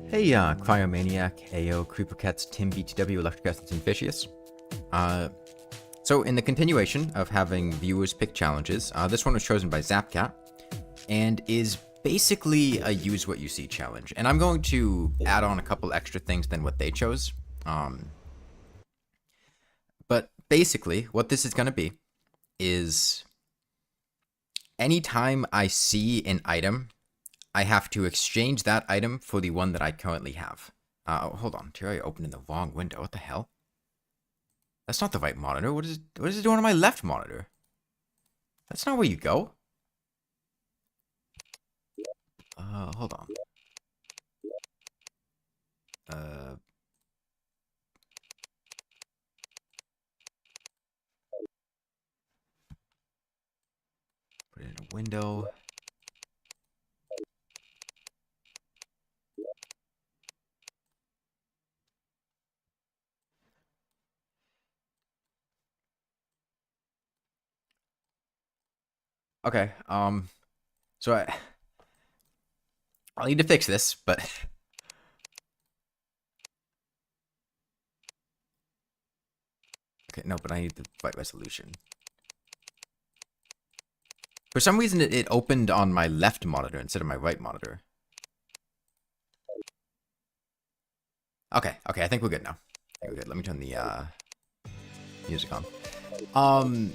Hey, Cryomaniac, AO, Creepercats, Tim, BTW, Electrocast, and Fishius. So in the continuation of having viewers pick challenges, this one was chosen by Zapcat, and is basically a use what you see challenge. And I'm going to add on a couple extra things than what they chose. But basically, what this is going to be is anytime I see an item, I have to exchange that item for the one that I currently have. Hold on. Terraria opened in the wrong window. What the hell? That's not the right monitor. What is it doing on my left monitor? That's not where you go. Hold on. Put it in a window. Okay, so I'll need to fix this, but okay, no, but I need the right resolution. For some reason, it opened on my left monitor instead of my right monitor. Okay, I think we're good now. We're good. Let me turn the music on.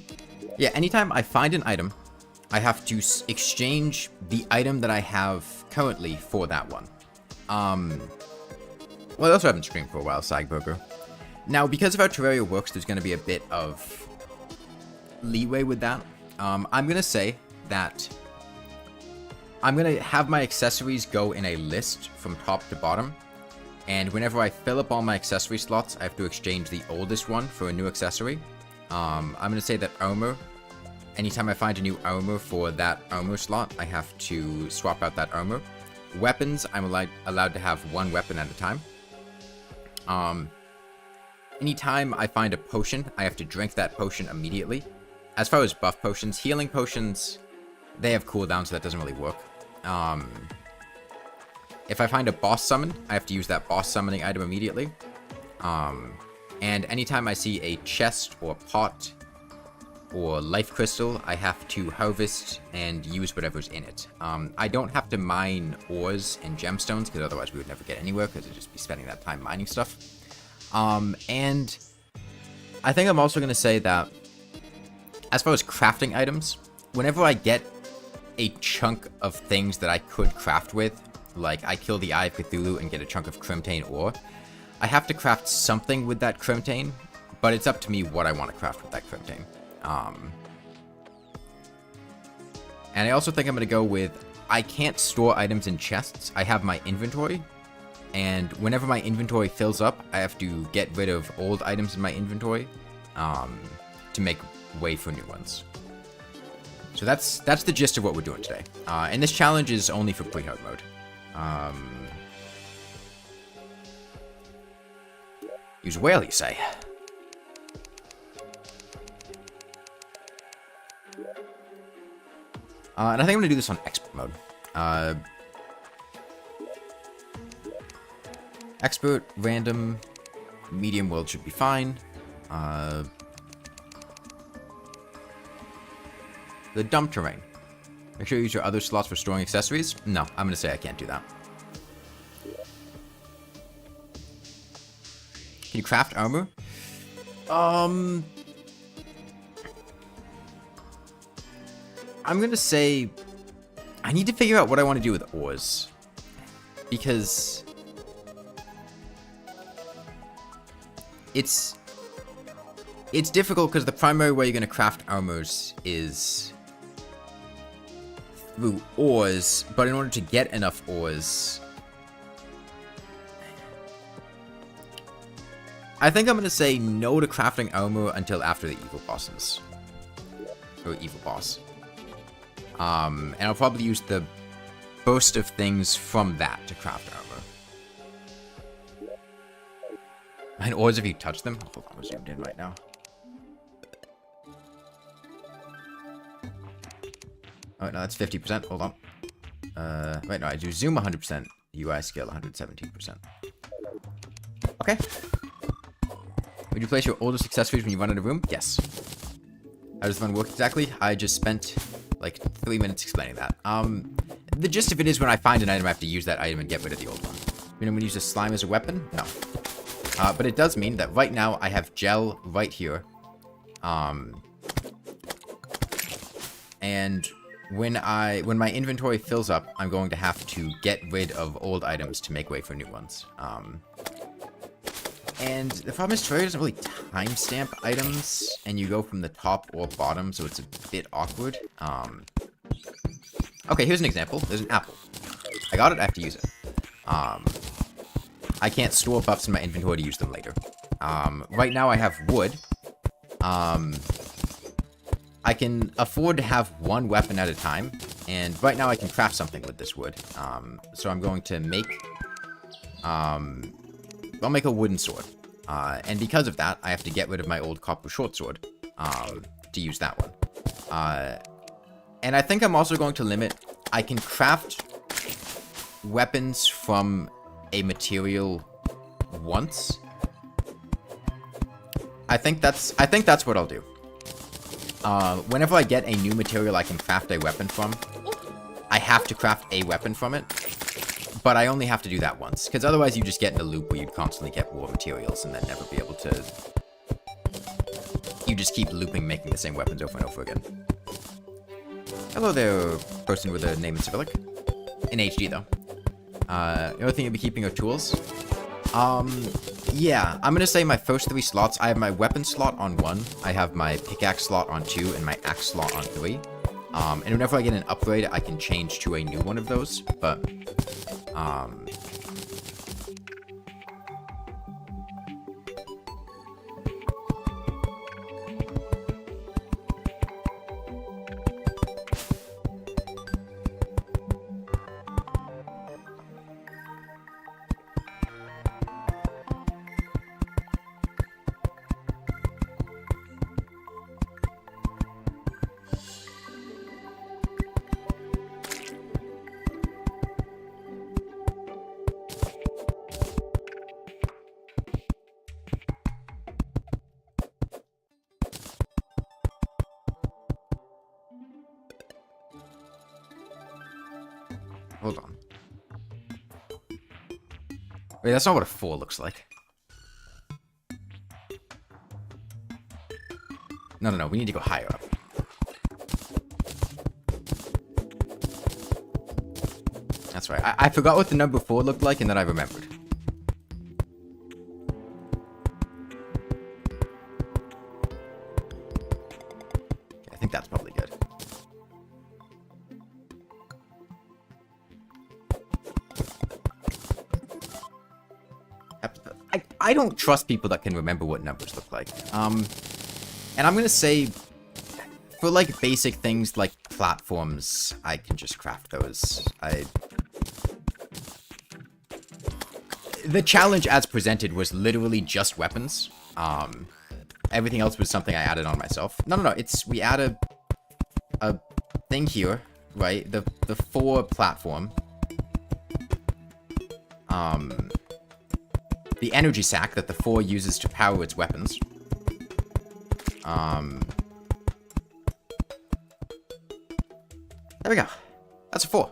Yeah, anytime I find an item, I have to exchange the item that I have currently for that one. Well, I also haven't streamed for a while, Sagburger. Now, because of how Terraria works, there's going to be a bit of leeway with that. I'm going to say that I'm going to have my accessories go in a list from top to bottom. And whenever I fill up all my accessory slots, I have to exchange the oldest one for a new accessory. I'm going to say that armor, anytime I find a new armor for that armor slot, I have to swap out that armor. Weapons, I'm allowed to have one weapon at a time. Anytime I find a potion, I have to drink that potion immediately. As far as buff potions, healing potions, they have cooldowns, so that doesn't really work. If I find a boss summon, I have to use that boss summoning item immediately. And anytime I see a chest or pot or life crystal, I have to harvest and use whatever's in it. I don't have to mine ores and gemstones, because otherwise we would never get anywhere, because I'd just be spending that time mining stuff. And I think I'm also going to say that, as far as crafting items, whenever I get a chunk of things that I could craft with, like I kill the Eye of Cthulhu and get a chunk of Crimtane ore, I have to craft something with that Crimtane, but it's up to me what I want to craft with that Crimtane. And I also think I'm going to go with, I can't store items in chests. I have my inventory, and whenever my inventory fills up, I have to get rid of old items in my inventory to make way for new ones. So that's the gist of what we're doing today. And this challenge is only for pre-hard mode. Use whale, you say? And I think I'm going to do this on expert mode. Expert, random, medium world should be fine. The dump terrain. Make sure you use your other slots for storing accessories. No, I'm going to say I can't do that. Can you craft armor? I'm going to say I need to figure out what I want to do with ores. Because it's difficult, because the primary way you're going to craft armors is through ores, but in order to get enough ores, I think I'm going to say no to crafting armor until after the evil bosses. Or evil boss. And I'll probably use the burst of things from that to craft armor. And ores if you touch them? Hold on, I'm zoomed in right now. Oh, no, that's 50%. Hold on. Wait, no, I do zoom 100%. UI skill 117%. Okay. Would you place your oldest accessories when you run in a room? Yes. How does one work exactly? I just spent like 3 minutes explaining that. The gist of it is when I find an item, I have to use that item and get rid of the old one. You know, I'm going to use a slime as a weapon? No. But it does mean that right now I have gel right here. And when my inventory fills up, I'm going to have to get rid of old items to make way for new ones. And the problem is Terraria doesn't really timestamp items, and you go from the top or bottom, so it's a bit awkward. Okay, here's an example. There's an apple. I got it, I have to use it. I can't store buffs in my inventory to use them later. Right now I have wood. I can afford to have one weapon at a time, and right now I can craft something with this wood. So I'm going to make... I'll make a wooden sword. And because of that, I have to get rid of my old copper short sword to use that one. And I think I'm also going to limit... I can craft weapons from a material once. I think that's what I'll do. Whenever I get a new material I can craft a weapon from, I have to craft a weapon from it. But I only have to do that once, because otherwise you just get in a loop where you'd constantly get more materials and then never be able to... You just keep looping, making the same weapons over and over again. Hello there, person with a name in Cyrillic. In HD, though. The only thing you'll be keeping are tools. Yeah, I'm gonna say my first 3 slots, I have my weapon slot on 1, I have my pickaxe slot on 2, and my axe slot on 3. And whenever I get an upgrade, I can change to a new one of those, but... Hold on. Wait, that's not what a 4 looks like. No, we need to go higher up. That's right. I forgot what the number 4 looked like, and then I remembered. I think that's probably good. I don't trust people that can remember what numbers look like. And I'm gonna say, for like basic things like platforms, I can just craft those. The challenge as presented was literally just weapons. Everything else was something I added on myself. No, we add a thing here, right? The 4 platform. The energy sack that the 4 uses to power its weapons. There we go. That's a 4.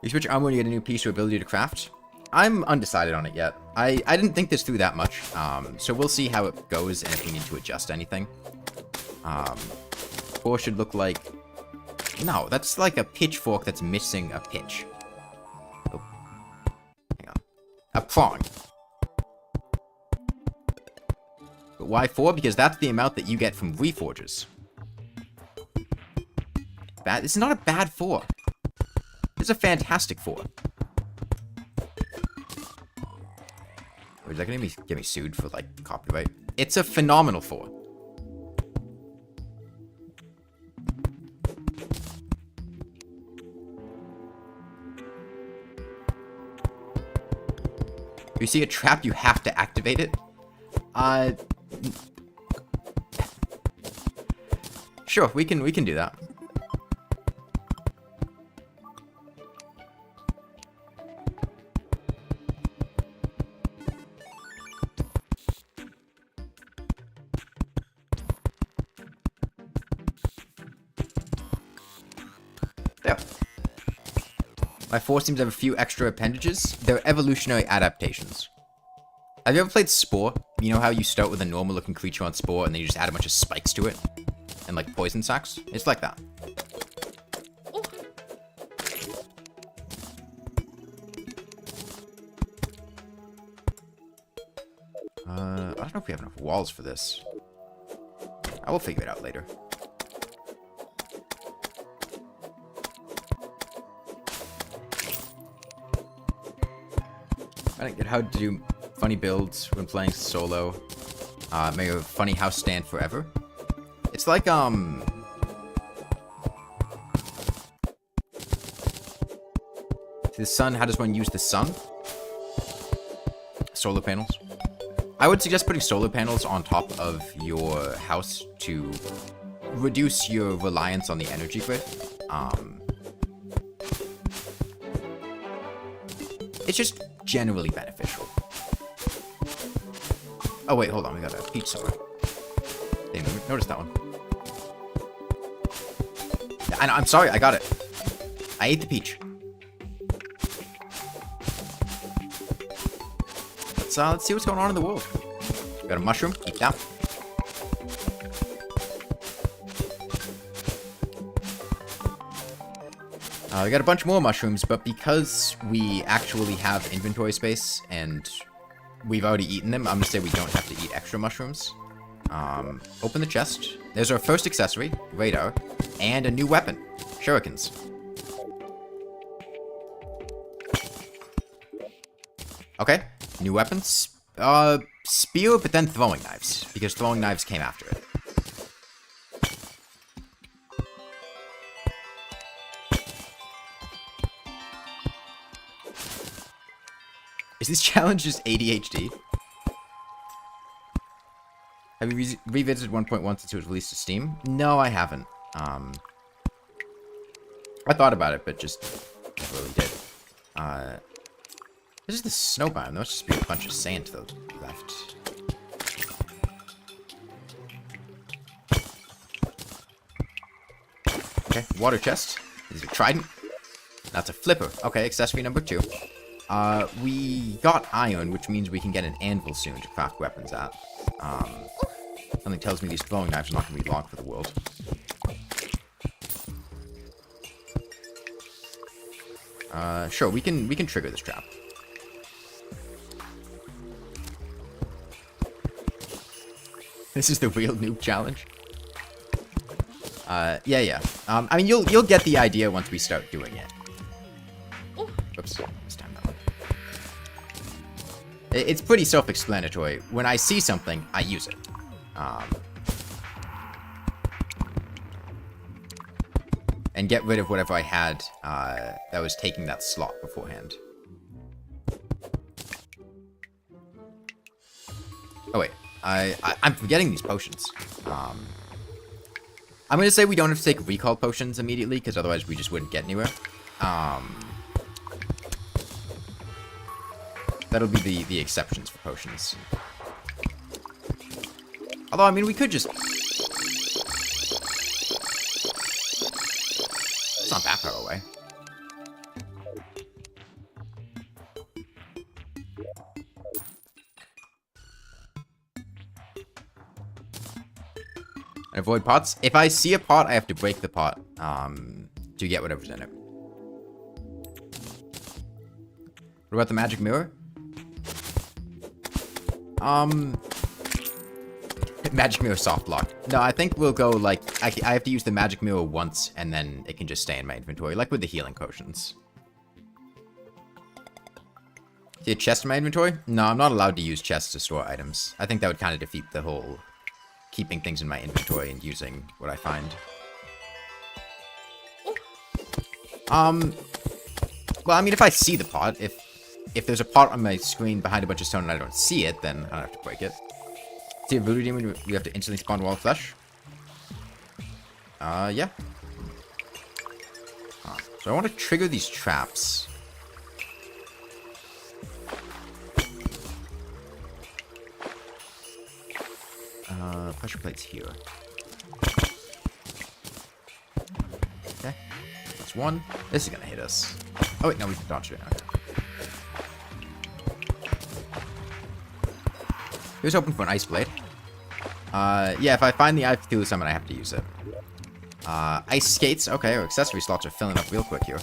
You switch armor when you get a new piece or ability to craft. I'm undecided on it yet. I didn't think this through that much. So we'll see how it goes and if we need to adjust anything. 4 should look like... No, that's like a pitchfork that's missing a pitch. Oh. Hang on. A prong. But why 4? Because that's the amount that you get from reforges. It's not a bad 4. It's a fantastic 4. Or is that gonna get me sued for, like, copyright? It's a phenomenal 4. If you see a trap, you have to activate it. Sure, we can do that. My 4 seems to have a few extra appendages. They're evolutionary adaptations. Have you ever played Spore? You know how you start with a normal-looking creature on Spore, and then you just add a bunch of spikes to it? And, like, poison sacks? It's like that. I don't know if we have enough walls for this. I will figure it out later. I didn't get how to do funny builds when playing solo. Make a funny house stand forever. It's like, the sun, how does one use the sun? Solar panels. I would suggest putting solar panels on top of your house to reduce your reliance on the energy grid. It's just generally beneficial. Oh wait, hold on, we got a peach somewhere. Didn't even notice that one. I'm sorry, I got it. I ate the peach. Let's see what's going on in the world. We got a mushroom. Eat that. We got a bunch more mushrooms, but because we actually have inventory space and we've already eaten them, I'm gonna say we don't have to eat extra mushrooms. Open the chest. There's our first accessory, radar, and a new weapon, shurikens. Okay. New weapons? Spear, but then throwing knives, because throwing knives came after it. Is this challenge just ADHD? Have you revisited 1.1 since it was released to Steam? No, I haven't. I thought about it, but just never really did. This is the snow biome. There must just be a bunch of sand to the left. Okay, water chest. Is it a trident? That's a flipper. Okay, accessory number 2. We got iron, which means we can get an anvil soon to craft weapons at. Something tells me these throwing knives are not going to be long for the world. Sure, we can trigger this trap. This is the real noob challenge. Yeah. I mean, you'll get the idea once we start doing it. Oops, this time that one. It's pretty self-explanatory. When I see something, I use it. And get rid of whatever I had that was taking that slot beforehand. Oh wait. I'm forgetting these potions. I'm gonna say we don't have to take recall potions immediately, because otherwise we just wouldn't get anywhere. That'll be the exceptions for potions. Although, I mean, we could just... It's not that far away. And avoid pots. If I see a pot, I have to break the pot to get whatever's in it. What about the magic mirror? Magic mirror soft lock. No, I think we'll go like I have to use the magic mirror once, and then it can just stay in my inventory, like with the healing potions. See a chest in my inventory? No, I'm not allowed to use chests to store items. I think that would kind of defeat the whole keeping things in my inventory and using what I find. Well, I mean, if I see the pot, if there's a pot on my screen behind a bunch of stone and I don't see it, then I don't have to break it. See a voodoo demon, we have to instantly spawn wall of flesh. Yeah. So I want to trigger these traps. Pressure plates here. Okay. That's one. This is gonna hit us. Oh, wait, no, we dodged it. Okay. He was hoping for an Ice Blade. Yeah, if I find the Eye of Cthulhu summon, I have to use it. Ice Skates. Okay, our accessory slots are filling up real quick here.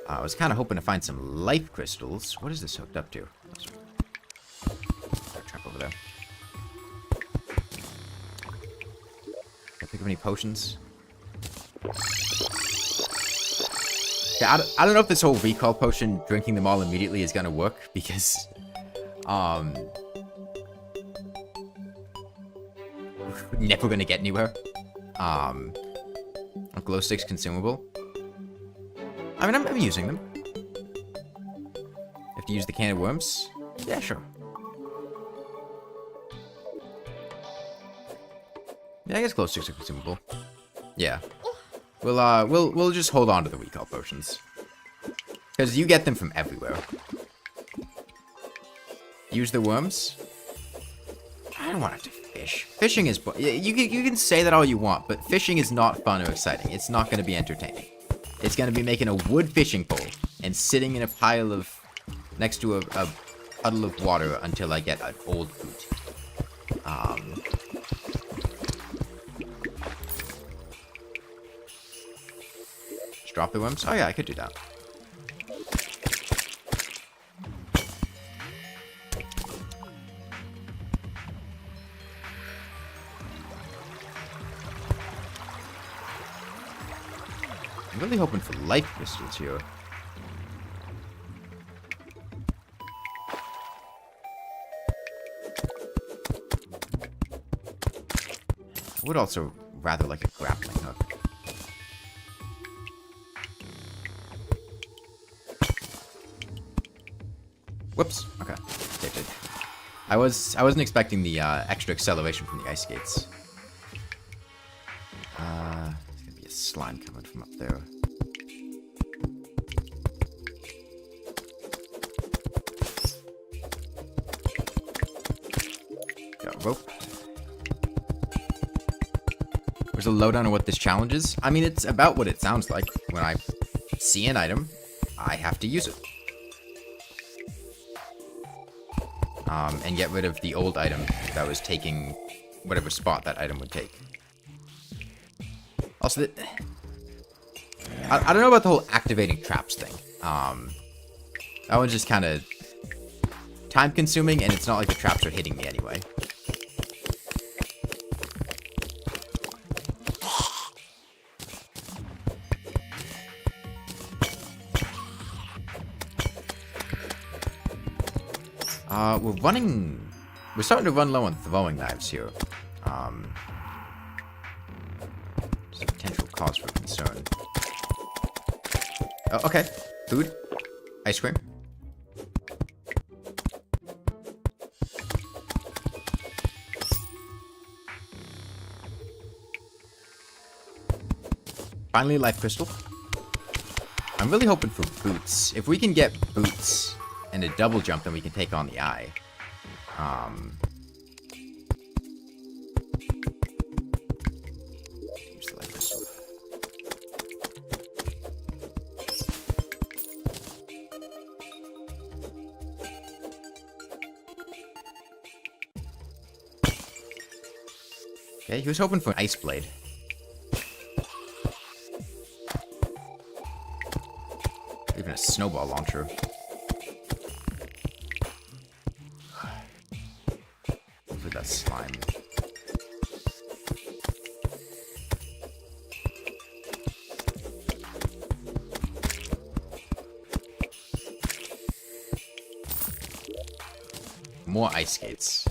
I was kind of hoping to find some life crystals. What is this hooked up to? Trap over there. Can I pick up any potions? Yeah, I don't know if this whole recall potion, drinking them all immediately, is gonna work, because, never gonna get anywhere. A glow stick's consumable. I mean, I'm using them. Have to use the can of worms? Yeah, sure. Yeah, I guess glow sticks are consumable. Yeah. We'll just hold on to the recall potions. Because you get them from everywhere. Use the worms? I don't want to fish. Fishing is... You can say that all you want, but fishing is not fun or exciting. It's not going to be entertaining. It's going to be making a wood fishing pole and sitting in a pile of... next to a puddle of water until I get an old boot. Just drop the worms? Oh yeah, I could do that. I'm really hoping for life crystals here. I would also rather like a grappling hook. Whoops. Okay. Saved it. I wasn't expecting the extra acceleration from the ice skates. There's gonna be a slime coming from up there. Got rope. There's a lowdown on what this challenge is. I mean, it's about what it sounds like. When I see an item, I have to use it. And get rid of the old item that was taking whatever spot that item would take. Also, I don't know about the whole activating traps thing. That one's just kind of time-consuming, and it's not like the traps are hitting me anyway. We're starting to run low on throwing knives here. It's a potential cause for concern. Oh, okay. Food. Ice cream. Finally, life crystal. I'm really hoping for boots. If we can get boots and a double jump, then we can take on the eye. Use the life crystal. Okay, he was hoping for an ice blade. Even a snowball launcher. Hopefully that's slime. More ice skates.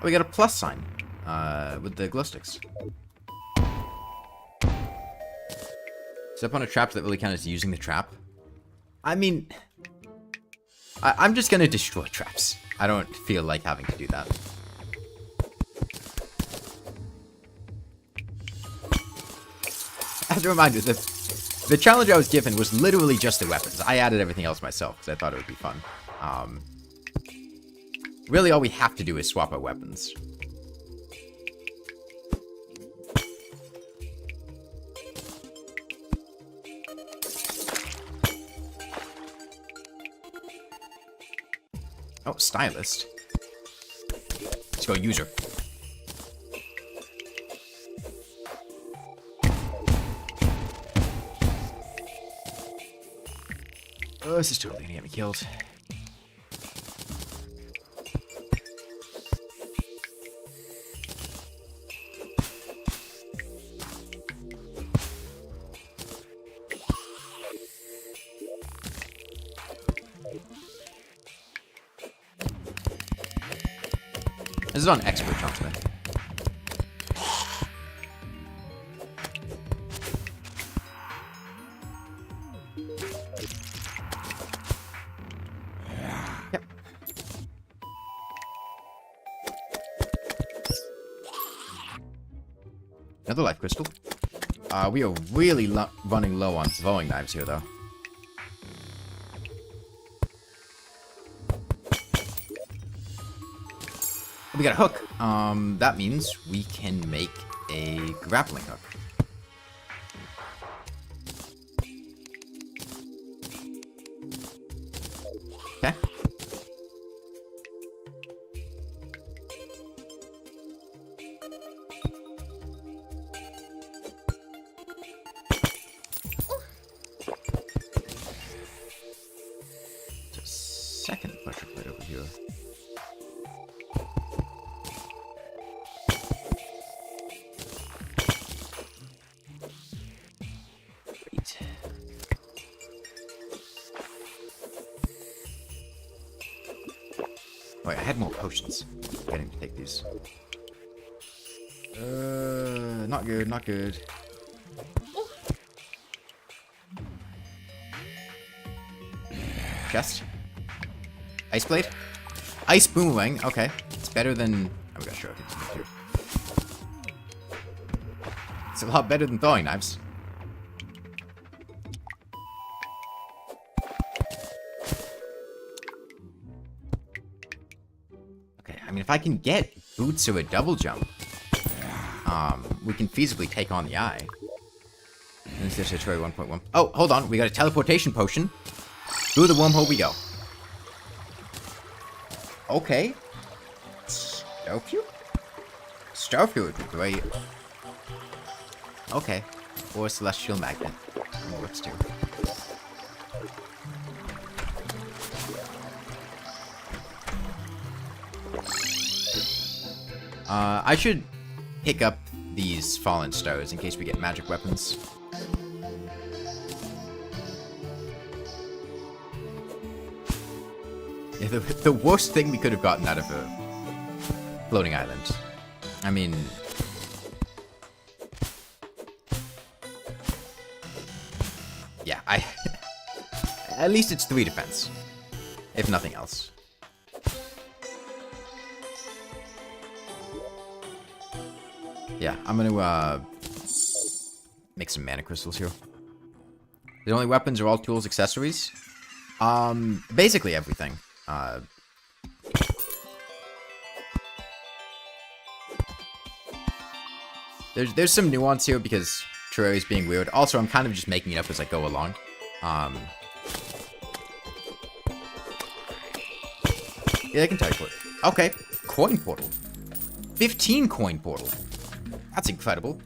Oh, we got a plus sign with the glow sticks. Step on a trap that really counts as using the trap. I mean, I'm just gonna destroy traps. I don't feel like having to do that. As a reminder, the challenge I was given was literally just the weapons. I added everything else myself because I thought it would be fun. Really, all we have to do is swap our weapons. Oh, stylist. Let's go user. Oh, this is totally gonna get me killed. This is on expert transmit. Yep. Another life crystal. We are really running low on throwing knives here, though. We got a hook. That means we can make a grappling hook. Okay. There's a second pressure plate over here. Wait, I had more potions. Getting to take these. Not good, not good. Chest. Ice blade. Ice boomerang. Okay, it's better than. Oh, we got shurikens too. It's a lot better than throwing knives. I mean, if I can get boots or a double jump, we can feasibly take on the eye. And this is Terraria 1.1. Oh, hold on. We got a teleportation potion. Through the wormhole we go. Okay. Starfuse? Starfuse would be great. Okay. Or a celestial magnet. That works too. I should pick up these fallen stars in case we get magic weapons. Yeah, the worst thing we could have gotten out of a floating island. I mean... Yeah, at least it's 3 defense. If nothing else. Yeah, I'm gonna, make some mana crystals here. The only weapons are all tools, accessories. Basically everything. There's some nuance here because Terraria is being weird. Also, I'm kind of just making it up as I go along. Yeah, I can teleport. Okay, coin portal. 15 coin portal. That's incredible.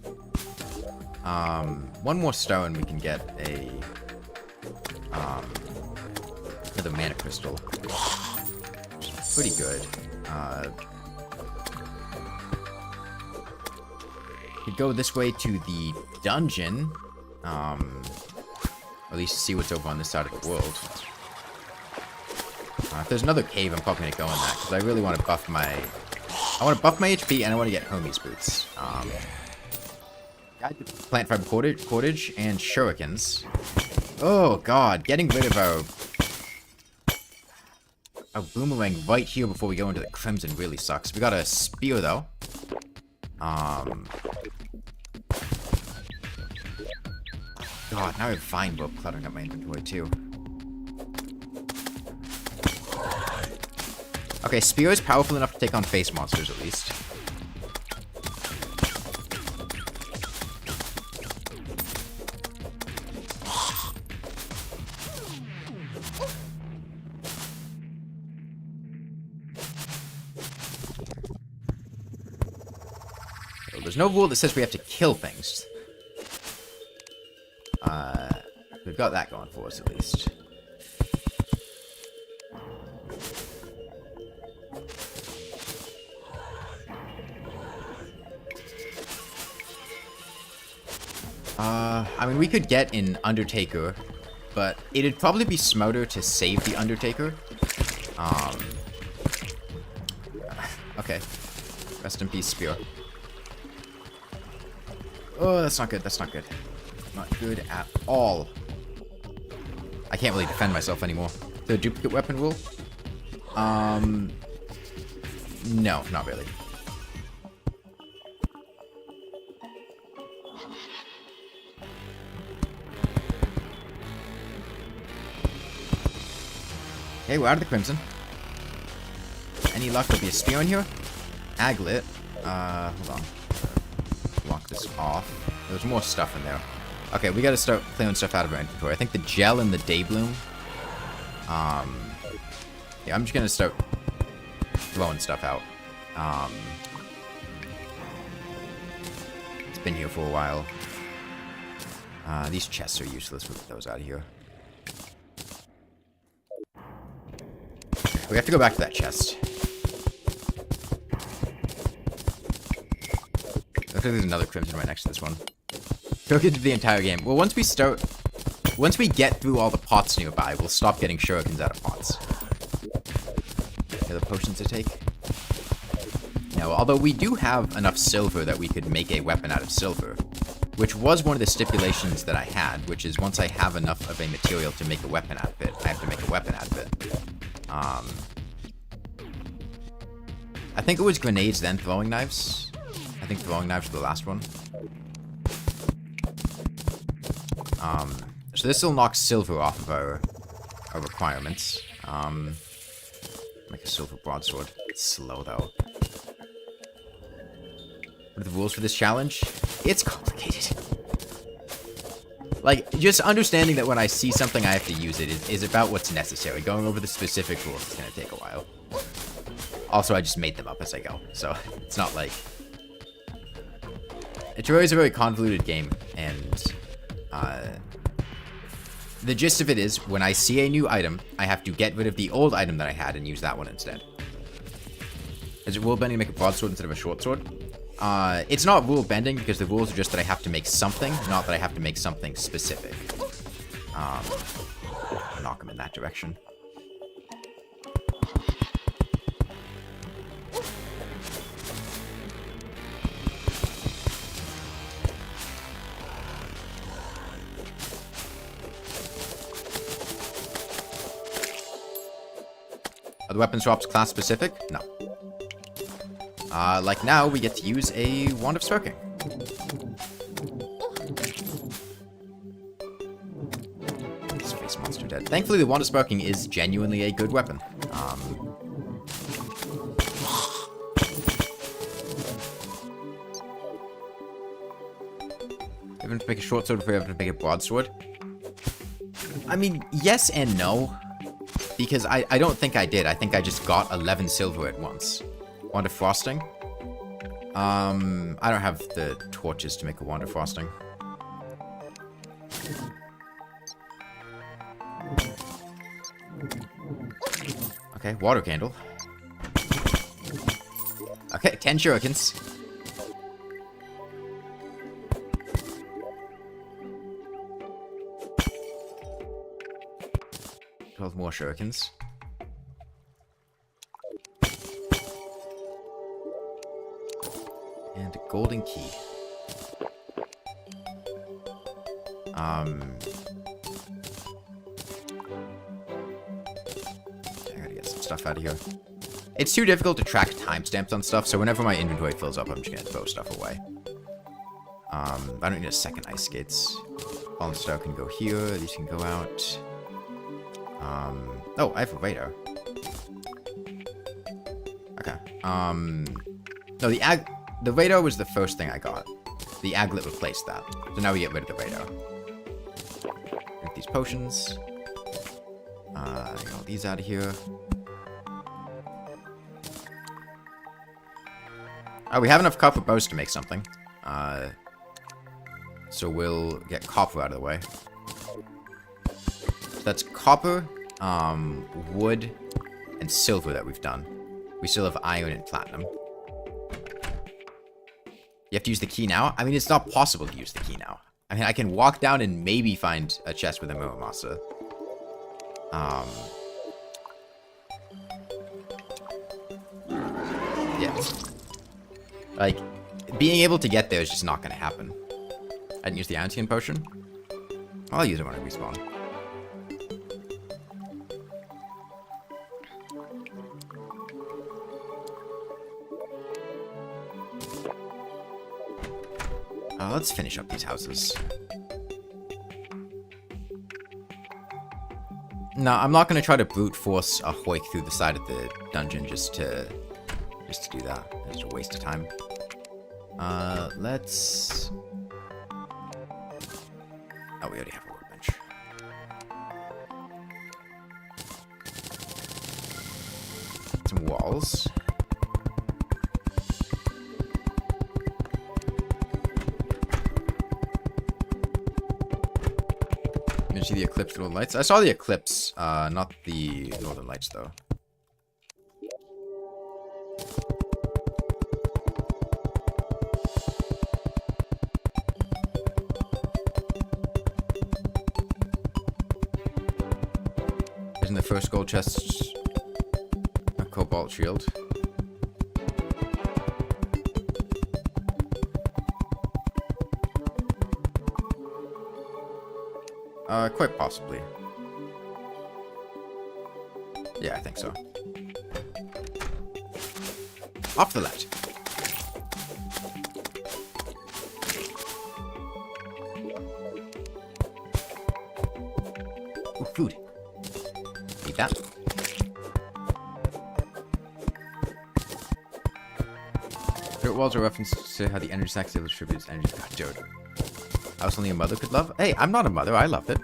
One more stone, we can get a another mana crystal. Pretty good. Could go this way to the dungeon. Or at least see what's over on this side of the world. If there's another cave, I'm probably gonna go in that because I really want to buff my. I want to buff my HP and I want to get Hermes boots. Plant fiber cordage and shurikens. Oh god, getting rid of our boomerang right here before we go into the crimson really sucks. We got a spear though. God, now I have vine rope cluttering up my inventory too. Okay, Spear is powerful enough to take on face monsters, at least. So there's no rule that says we have to kill things. We've got that going for us, at least. I mean, we could get an Undertaker, but it'd probably be smarter to save the Undertaker. Okay. Rest in peace, Spear. Oh, that's not good, that's not good. Not good at all. I can't really defend myself anymore. The duplicate weapon rule? No, not really. Okay, we're out of the Crimson. Any luck, there'll be a Spear in here. Aglet. Hold on. Block this off. There's more stuff in there. Okay, we gotta start clearing stuff out of our inventory. I think the gel and the Daybloom. Yeah, I'm just gonna start throwing stuff out. It's been here for a while. These chests are useless. We'll get those out of here. We have to go back to that chest. Looks like there's another Crimson right next to this one. Took it to the entire game. Well, once we get through all the pots nearby, we'll stop getting shurikens out of pots. Any other potions to take? No, although we do have enough silver that we could make a weapon out of silver. Which was one of the stipulations that I had, which is once I have enough of a material to make a weapon out of it, I have to make a weapon out of it. I think it was grenades, then throwing knives. I think throwing knives were the last one. So this will knock silver off of our requirements. Make a silver broadsword. It's slow, though. What are the rules for this challenge? It's complicated. Like, just understanding that when I see something I have to use it is about what's necessary. Going over the specific rules is going to take a while. Also, I just made them up as I go, so it's not like... Terraria is a very convoluted game, and the gist of it is, when I see a new item, I have to get rid of the old item that I had and use that one instead. Is it rule bending to make a broadsword instead of a short sword? It's not rule bending because the rules are just that I have to make something, not that I have to make something specific. Knock him in that direction. Are the weapon swaps class specific? No. Like now, we get to use a Wand of Sparking. This face monster dead. Thankfully, the Wand of Sparking is genuinely a good weapon. Even to make a short sword before you have to make a broadsword? I mean, yes and no. Because I don't think I did. I think I just got 11 silver at once. Wand of Frosting? I don't have the torches to make a Wand of Frosting. Okay, water candle. Okay, 10 shurikens. 12 more shurikens. And a golden key. I gotta get some stuff out of here. It's too difficult to track timestamps on stuff, so whenever my inventory fills up, I'm just gonna throw stuff away. I don't need a second ice skates. All the stuff can go here, these can go out. Oh, I have a radar. Okay. No, the radar was the first thing I got. The aglet replaced that. So now we get rid of the radar. Drink these potions. Get all these out of here. Oh, we have enough copper bows to make something. So we'll get copper out of the way. So that's copper, wood, and silver that we've done. We still have iron and platinum. You have to use the key now? I mean, it's not possible to use the key now. I mean, I can walk down and maybe find a chest with a Muramasa. Yeah. Like, being able to get there is just not going to happen. I didn't use the Antian potion. I'll use it when I respawn. Let's finish up these houses. No, I'm not going to try to brute force a hoik through the side of the dungeon just to do that. It's a waste of time. Let's... Oh, we already have a workbench. Some walls. Did you see the eclipse northern lights? I saw the eclipse, not the northern lights, though. Isn't the first gold chest a cobalt shield? Quite possibly. Yeah, I think so. Off the left. Ooh, food. Eat that. Dirt walls are a reference to how the energy sac distributes energy. God, dude. I was only a mother could love? Hey, I'm not a mother. I loved it.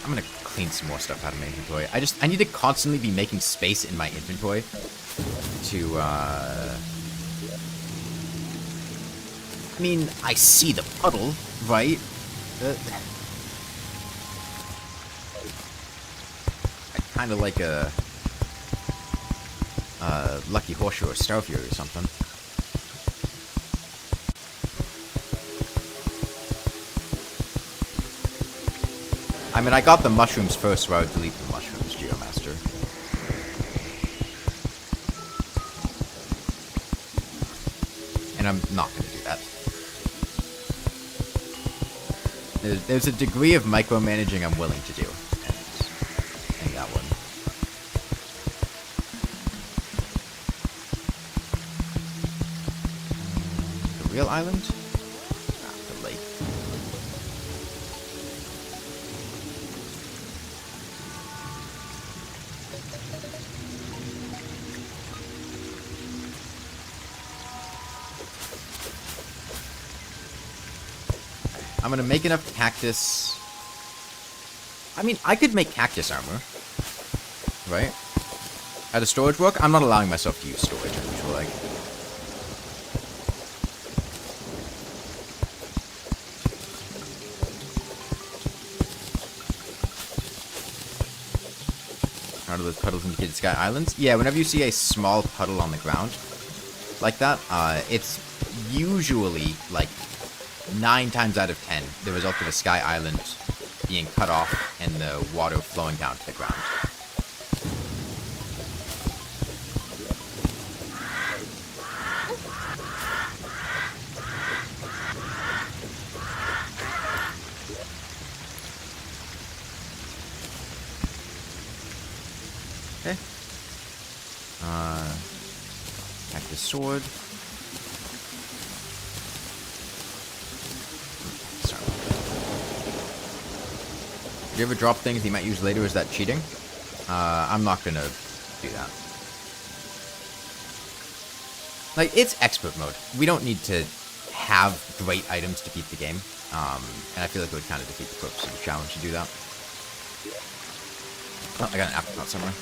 I'm gonna clean some more stuff out of my inventory. I need to constantly be making space in my inventory to, I mean, I see the puddle, right? I kinda like a lucky horseshoe or star fury or something. I mean, I got the mushrooms first, so I would delete the mushrooms, Geomaster. And I'm not going to do that. There's a degree of micromanaging I'm willing to do. And that one. The real island? The lake. I'm gonna make enough cactus. I mean, I could make cactus armor. Right? How does storage work? I'm not allowing myself to use storage, I feel like. How do those puddles indicate the Sky Islands? Yeah, whenever you see a small puddle on the ground like that, it's usually, like, 9 times out of 10 the result of a Sky Island being cut off and the water flowing down to the ground. Okay. Back the sword. Sorry. Do you ever drop things you might use later? Is that cheating? I'm not gonna do that. Like, it's expert mode. We don't need to have great items to beat the game. And I feel like it would kind of defeat the purpose of the challenge to do that. Oh, I got an apricot somewhere.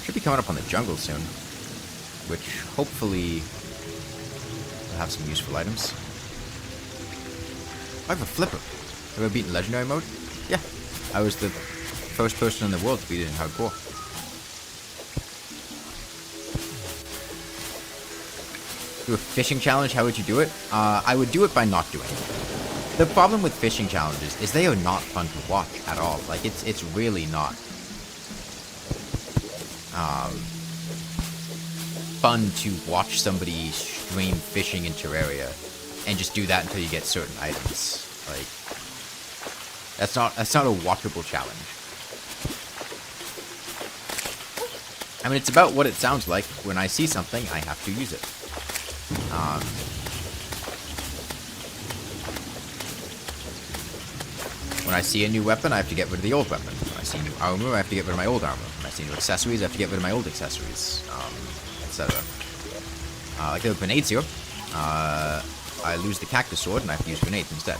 Should be coming up on the jungle soon, which hopefully will have some useful items. I have a flipper. Have I beaten legendary mode? Yeah, I was the first person in the world to beat it in hardcore. Do a fishing challenge, how would you do it? I would do it by not doing it. The problem with fishing challenges is they are not fun to watch at all. Like, it's really not fun to watch somebody stream fishing in Terraria and just do that until you get certain items. Like, that's not a watchable challenge. I mean, it's about what it sounds like. When I see something, I have to use it. When I see a new weapon, I have to get rid of the old weapon. When I see new armor, I have to get rid of my old armor. When I see new accessories, I have to get rid of my old accessories, etc. Like the grenades here. I lose the cactus sword, and I have to use grenades instead.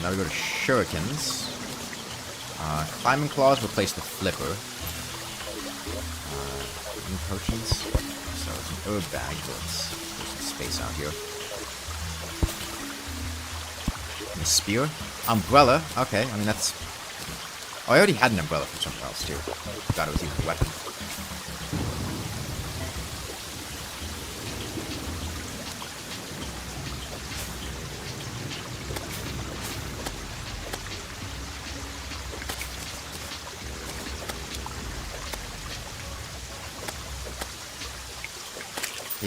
Now we go to shurikens. Climbing claws replace the flipper. New potions. So it's an herb bag. Let's put some space out here. And a spear. Umbrella. Okay, I mean that's... Oh, I already had an umbrella from somewhere else too. Thought it was even a weapon.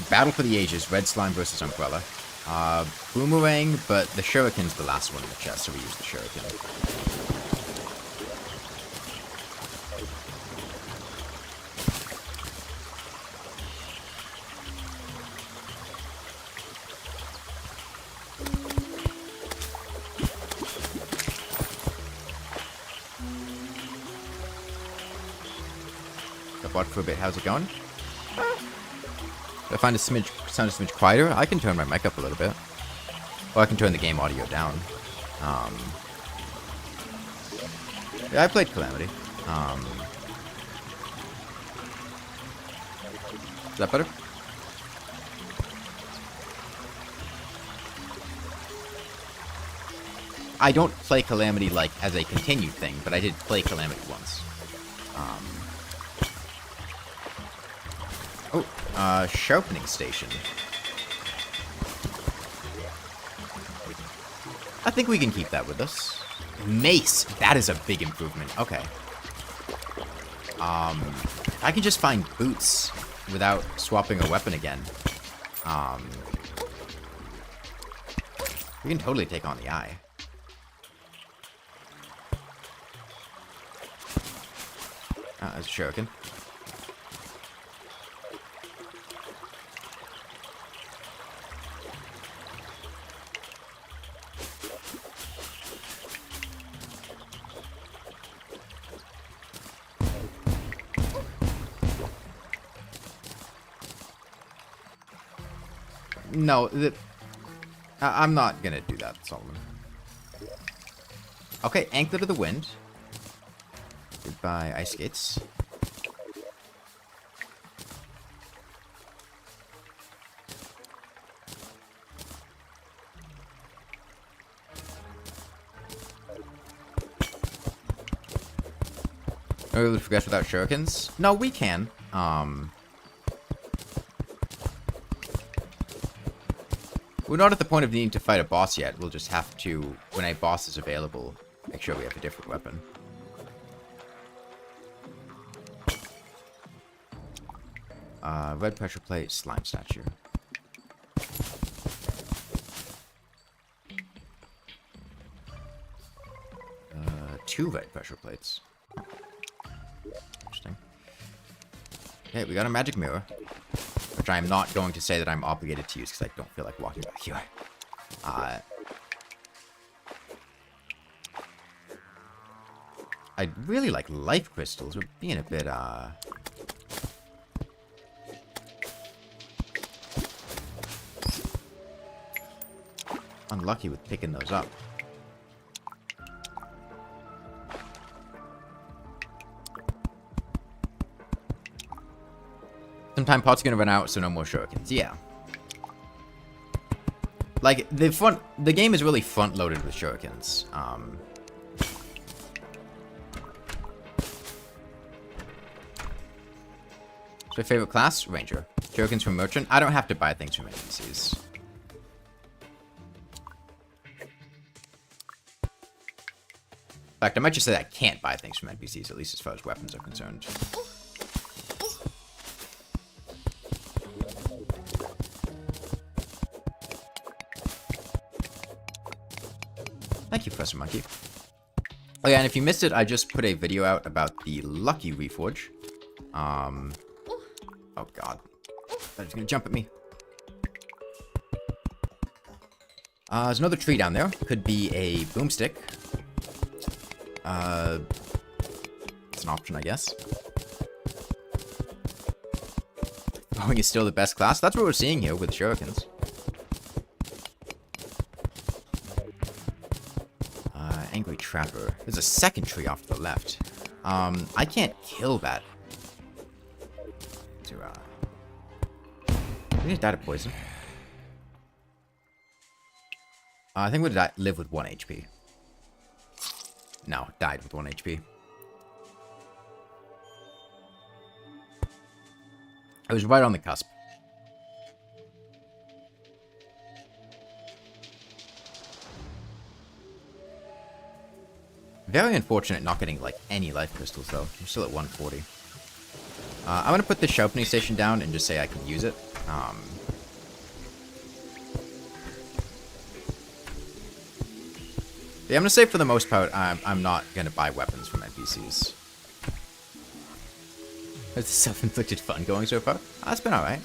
Battle for the Ages, Red Slime versus Umbrella. Boomerang, but the Shuriken's the last one in the chest, so we use the Shuriken. Got bought for a bit. How's it going? If I find sound a smidge quieter, I can turn my mic up a little bit. Or I can turn the game audio down. Yeah, I played Calamity. Is that better? I don't play Calamity, like, as a continued thing, but I did play Calamity once. Sharpening station. I think we can keep that with us. Mace. That is a big improvement. Okay. I can just find boots without swapping a weapon again. We can totally take on the Eye. There's a shuriken. No, I'm not gonna do that, Solomon. Okay, Anklet of the Wind. Goodbye, ice skates. Are we able to progress without shurikens? No, we can. We're not at the point of needing to fight a boss yet. We'll just have to, when a boss is available, make sure we have a different weapon. Red pressure plate, slime statue. Two red pressure plates. Interesting. Okay, we got a magic mirror. Which I am not going to say that I'm obligated to use because I don't feel like walking back here. I'd really like life crystals. We're being a bit, unlucky with picking those up. Sometime pot's gonna run out, so no more shurikens. Yeah. Like, the game is really front-loaded with shurikens. So favorite class? Ranger. Shurikens from Merchant? I don't have to buy things from NPCs. In fact, I might just say that I can't buy things from NPCs, at least as far as weapons are concerned. Thank you, Professor Monkey. Oh yeah, and if you missed it, I just put a video out about the Lucky Reforge. Oh god. It's gonna jump at me. There's another tree down there. Could be a boomstick. It's an option, I guess. Throwing is still the best class. That's what we're seeing here with shurikens. Angry Trapper. There's a second tree off to the left. I can't kill that. We just died of poison. I think we live with 1 HP. No, died with 1 HP. I was right on the cusp. Very unfortunate not getting, like, any life crystals, though. I'm still at 140. I'm gonna put the sharpening station down and just say I can use it. Yeah, I'm gonna say for the most part, I'm not gonna buy weapons from NPCs. How's the self-inflicted fun going so far? It's been alright.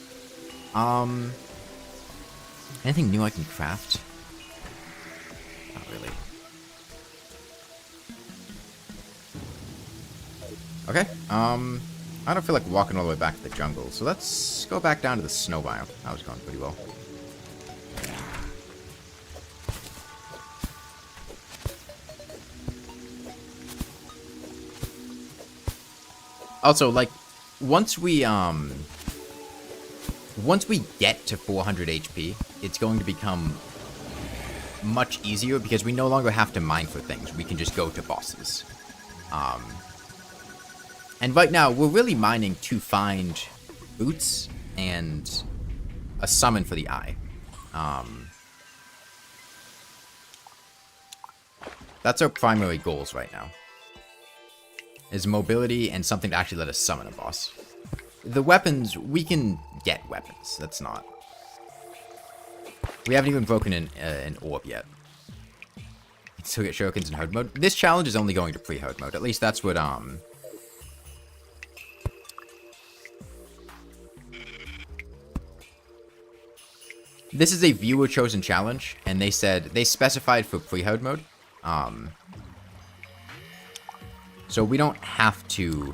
Anything new I can craft? Not really. Okay, I don't feel like walking all the way back to the jungle, so let's go back down to the snow biome. That was going pretty well. Also, like, once we get to 400 HP, it's going to become much easier because we no longer have to mine for things. We can just go to bosses. And right now, we're really mining to find boots and a summon for the eye. That's our primary goals right now. Is mobility and something to actually let us summon a boss. The weapons, we can get weapons. That's not... We haven't even broken an orb yet. Still get shurikens in herd mode. This challenge is only going to pre-herd mode. At least that's what, This is a viewer-chosen challenge, and they said... They specified for pre-herd mode. So we don't have to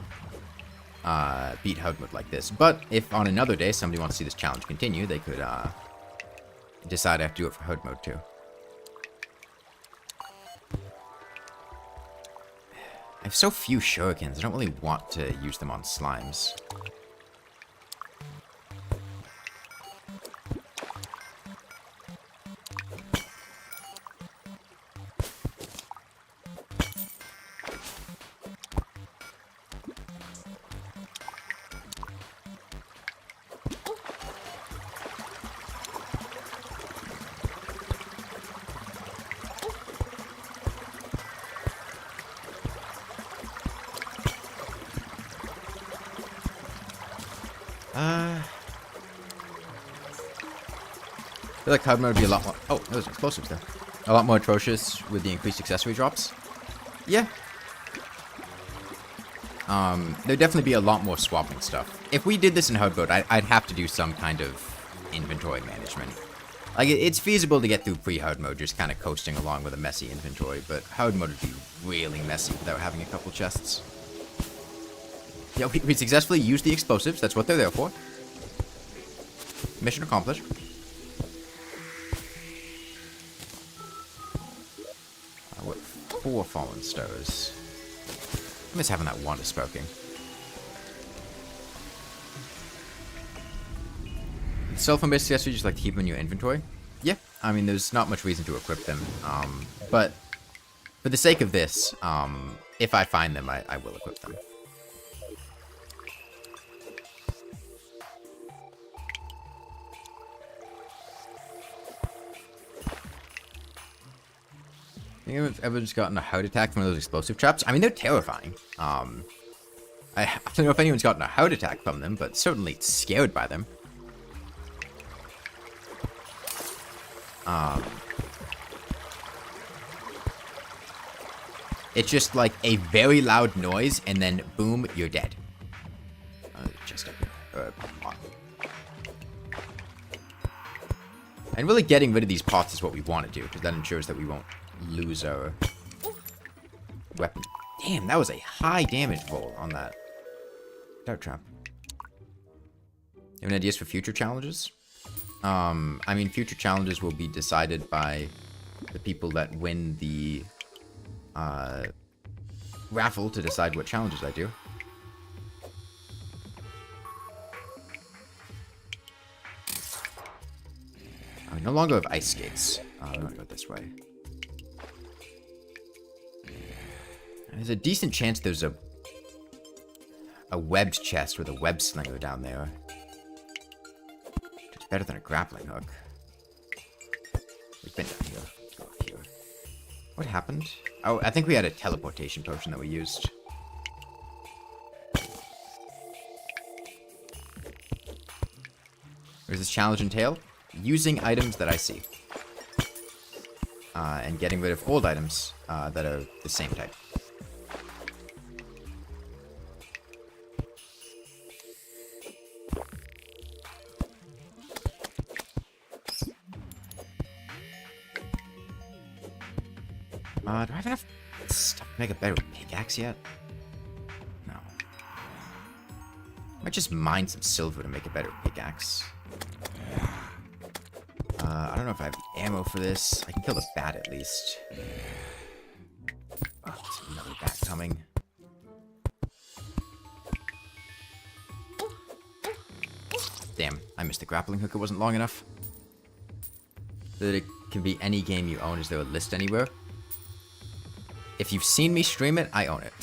beat herd mode like this. But if on another day somebody wants to see this challenge continue, they could decide I have to do it for herd mode too. I have so few shurikens, I don't really want to use them on slimes. I feel like hard mode would be a lot more... Oh, those explosives there. A lot more atrocious with the increased accessory drops. Yeah. There'd definitely be a lot more swapping stuff. If we did this in hard mode, I'd have to do some kind of inventory management. Like, it's feasible to get through pre-hard mode just kind of coasting along with a messy inventory, but hard mode would be really messy without having a couple chests. Yeah, we successfully used the explosives. That's what they're there for. Mission accomplished. What? 4 fallen stars. I miss having that wand spoken. Self-based accessories, just like to keep them in your inventory. Yeah, I mean, there's not much reason to equip them. But for the sake of this, if I find them, I will equip them. I think I've ever just gotten a heart attack from one of those explosive traps. I mean, they're terrifying. I don't know if anyone's gotten a heart attack from them, but certainly scared by them. It's just like a very loud noise, and then boom, you're dead. Just up here. And really getting rid of these pots is what we want to do, because that ensures that we won't lose our weapon. Damn, that was a high damage roll on that dart trap. You have any ideas for future challenges? I mean, future challenges will be decided by the people that win the raffle to decide what challenges I do. I no longer have ice skates. I'm gonna go this way. There's a decent chance there's a webbed chest with a web slinger down there. It's better than a grappling hook. We've been down here. Let's go up here. What happened? Oh, I think we had a teleportation potion that we used. What does this challenge entail? Using items that I see. And getting rid of old items that are the same type. Do I have enough stuff to make a better pickaxe yet? No. I might just mine some silver to make a better pickaxe. I don't know if I have the ammo for this. I can kill the bat at least. Oh, there's another bat coming. Damn, I missed the grappling hook. It wasn't long enough. That it can be any game you own. Is there a list anywhere? If you've seen me stream it, I own it.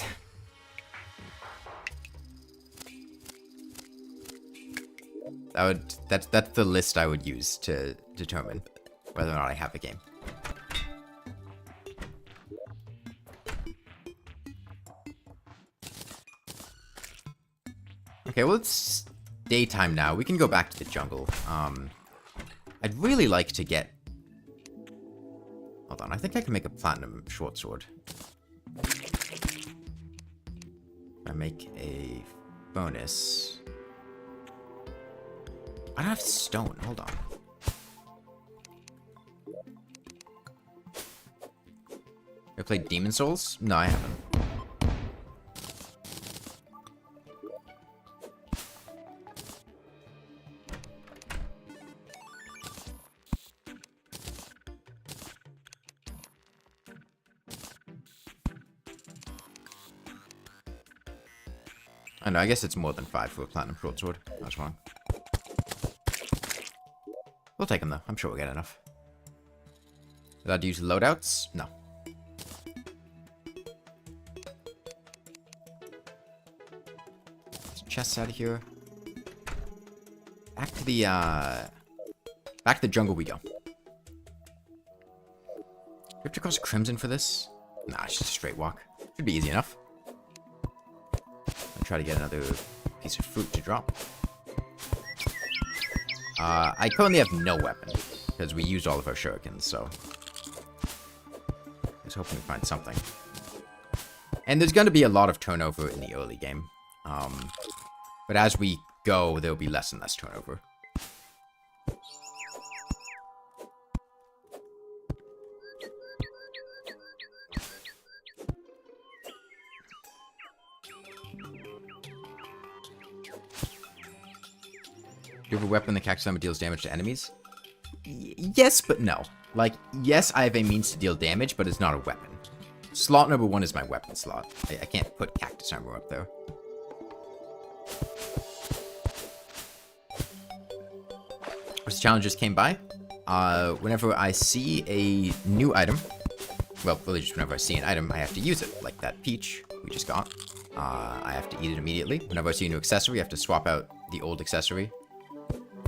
That's the list I would use to determine whether or not I have a game. Okay, well, it's daytime now. We can go back to the jungle. I'd really like to get... Hold on, I think I can make a platinum short sword. I make a bonus. I don't have stone. Hold on. I played Demon Souls? No, I haven't. I know, I guess it's more than 5 for a platinum short sword. I was wrong. We'll take them though. I'm sure we'll get enough. Did I use loadouts? No. There's chests out of here. Back to the jungle we go. Do we have to cross Crimson for this? Nah, it's just a straight walk. Should be easy enough. I'll try to get another piece of fruit to drop. I currently have no weapon, because we used all of our shurikens, so... Let's hoping we find something. And there's going to be a lot of turnover in the early game. But as we go, there'll be less and less turnover. Do you have a weapon that cactus armor deals damage to enemies? Yes, but no. Like, yes, I have a means to deal damage, but it's not a weapon. Slot number 1 is my weapon slot. I can't put cactus armor up there. As challenges came by, whenever I see a new item, well, really just whenever I see an item, I have to use it. Like that peach we just got. I have to eat it immediately. Whenever I see a new accessory, I have to swap out the old accessory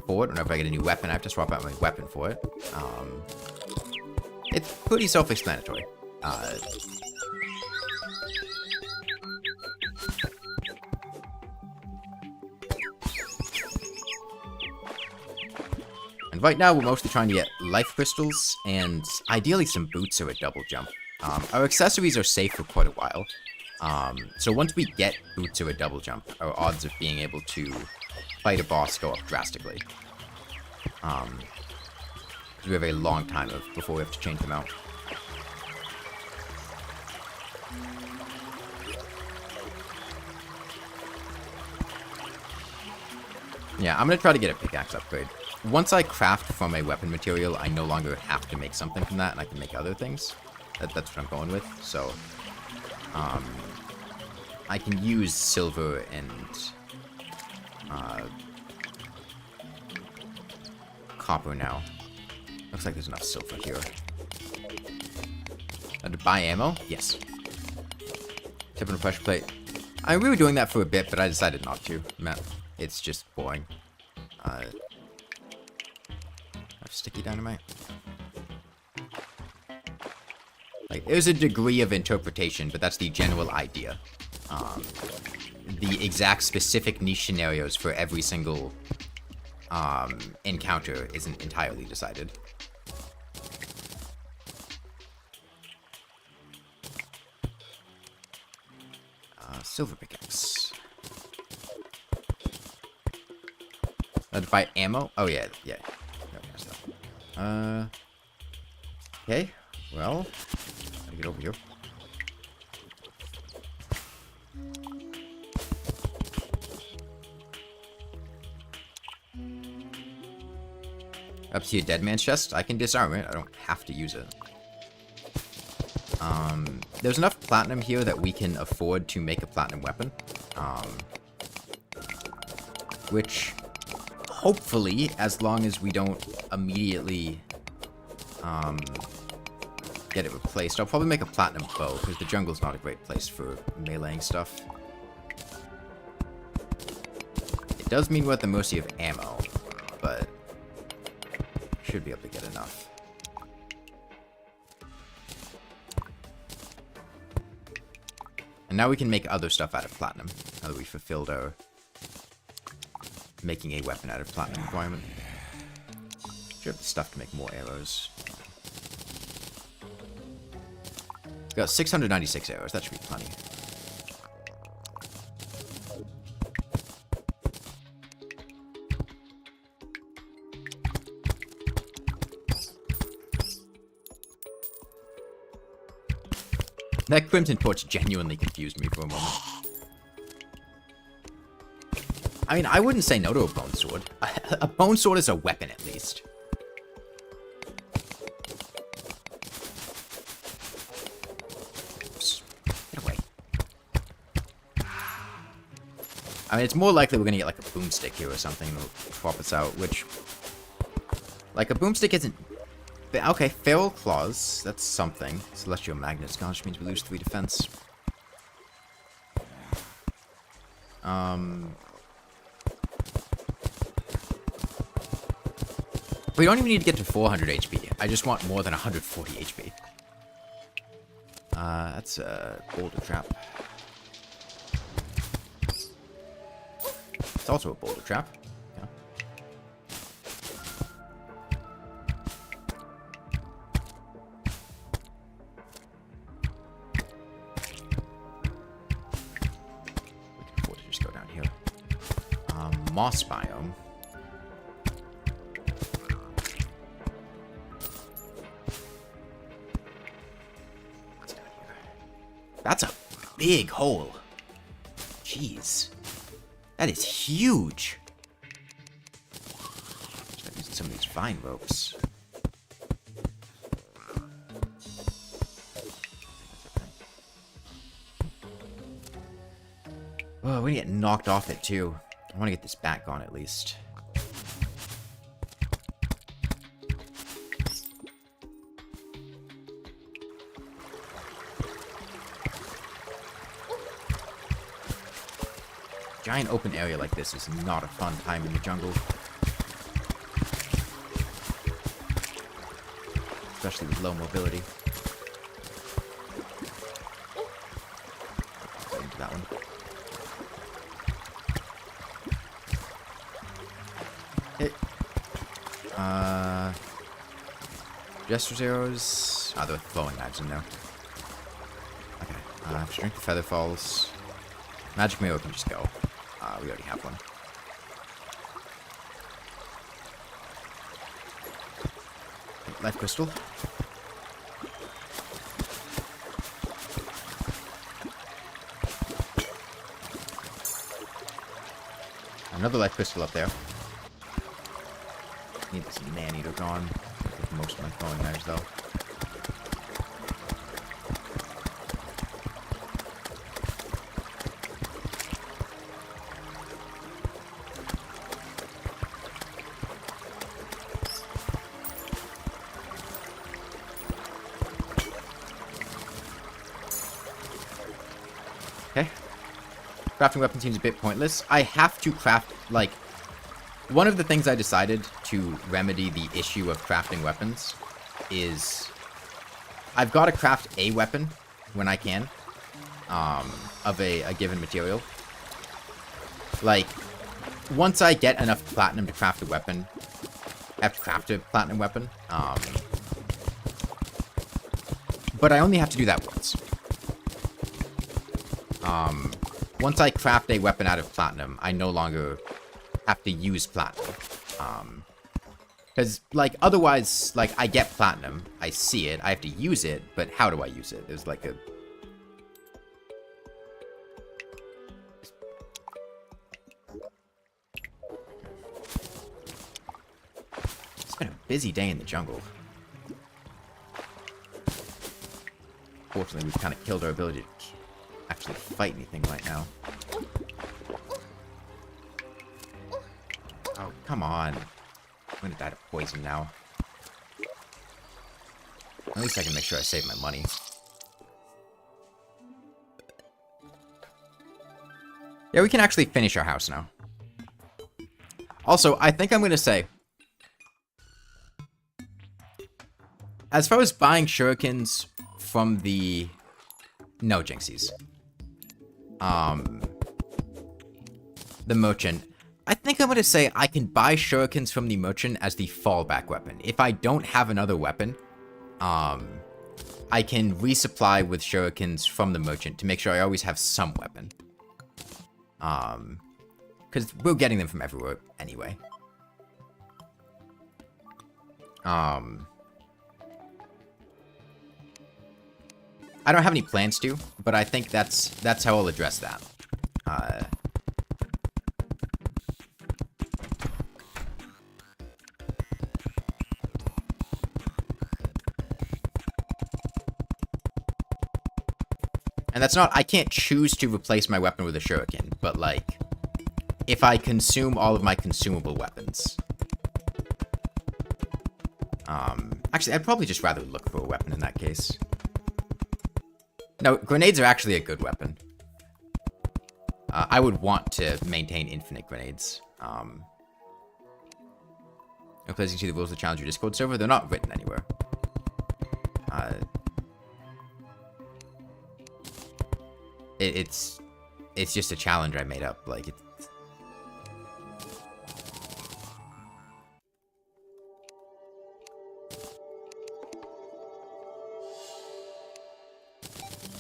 for it. Whenever I get a new weapon, I have to swap out my weapon for it. It's pretty self-explanatory. And right now, we're mostly trying to get life crystals, and ideally some boots or a double jump. Our accessories are safe for quite a while. So once we get boots or a double jump, our odds of being able to fight a boss go up drastically. Because we have a long time before we have to change them out. Yeah, I'm going to try to get a pickaxe upgrade. Once I craft from a weapon material, I no longer have to make something from that, and I can make other things. That's what I'm going with, so... I can use silver and... copper now. Looks like there's enough silver here. To buy ammo? Yes. Tip on a pressure plate. We were doing that for a bit, but I decided not to. Man, it's just boring. Sticky dynamite. Like, there's a degree of interpretation, but that's the general idea. The exact specific niche scenarios for every single encounter isn't entirely decided. Silver pickaxe. To buy ammo? Oh, yeah, yeah. Okay, well, gotta get over here. Up to your dead man's chest. I can disarm it. I don't have to use it. There's enough platinum here that we can afford to make a platinum weapon. Which, hopefully, as long as we don't immediately get it replaced, I'll probably make a platinum bow, because the jungle's not a great place for meleeing stuff. It does mean we're at the mercy of ammo, but should be able to get enough. And now we can make other stuff out of platinum, now that we fulfilled our making a weapon out of platinum requirement. Should have the stuff to make more arrows. Got 696 arrows, that should be plenty. That Crimson Torch genuinely confused me for a moment. I mean, I wouldn't say no to a bone sword. A bone sword is a weapon, at least. Oops. Get away. I mean, it's more likely we're gonna get, like, a boomstick here or something that'll swap us out, which... Like, a boomstick isn't... Okay, Feral Claws. That's something. Celestial Magnets. Gosh, means we lose 3 defense. We don't even need to get to 400 HP. I just want more than 140 HP. That's a boulder trap. It's also a boulder trap. Yeah. moss biome. What's down here? That's a big hole. Jeez. That is huge. Start using some of these vine ropes. Oh, we get knocked off it too. I want to get this back on at least. Giant open area like this is not a fun time in the jungle. Especially with low mobility. Get into that one. Hit. Jester's arrows. Ah, there are throwing knives in there. Okay. Strength of Feather Falls. Magic Mirror can just go. We already have one. Life Crystal. Another Life Crystal up there. Need this man-eater gone. With most of my throwing knives, though. Okay. Crafting weapon seems a bit pointless. I have to craft, like... One of the things I decided to remedy the issue of crafting weapons is... I've got to craft a weapon when I can. Of a given material. Like, once I get enough platinum to craft a weapon... I have to craft a platinum weapon. But I only have to do that once. Once I craft a weapon out of platinum, I no longer have to use platinum. Because, like, otherwise, like, I get platinum, I see it, I have to use it, but how do I use it? There's, like, a... It's been a busy day in the jungle. Fortunately, we've kind of killed our ability to actually fight anything right now. Oh, come on. I'm gonna die to poison now. At least I can make sure I save my money. Yeah, we can actually finish our house now. Also, I think I'm gonna say... As far as buying shurikens from the... No, Jinxies. The merchant. I think I'm going to say I can buy shurikens from the merchant as the fallback weapon. If I don't have another weapon, I can resupply with shurikens from the merchant to make sure I always have some weapon. Because we're getting them from everywhere anyway. I don't have any plans to, but I think that's how I'll address that. And that's not, I can't choose to replace my weapon with a shuriken, but like, if I consume all of my consumable weapons. Actually, I'd probably just rather look for a weapon in that case. No, grenades are actually a good weapon. I would want to maintain infinite grenades. Replacing to the rules of the Challenger Discord server, they're not written anywhere. It's just a challenge I made up. Like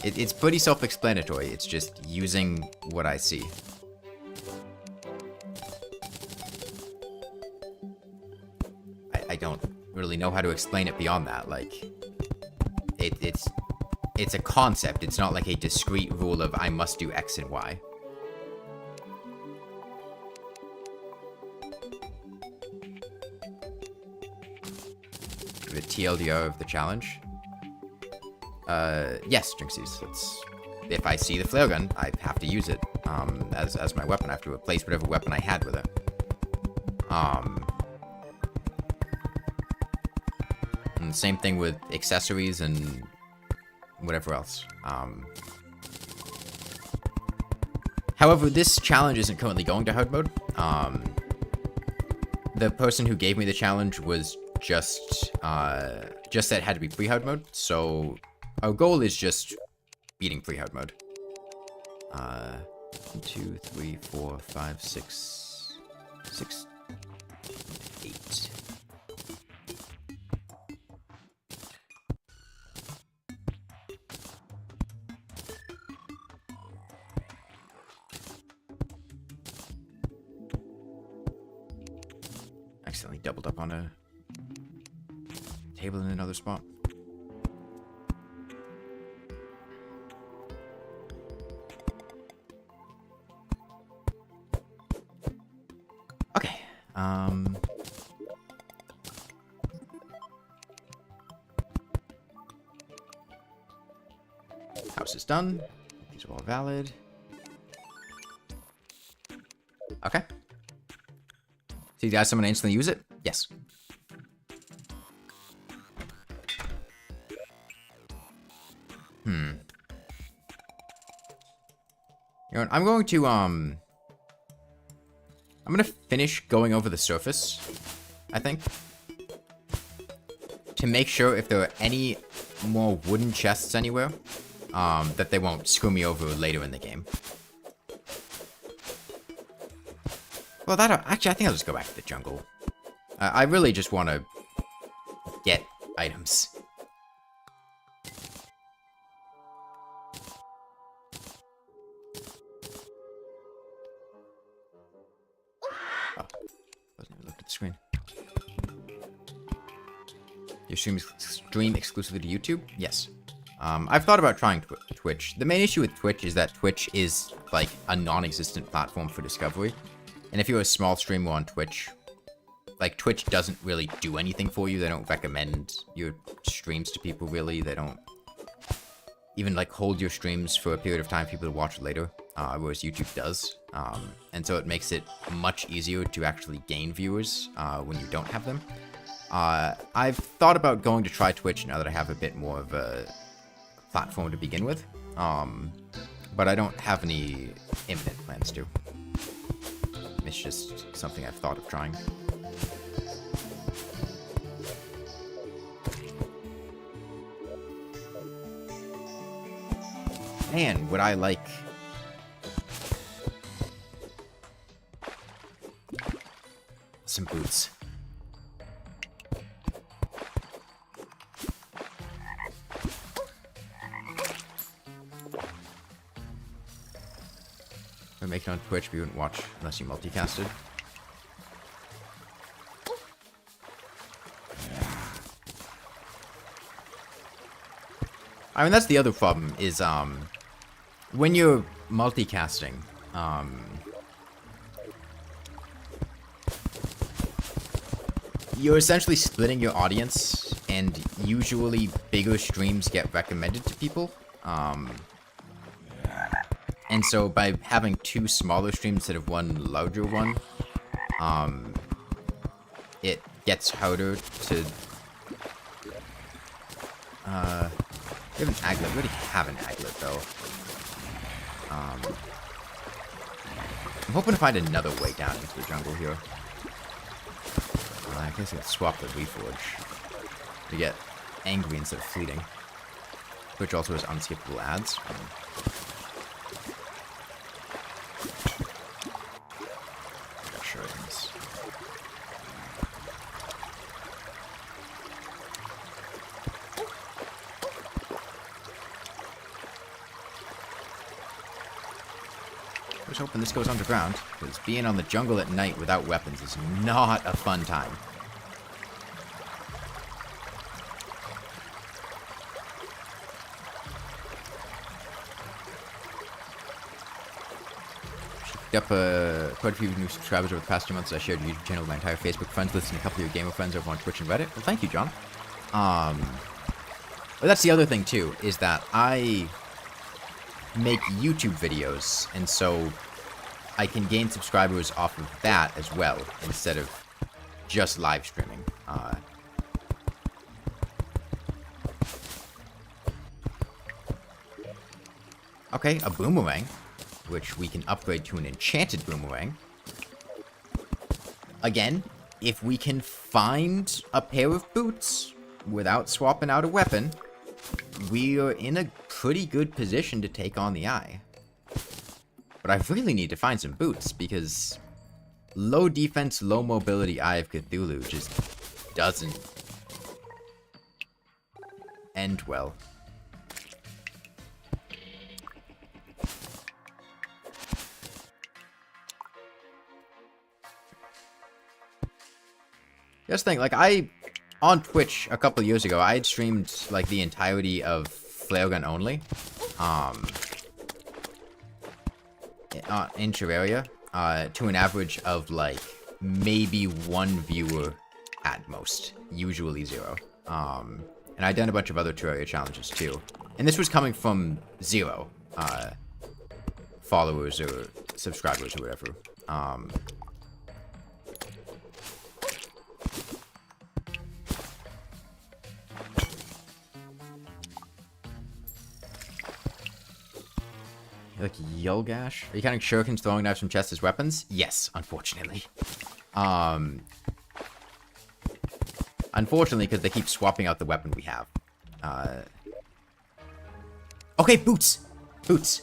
it's pretty self-explanatory. It's just using what I see. I don't really know how to explain it beyond that. Like, it's a concept. It's not like a discrete rule of I must do X and Y. The TLDR of the challenge. Yes, Jinxies. If I see the flare gun, I have to use it as my weapon. I have to replace whatever weapon I had with it. And same thing with accessories and whatever else. However, this challenge isn't currently going to hard mode. The person who gave me the challenge was just said it had to be pre-hard mode, so our goal is just beating pre-hard mode. 1, 2, 3, 4, 5, 6, 8. Accidentally doubled up on a table in another spot. Okay. House is done. These are all valid. Okay. See, guys, someone instantly use it? Yes. You know what, I'm gonna finish going over the surface, I think, to make sure if there are any more wooden chests anywhere, that they won't screw me over later in the game. Well, actually, I think I'll just go back to the jungle. I really just want to get items. Oh, wasn't even looked at the screen. You stream exclusively to YouTube? Yes. I've thought about trying Twitch. The main issue with Twitch is that Twitch is, like, a non-existent platform for discovery. And if you're a small streamer on Twitch, like, Twitch doesn't really do anything for you. They don't recommend your streams to people, really. They don't even, like, hold your streams for a period of time for people to watch later, whereas YouTube does. And so it makes it much easier to actually gain viewers when you don't have them. I've thought about going to try Twitch now that I have a bit more of a platform to begin with. But I don't have any imminent plans to. It's just something I've thought of trying. Man, would I like... some boots. I make it on Twitch, but you wouldn't watch unless you multicasted. I mean, that's the other problem, is, when you're multicasting, you're essentially splitting your audience, and usually bigger streams get recommended to people, and so by having two smaller streams instead of one larger one, it gets harder to... we have an aglet. We already have an aglet, though. I'm hoping to find another way down into the jungle here. I guess I could swap the Reforge to get angry instead of fleeting. Which also has unskippable ads. Sure it is. I was hoping this goes underground, because being on the jungle at night without weapons is not a fun time. up quite a few new subscribers over the past 2 months. I shared your YouTube channel with my entire Facebook friends list and a couple of your gamer friends over on Twitch and Reddit. Well, thank you, John. But that's the other thing, too, is that I make YouTube videos, and so I can gain subscribers off of that as well, instead of just live streaming. Okay, a boomerang, which we can upgrade to an enchanted boomerang. Again, if we can find a pair of boots without swapping out a weapon, we are in a pretty good position to take on the Eye. But I really need to find some boots, because low defense, low mobility Eye of Cthulhu just doesn't end well. Just think, like, on Twitch a couple years ago, I had streamed, like, the entirety of Flare Gun only, in Terraria, to an average of, like, maybe 1 viewer at most, usually 0. And I'd done a bunch of other Terraria challenges, too. And this was coming from 0, followers or subscribers or whatever. Like Yulgash? Are you counting shurikens, throwing knives from chests as weapons? Yes, unfortunately. Unfortunately, because they keep swapping out the weapon we have. Okay, boots! Boots.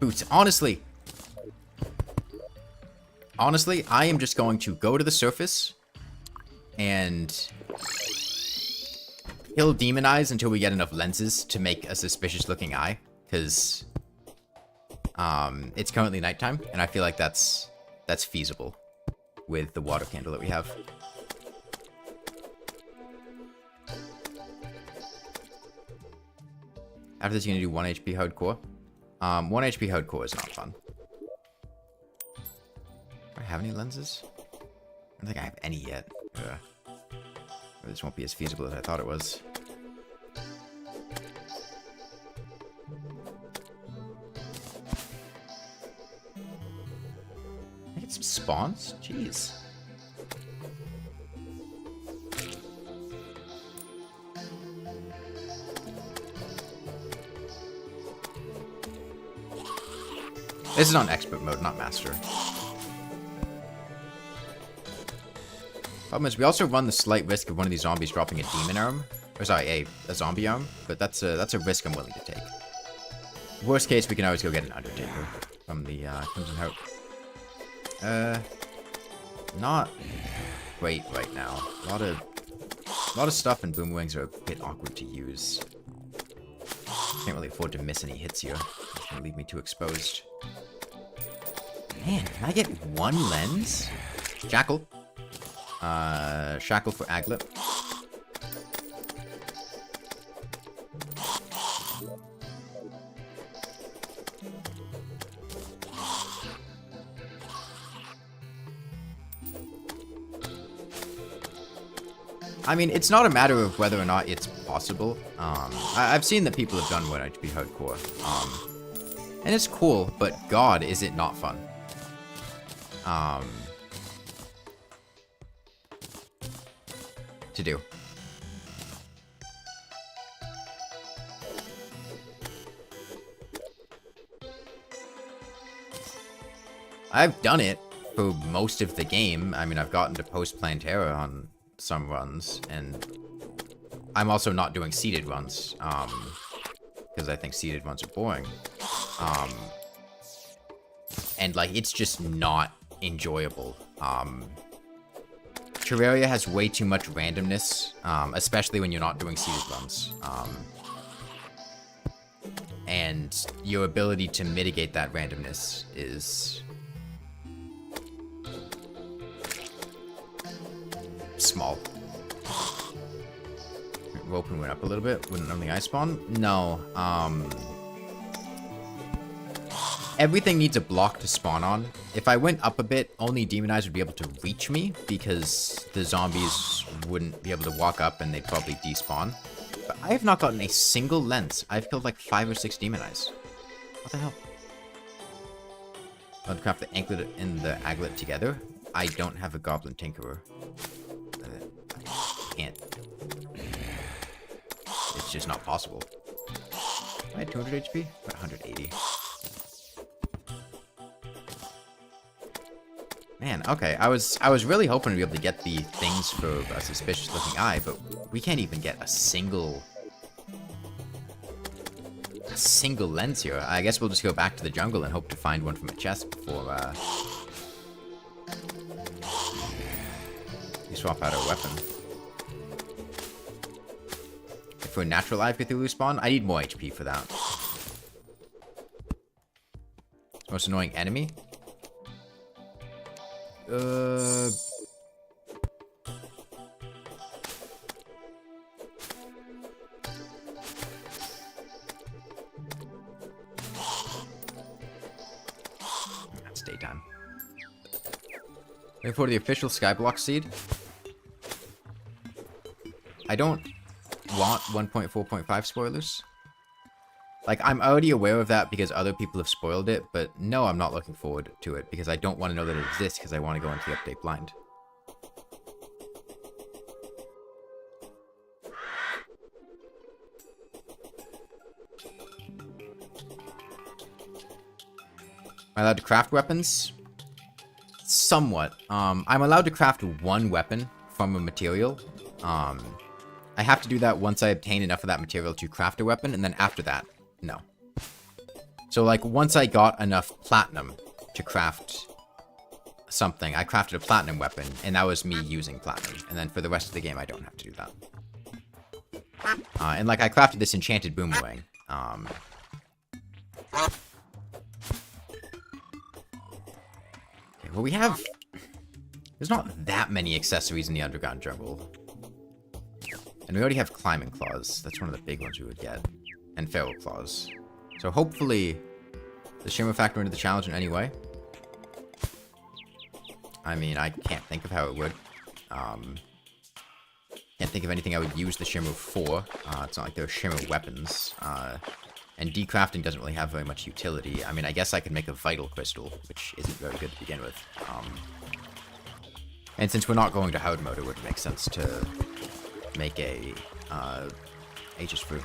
Boots. Honestly, I am just going to go to the surface and kill Demon Eyes until we get enough lenses to make a suspicious-looking eye. Because it's currently nighttime, and I feel like that's feasible with the water candle that we have. After this, you're gonna do 1 HP hardcore. 1 HP hardcore is not fun. Do I have any lenses? I don't think I have any yet. This won't be as feasible as I thought it was. Some spawns? Jeez. This is on expert mode, not master. Problem is, we also run the slight risk of one of these zombies dropping a demon arm. Or sorry, a zombie arm. But that's a risk I'm willing to take. Worst case, we can always go get an Undertaker from the Crimson Hope. Not great right now. A lot of stuff and boomerangs are a bit awkward to use. Can't really afford to miss any hits here. It's gonna leave me too exposed. Man, can I get 1 lens? Jackal. Shackle for Aglet. I mean, it's not a matter of whether or not it's possible. I've seen that people have done 1 HP hardcore. And it's cool, but God, is it not fun. To do. I've done it for most of the game. I mean, I've gotten to post-Plantera on some runs, and I'm also not doing seeded runs, because I think seeded runs are boring. And, like, it's just not enjoyable. Terraria has way too much randomness, especially when you're not doing seeded runs. And your ability to mitigate that randomness is small. Ropen went up a little bit. Wouldn't only ice spawn? No. everything needs a block to spawn on. If I went up a bit, only demon eyes would be able to reach me because the zombies wouldn't be able to walk up and they'd probably despawn. But I have not gotten a single lens. I've killed like 5 or 6 demon eyes. What the hell? I'll craft the anklet and the aglet together. I don't have a goblin tinkerer. I can't. It's just not possible. I had 200 HP? About 180. Man, okay. I was really hoping to be able to get the things for a suspicious looking eye, but we can't even get a single lens here. I guess we'll just go back to the jungle and hope to find one from a chest before we swap out our weapon. For a natural Eye of Cthulhu spawn, I need more HP for that. Most annoying enemy? That's daytime. Wait for the official Skyblock seed. I don't want 1.4.5 spoilers. Like, I'm already aware of that because other people have spoiled it, but no, I'm not looking forward to it because I don't want to know that it exists because I want to go into the update blind. Am I allowed to craft weapons? Somewhat. I'm allowed to craft one weapon from a material. I have to do that once I obtain enough of that material to craft a weapon, and then after that, no. So, like, once I got enough platinum to craft something, I crafted a platinum weapon, and that was me using platinum. And then for the rest of the game, I don't have to do that. And, like, I crafted this enchanted boomerang. Okay, well, we have... There's not that many accessories in the underground jungle. And we already have climbing claws. That's one of the big ones we would get. And feral claws. So hopefully, the shimmer factor into the challenge in any way. I mean, I can't think of how it would. Can't think of anything I would use the shimmer for. It's not like they're shimmer weapons. And decrafting doesn't really have very much utility. I mean, I guess I could make a vital crystal, which isn't very good to begin with. And since we're not going to horde mode, it would make sense to make a Aegis fruit.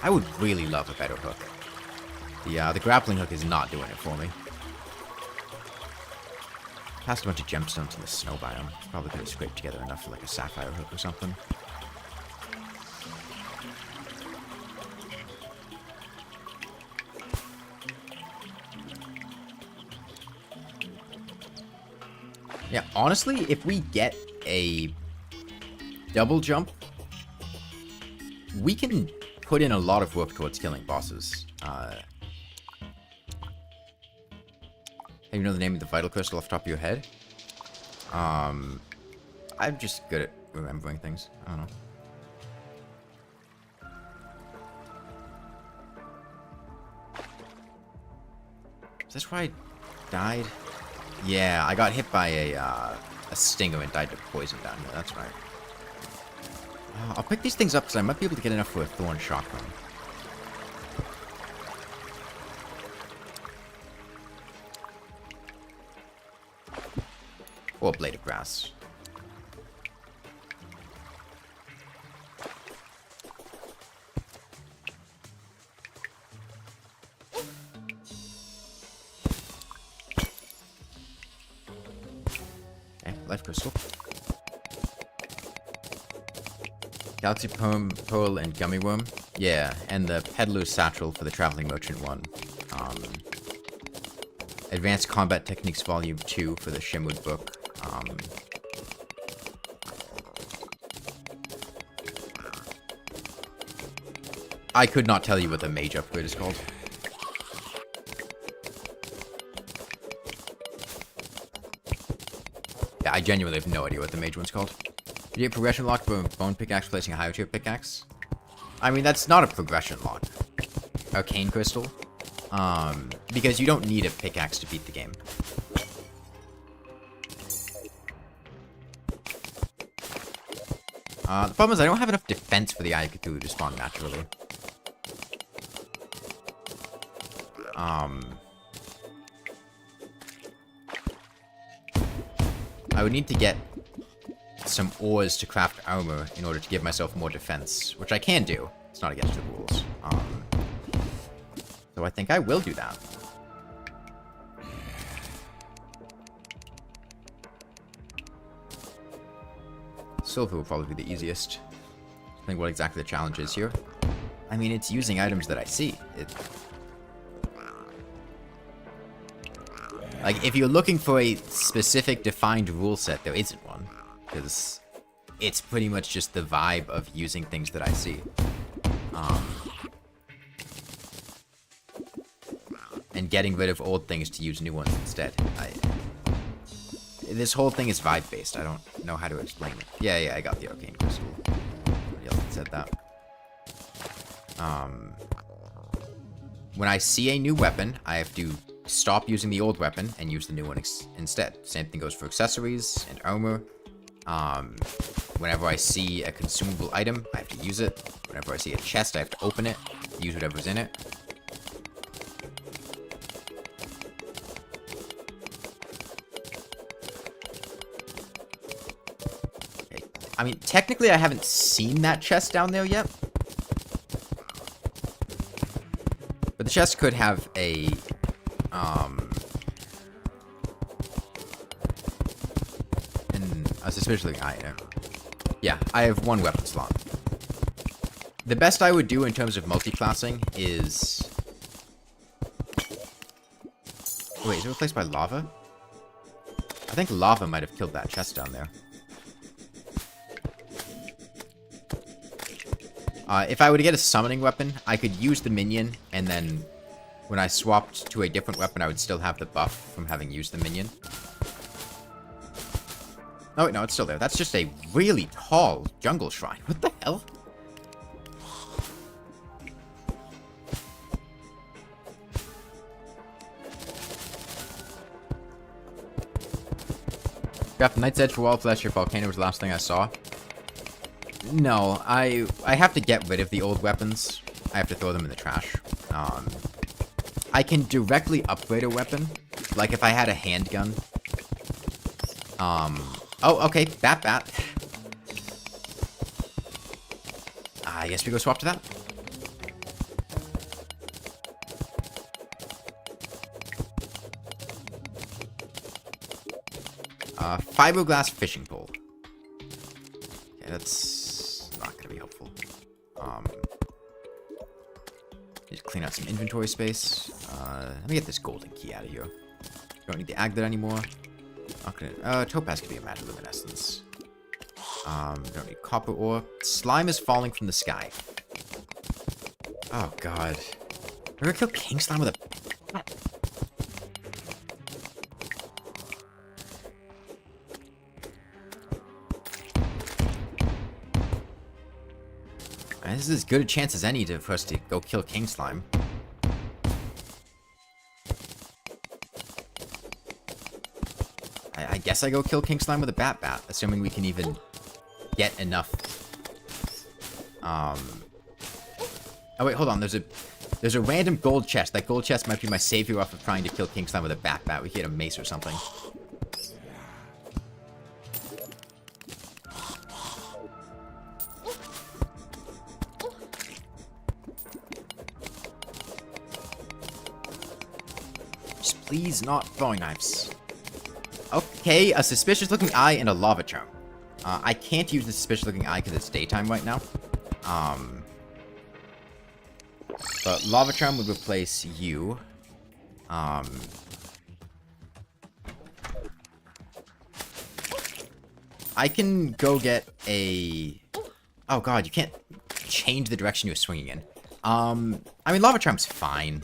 I would really love a better hook. The grappling hook is not doing it for me. Passed a bunch of gemstones in the snow biome. Probably could have scraped together enough for like a sapphire hook or something. Yeah, honestly, if we get a double jump, we can put in a lot of work towards killing bosses. You know the name of the vital crystal off the top of your head? I'm just good at remembering things. I don't know. Is this where I died? Yeah, I got hit by a stinger and died to poison down here. That's right. I'll pick these things up because I might be able to get enough for a thorn shotgun. Or a blade of grass. Okay, life crystal. Galaxy Pearl and Gummy Worm. Yeah, and the Peddler's Satchel for the Traveling Merchant one. Advanced Combat Techniques Volume 2 for the Shimwood book. I could not tell you what the mage upgrade is called. Yeah, I genuinely have no idea what the mage one's called. You get progression lock for a bone pickaxe placing a higher tier pickaxe. I mean, that's not a progression lock. Arcane crystal. Because you don't need a pickaxe to beat the game. The problem is I don't have enough defense for the Eye of Cthulhu to spawn naturally. I would need to get some ores to craft armor in order to give myself more defense, which I can do. It's not against the rules. So I think I will do that. Silver will probably be the easiest. I think what exactly the challenge is here. I mean, it's using items that I see. Like, if you're looking for a specific defined rule set, there isn't one. Because it's pretty much just the vibe of using things that I see. And getting rid of old things to use new ones instead. This whole thing is vibe-based. I don't know how to explain it. Yeah, I got the arcane crystal. Somebody else said that. When I see a new weapon, I have to stop using the old weapon and use the new one instead. Same thing goes for accessories and armor. Whenever I see a consumable item, I have to use it. Whenever I see a chest, I have to open it, use whatever's in it. Okay. I mean, technically I haven't seen that chest down there yet. But the chest could have a suspiciously high. Yeah, I have one weapon slot. The best I would do in terms of multi-classing is... Wait, is it replaced by lava? I think lava might have killed that chest down there. If I were to get a summoning weapon, I could use the minion, and then when I swapped to a different weapon, I would still have the buff from having used the minion. Oh, wait, no, it's still there. That's just a really tall jungle shrine. What the hell? Craft Knight's Edge for Wall Flesh. Your volcano was the last thing I saw. No, I have to get rid of the old weapons. I have to throw them in the trash. I can directly upgrade a weapon. Like if I had a handgun. Oh, okay, bat. I guess we go swap to that. Fiberglass fishing pole. Okay, that's not gonna be helpful. Just clean out some inventory space. Let me get this golden key out of here. Don't need the aglet anymore. Not gonna, topaz could be a matte luminescence. Don't need copper ore. Slime is falling from the sky. Oh god. We're gonna kill king slime with a... This is as good a chance as any for us to go kill king slime. I guess I go kill king slime with a bat, assuming we can even get enough. Oh wait, hold on. There's a random gold chest. That gold chest might be my savior off of trying to kill king slime with a bat. We can get a mace or something. Just please not throwing knives. Okay, a suspicious-looking eye and a lava charm. I can't use the suspicious-looking eye because it's daytime right now. But lava charm would replace you. I can go get a... Oh god, you can't change the direction you're swinging in. I mean, lava charm's fine.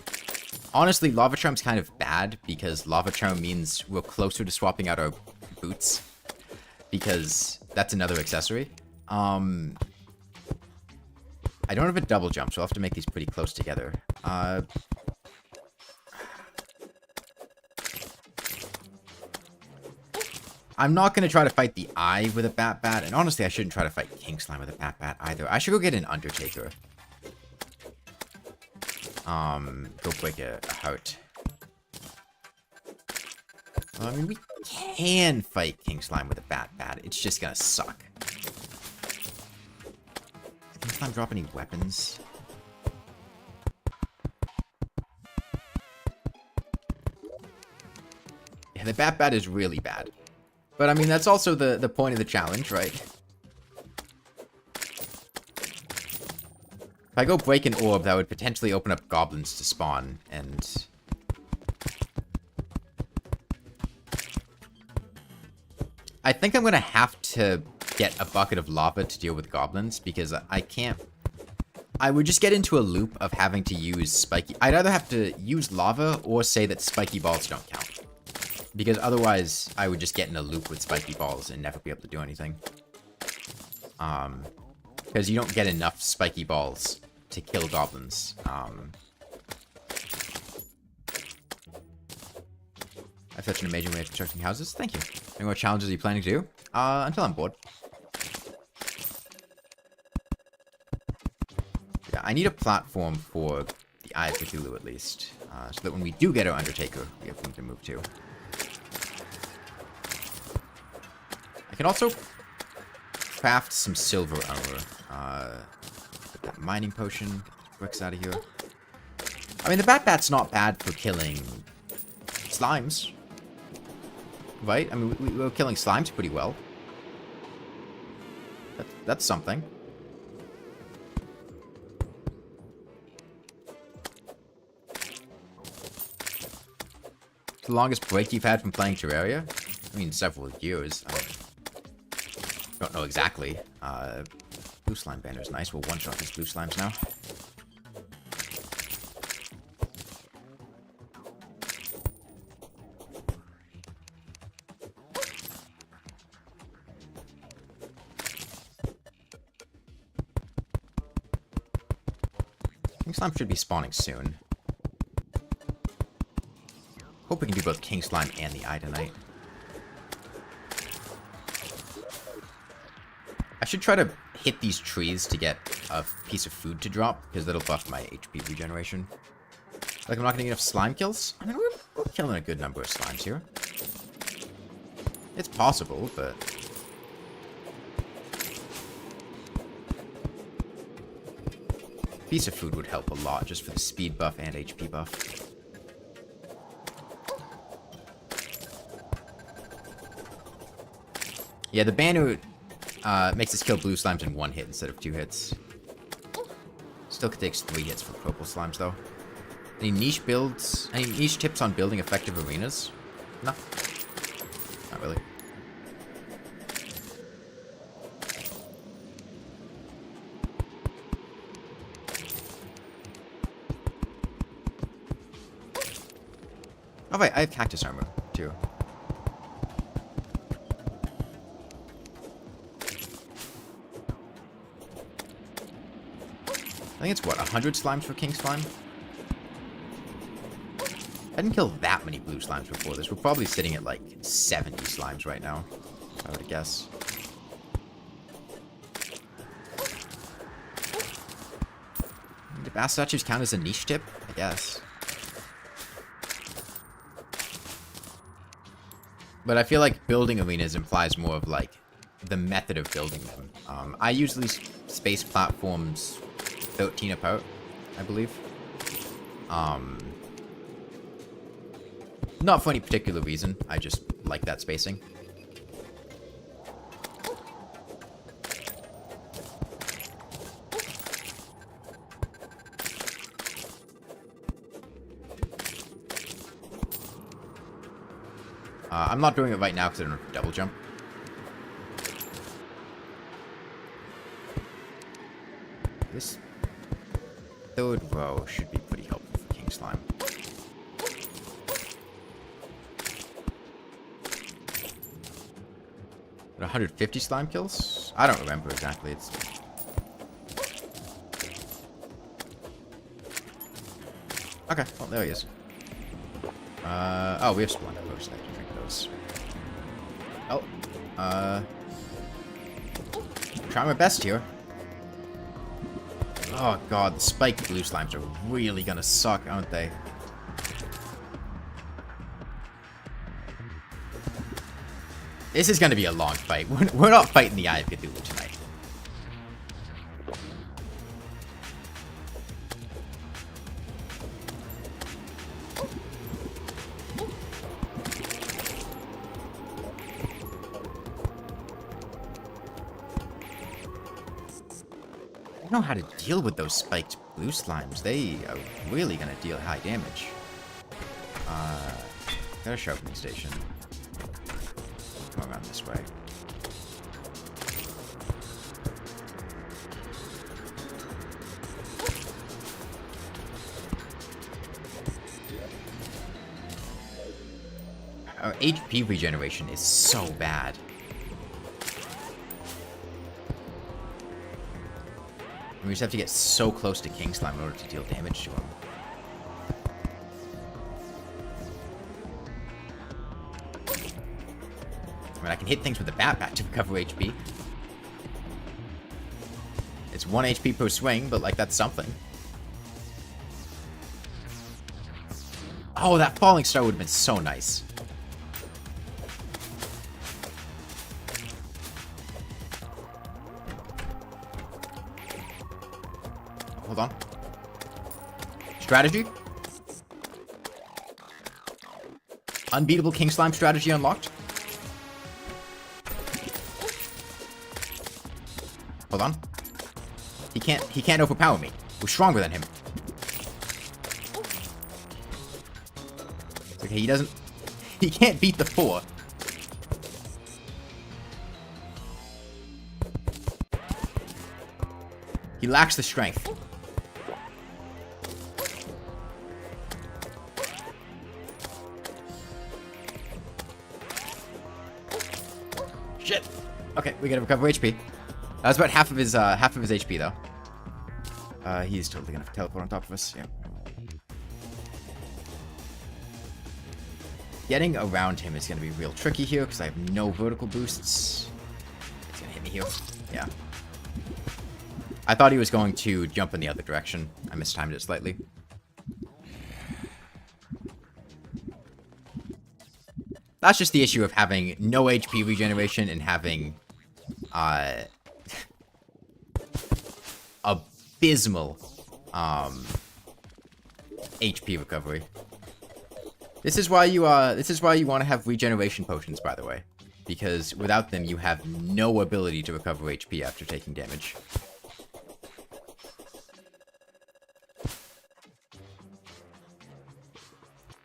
Honestly, lava charm's kind of bad, because lava charm means we're closer to swapping out our boots. Because that's another accessory. I don't have a double jump, so I'll have to make these pretty close together. I'm not going to try to fight the Eye with a bat, and honestly, I shouldn't try to fight King Slime with a bat either. I should go get an Undertaker. Go break a heart. Well, I mean, we can fight King Slime with a bat. It's just gonna suck. Does King Slime drop any weapons? Yeah, the bat is really bad. But, I mean, that's also the point of the challenge, right? If I go break an orb, that would potentially open up goblins to spawn, and... I think I'm gonna have to get a bucket of lava to deal with goblins, because I can't... I would just get into a loop of having to use spiky... I'd either have to use lava, or say that spiky balls don't count. Because otherwise, I would just get in a loop with spiky balls and never be able to do anything. Because you don't get enough spiky balls to kill goblins. I've such an amazing way of constructing houses. Thank you. Any more challenges are you planning to do? Until I'm bored. Yeah, I need a platform for the Eye of Cthulhu at least. So that when we do get our Undertaker, we have room to move to. I can also craft some silver armor. Put that mining potion, bricks out of here. I mean, the bat's not bad for killing slimes. Right? I mean, we were killing slimes pretty well. That's something. The longest break you've had from playing Terraria? I mean, several years. Don't know exactly. Blue slime banner's nice. We'll one-shot these blue slimes now. King slime should be spawning soon. Hope we can do both King Slime and the Eye tonight. I should try to hit these trees to get a piece of food to drop, because that'll buff my HP regeneration. Like, I'm not getting enough slime kills? I mean, we're killing a good number of slimes here. It's possible, but... piece of food would help a lot, just for the speed buff and HP buff. Yeah, the banner makes us kill blue slimes in one hit instead of 2 hits. Still takes 3 hits for purple slimes, though. Any niche builds? Any niche tips on building effective arenas? No. Not really. Oh, wait, I have cactus armor, too. I think it's, what, 100 slimes for King Slime? I didn't kill that many blue slimes before this. We're probably sitting at, like, 70 slimes right now, I would guess. Do bass statues count as a niche tip? I guess. But I feel like building arenas implies more of, like, the method of building them. I usually space platforms 13 apart, I believe. Not for any particular reason. I just like that spacing. I'm not doing it right now because I don't have double jump. This third row should be pretty helpful for King Slime. At 150 slime kills? I don't remember exactly. It's... okay, well, there he is. Oh, we have Splendor Potion. I can drink those. Oh. Try my best here. Oh god, the spiked blue slimes are really gonna suck, aren't they? This is gonna be a long fight. We're not fighting the Eye of Cthulhu tonight. I don't know how to deal with those spiked blue slimes. They are really gonna deal high damage. Got a sharpening station. Go around this way. Our HP regeneration is so bad. And we just have to get so close to King Slime in order to deal damage to him. I mean, I can hit things with the Bat to recover HP. It's 1 HP per swing, but, like, that's something. Oh, that falling star would have been so nice. Hold on. Strategy? Unbeatable King Slime strategy unlocked. Hold on. He can't overpower me. We're stronger than him. It's okay, he can't beat the 4. He lacks the strength. Shit. Okay, we gotta recover HP. That's about half of his HP though. He's totally gonna teleport on top of us. Yeah. Getting around him is gonna be real tricky here because I have no vertical boosts. He's gonna hit me here. Yeah. I thought he was going to jump in the other direction. I mistimed it slightly. That's just the issue of having no HP regeneration and having abysmal HP recovery. This is why you want to have regeneration potions, by the way, because without them you have no ability to recover HP after taking damage.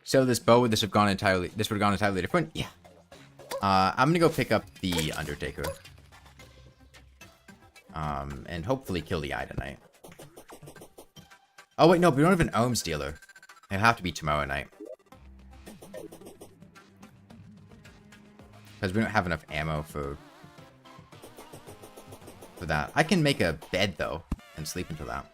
So this bow would have gone entirely different. Yeah. I'm gonna go pick up the Undertaker. And hopefully kill the Eye tonight. Oh wait, no, we don't have an arms dealer. It'll have to be tomorrow night. Because we don't have enough ammo for that. I can make a bed though and sleep until that.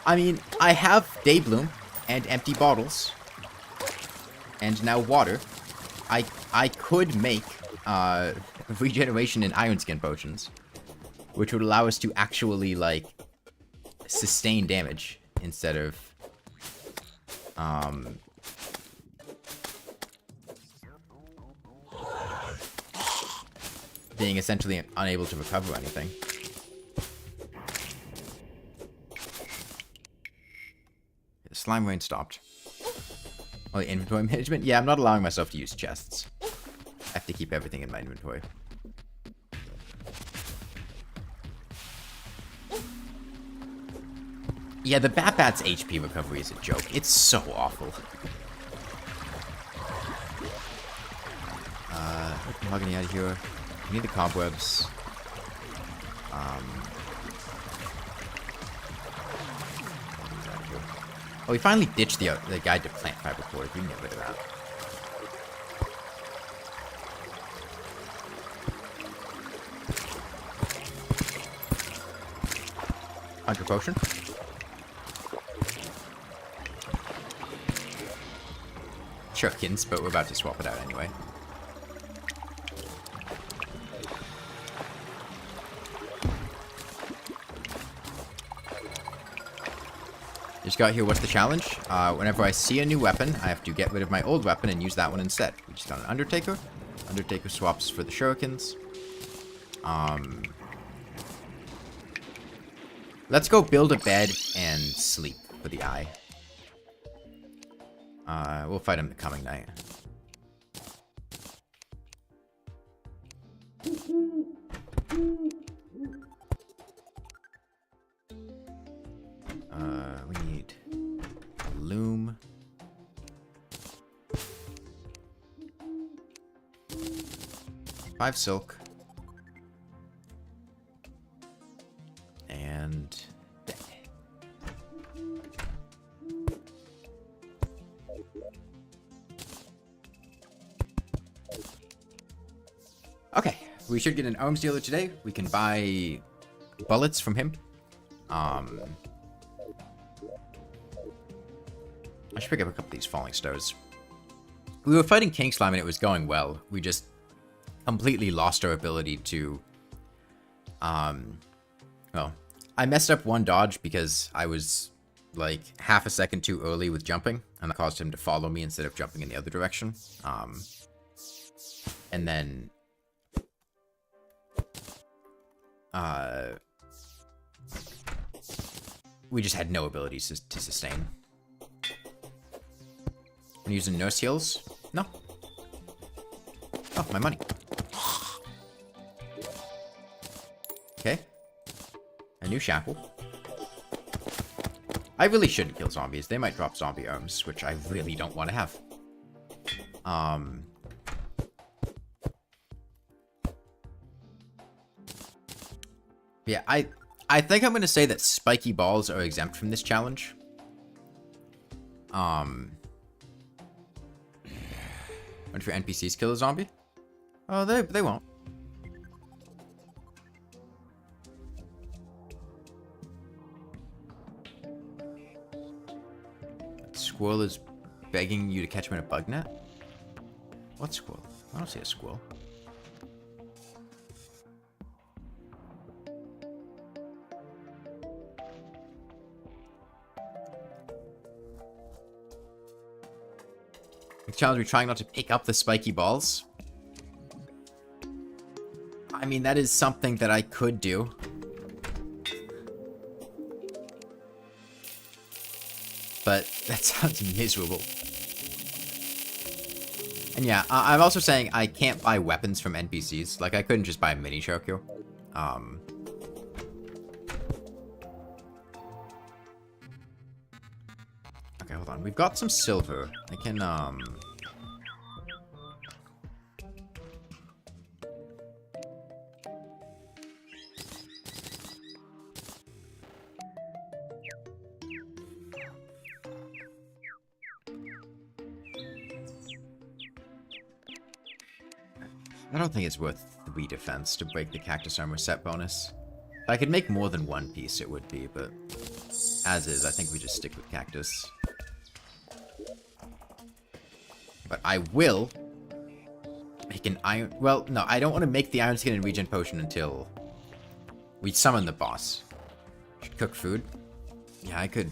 I mean, I have Daybloom and empty bottles and now water. I could make regeneration and iron skin potions, which would allow us to actually like sustain damage instead of being essentially unable to recover anything. The slime rain stopped. Oh, the inventory management? Yeah, I'm not allowing myself to use chests. I have to keep everything in my inventory. Yeah, the Bat's HP recovery is a joke. It's so awful. Get the mahogany out of here. We need the cobwebs. Oh, we finally ditched the guide to plant fiber cord. We can get rid of that. Hunter potion. Shurikens, but we're about to swap it out anyway. Just got here, what's the challenge? Whenever I see a new weapon, I have to get rid of my old weapon and use that one instead. We just got an Undertaker. Undertaker swaps for the Shurikens. Let's go build a bed and sleep for the eye. We'll fight him the coming night. We need a loom. Five silk. And bed. Okay, we should get an arms dealer today. We can buy bullets from him. I should pick up a couple of these falling stars. We were fighting King Slime and it was going well. We just completely lost our ability to... well, I messed up one dodge because I was, like, half a second too early with jumping. And that caused him to follow me instead of jumping in the other direction. And then... we just had no abilities to sustain. I'm using nurse heals? No. Oh, my money. Okay. A new shackle. I really shouldn't kill zombies. They might drop zombie arms, which I really don't want to have. Yeah, I think I'm going to say that spiky balls are exempt from this challenge. What if your NPCs kill a zombie? Oh, they won't. That squirrel is begging you to catch him in a bug net? What squirrel? I don't see a squirrel. The challenge, we're trying not to pick up the spiky balls. I mean, that is something that I could do. But that sounds miserable. And yeah, I'm also saying I can't buy weapons from NPCs. Like, I couldn't just buy a mini Chokyo. Okay, hold on. We've got some silver. I can, I don't think it's worth 3 defense to break the cactus armor set bonus. If I could make more than one piece, it would be, but as is, I think we just stick with cactus. But I will make an iron... Well, no, I don't want to make the iron skin and regen potion until we summon the boss. Should cook food. Yeah, I could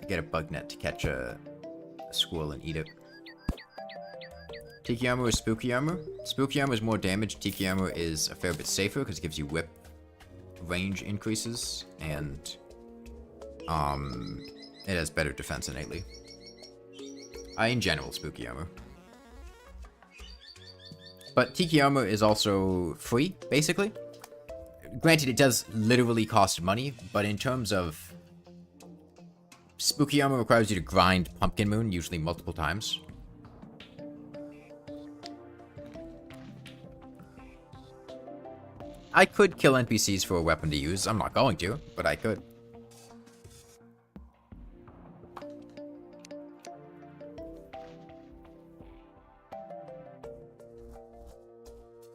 get a bug net to catch a squirrel and eat it. Tiki armor or spooky armor? Spooky armor is more damage. Tiki armor is a fair bit safer because it gives you whip range increases, and it has better defense innately. In general, spooky armor. But Tiki armor is also free, basically. Granted, it does literally cost money, but in terms of... Spooky armor requires you to grind Pumpkin Moon, usually multiple times. I could kill NPCs for a weapon to use. I'm not going to, but I could.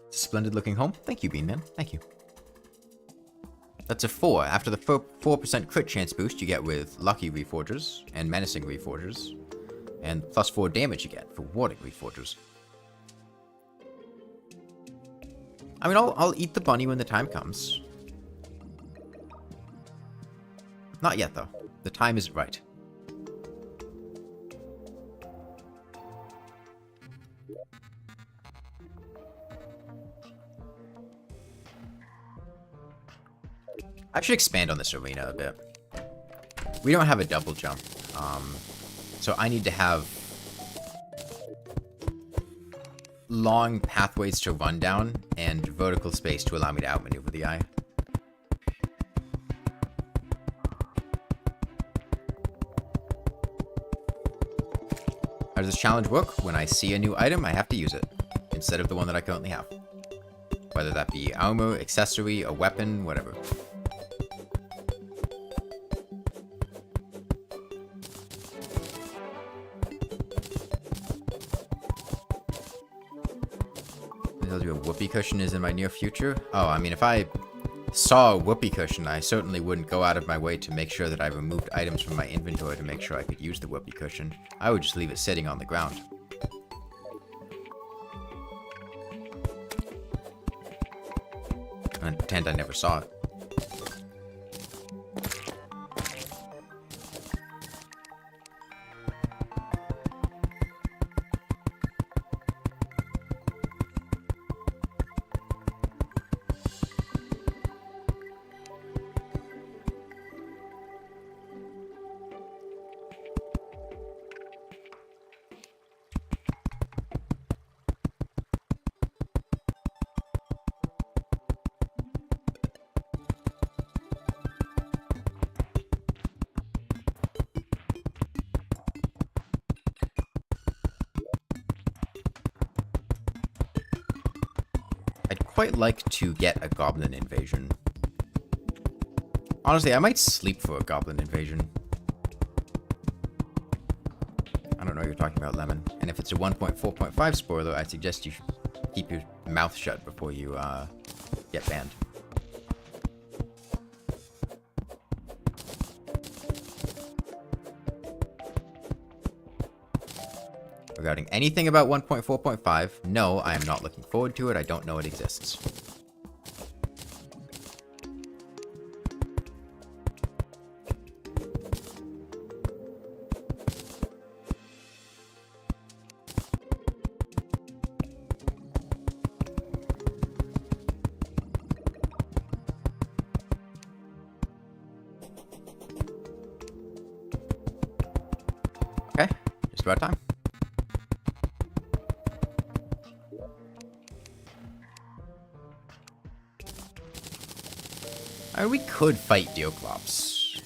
Splendid looking home. Thank you, Bean Man. Thank you. That's a 4. After the 4% crit chance boost you get with Lucky Reforgers and Menacing Reforgers, and plus 4 damage you get for Warding Reforgers. I mean, I'll eat the bunny when the time comes. Not yet, though. The time isn't right. I should expand on this arena a bit. We don't have a double jump, so I need to have long pathways to run down and vertical space to allow me to outmaneuver the eye. How does this challenge work? When I see a new item, I have to use it, instead of the one that I currently have. Whether that be armor, accessory, a weapon, whatever. A whoopee cushion is in my near future. Oh, I mean, if I saw a whoopee cushion, I certainly wouldn't go out of my way to make sure that I removed items from my inventory to make sure I could use the whoopee cushion. I would just leave it sitting on the ground. And pretend I never saw it. I'd quite like to get a goblin invasion. Honestly, I might sleep for a goblin invasion. I don't know what you're talking about, Lemon. And if it's a 1.4.5 spoiler, I suggest you keep your mouth shut before you get banned. Regarding anything about 1.4.5, no, I am not looking forward to it. I don't know it exists. Okay, just about time. I mean, we could fight Deoclops.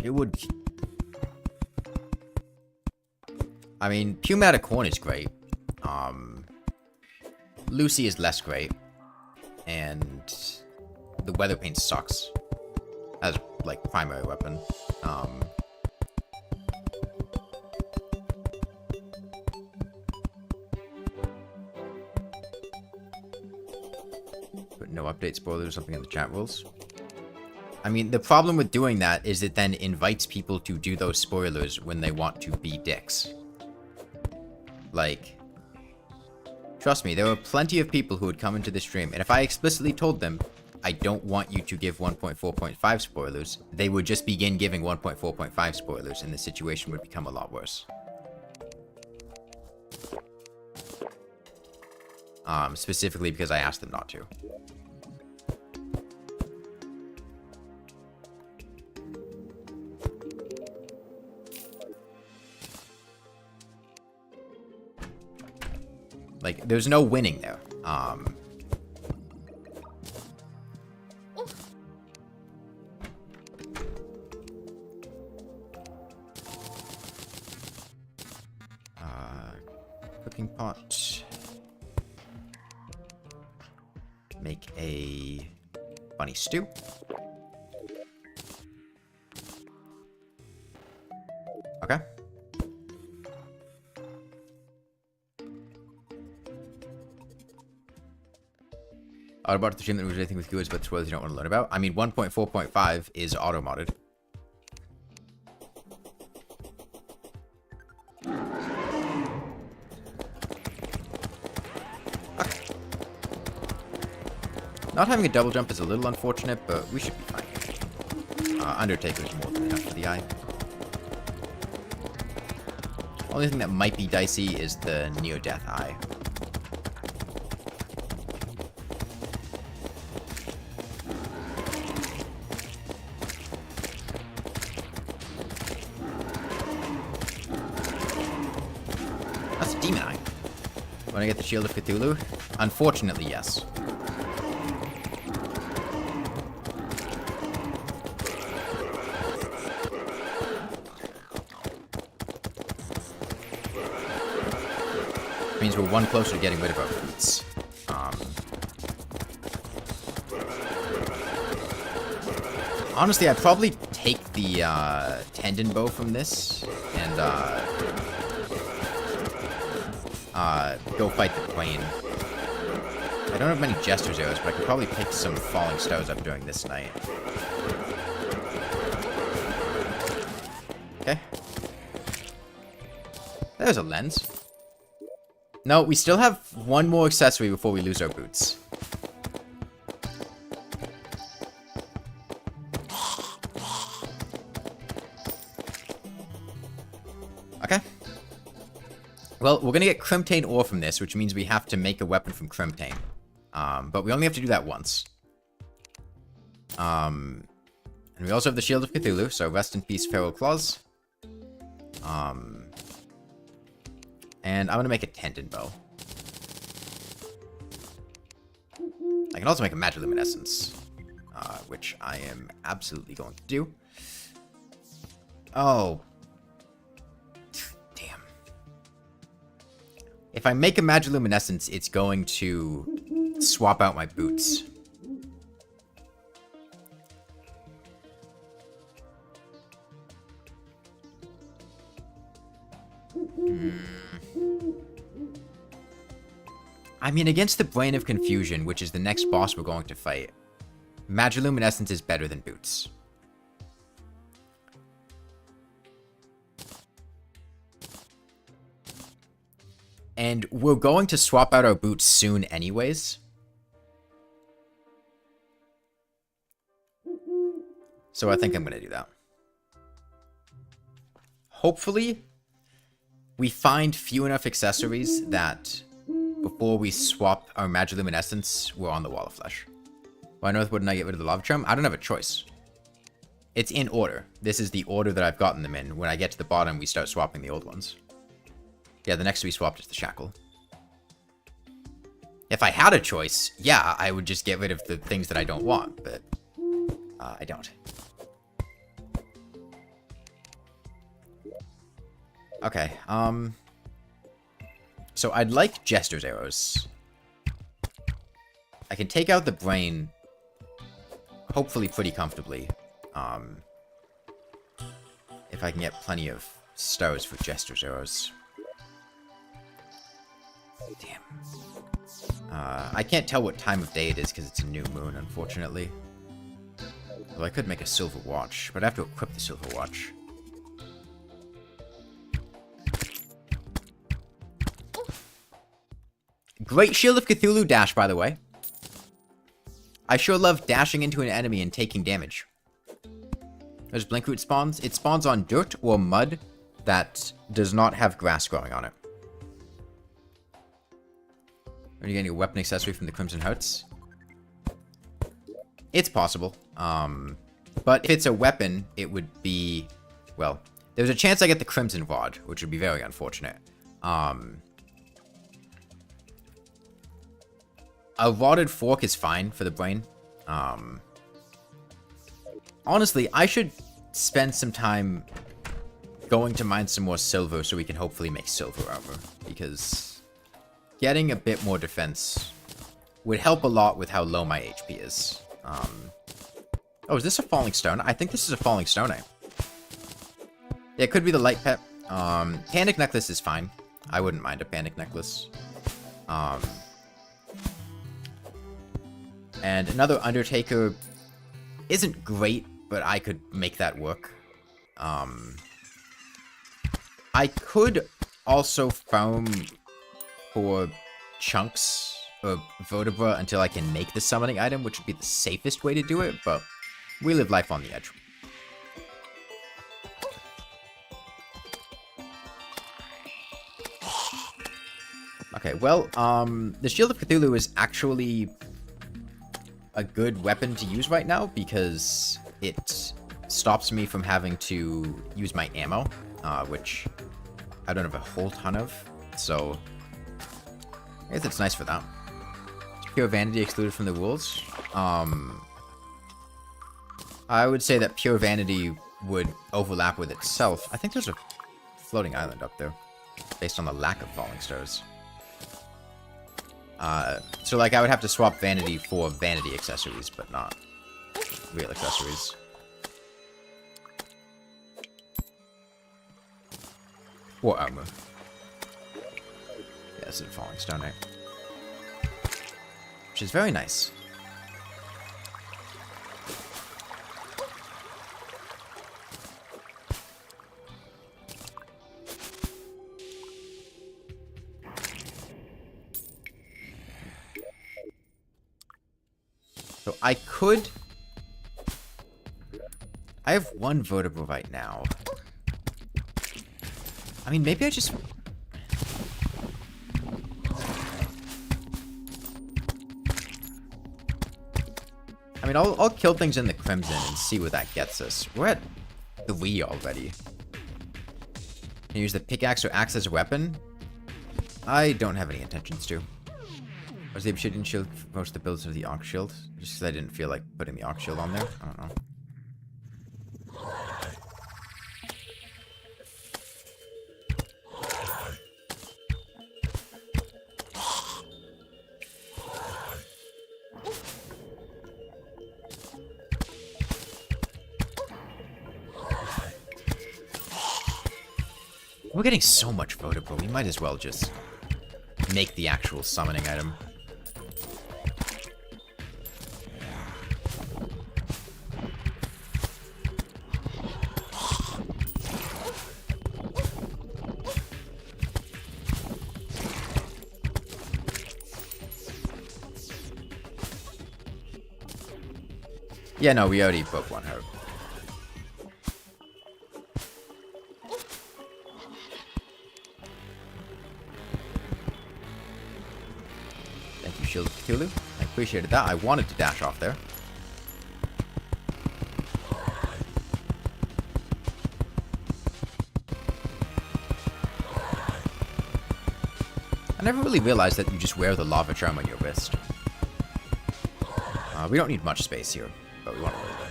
It would... I mean, Pneumatic Horn is great. Lucy is less great. And the Weather Paint sucks. As, like, primary weapon. No update spoiler or something in the chat rules. I mean, the problem with doing that is it then invites people to do those spoilers when they want to be dicks. Like, trust me, there were plenty of people who would come into the stream, and if I explicitly told them, I don't want you to give 1.4.5 spoilers, they would just begin giving 1.4.5 spoilers, and the situation would become a lot worse. Specifically because I asked them not to. Like, there's no winning there. Cooking pot. Make a bunny stew. Okay. Autobot the stream that moves anything with keywords but spoilers you don't want to learn about. I mean, 1.4.5 is auto-modded. Okay. Not having a double jump is a little unfortunate, but we should be fine. Undertaker's more than enough for the eye. Only thing that might be dicey is the near-death eye. That's a demon eye. Want to get the Shield of Cthulhu? Unfortunately, yes. Means we're one closer to getting rid of our boots. Honestly, I'd probably take the tendon bow from this and go fight the plane. I don't have many Jester's arrows, but I could probably pick some falling stones up during this night. Okay. There's a lens. No, we still have one more accessory before we lose our boots. Okay. Well, we're gonna get Crimtane ore from this, which means we have to make a weapon from Crimtane. But we only have to do that once. And we also have the Shield of Cthulhu, so rest in peace, Feral Claws. And I'm gonna make a tendon bow. I can also make a magiluminescence, which I am absolutely going to do. Oh. Damn. If I make a magiluminescence, it's going to swap out my boots. I mean, against the Brain of Confusion, which is the next boss we're going to fight, Magiluminescence is better than boots. And we're going to swap out our boots soon anyways. So I think I'm going to do that. Hopefully, we find few enough accessories that before we swap our Magiluminescence, we're on the Wall of Flesh. Why on earth wouldn't I get rid of the Lava Charm? I don't have a choice. It's in order. This is the order that I've gotten them in. When I get to the bottom, we start swapping the old ones. Yeah, the next to be swapped is the Shackle. If I had a choice, yeah, I would just get rid of the things that I don't want, but I don't. Okay, so I'd like Jester's arrows. I can take out the brain, hopefully pretty comfortably, if I can get plenty of stars for Jester's arrows. Damn. I can't tell what time of day it is because it's a new moon, unfortunately. Well, I could make a silver watch, but I have to equip the silver watch. Great Shield of Cthulhu dash, by the way. I sure love dashing into an enemy and taking damage. There's Blinkroot spawns. It spawns on dirt or mud that does not have grass growing on it. Are you getting a weapon accessory from the Crimson Hearts? It's possible. But if it's a weapon, it would be... Well, there's a chance I get the Crimson Rod, which would be very unfortunate. A rotted fork is fine for the brain. Honestly, I should spend some time going to mine some more silver so we can hopefully make silver armor. Because getting a bit more defense would help a lot with how low my HP is. Oh, is this a falling stone? I think this is a falling stone. Yeah, it could be the light pet. Panic necklace is fine. I wouldn't mind a panic necklace. And another Undertaker isn't great, but I could make that work. I could also farm for chunks of vertebra until I can make the summoning item, which would be the safest way to do it, but we live life on the edge. Okay, well, the Shield of Cthulhu is actually a good weapon to use right now because it stops me from having to use my ammo, which I don't have a whole ton of, so I guess it's nice for that. Pure Vanity excluded from the rules. I would say that Pure Vanity would overlap with itself. I think there's a floating island up there, based on the lack of falling stars. So like I would have to swap Vanity for Vanity accessories, but not real accessories. Or armor. Yeah, this is a falling stone, right? Which is very nice. So I could... I have one vertebra right now. I mean, maybe I just... I mean, I'll kill things in the Crimson and see where that gets us. We're at 3 already. Can you use the pickaxe or axe as a weapon? I don't have any intentions to. Was the obsidian shield for most of the builds of the Arc Shield? Just because I didn't feel like putting the Arc Shield on there. I don't know. We're getting so much vertebra, we might as well just make the actual summoning item. Yeah, no, we already broke one herb. Thank you, Shield of Cthulhu. I appreciated that. I wanted to dash off there. I never really realized that you just wear the lava charm on your wrist. We don't need much space here, but we want a little bit.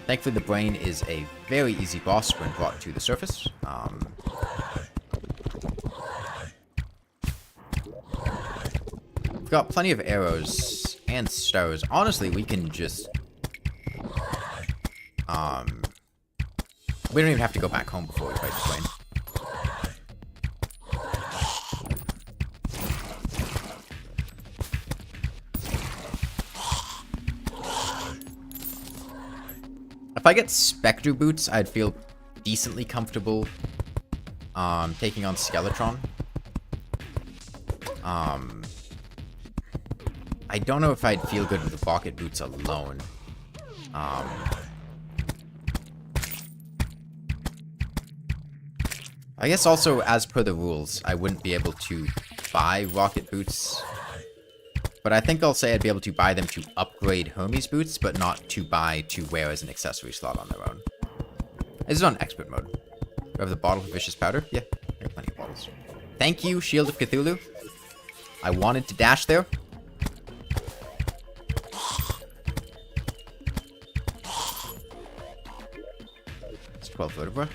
Thankfully, the brain is a very easy boss when brought to the surface. We've got plenty of arrows and stars. Honestly, we can just... we don't even have to go back home before we fight the brain. If I get Spectre Boots, I'd feel decently comfortable taking on Skeletron. I don't know if I'd feel good with the Bucket Boots alone. I guess also, as per the rules, I wouldn't be able to buy Rocket Boots. But I think I'll say I'd be able to buy them to upgrade Hermes Boots, but not to buy to wear as an accessory slot on their own. This is on Expert mode. Do I have the bottle of Vicious Powder? Yeah, I have plenty of bottles. Thank you, Shield of Cthulhu. I wanted to dash there. It's 12 vertebra.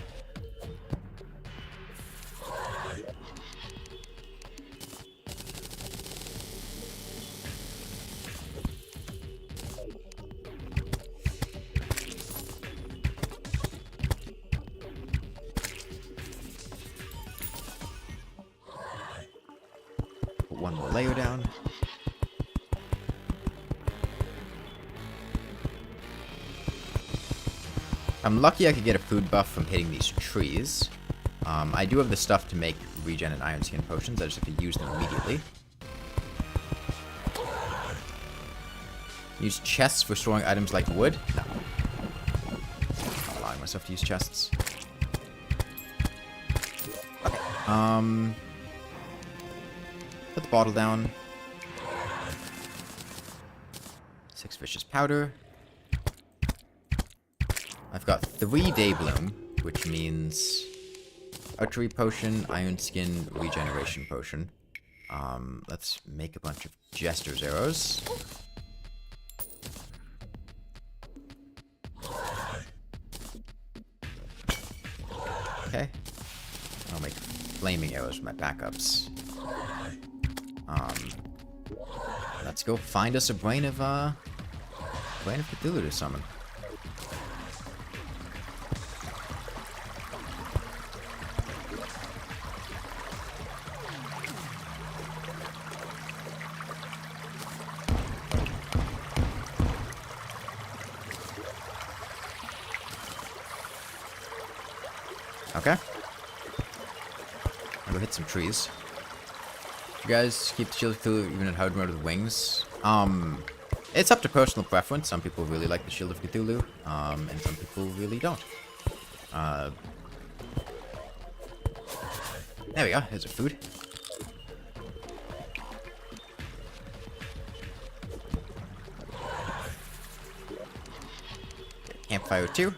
One more layer down. I'm lucky I could get a food buff from hitting these trees. I do have the stuff to make regen and iron skin potions. I just have to use them immediately. Use chests for storing items like wood? No. I'm not allowing myself to use chests. Okay. Put the bottle down. 6 vicious powder. I've got 3 day bloom, which means archery potion, iron skin, regeneration potion. Let's make a bunch of jester's arrows. Okay. I'll make flaming arrows for my backups. Let's go find us a brain of Cthulhu to summon. Okay. I'll go hit some trees. You guys keep the Shield of Cthulhu even in hard mode with wings. It's up to personal preference. Some people really like the Shield of Cthulhu, and some people really don't. There we go. Here's our food. Campfire 2.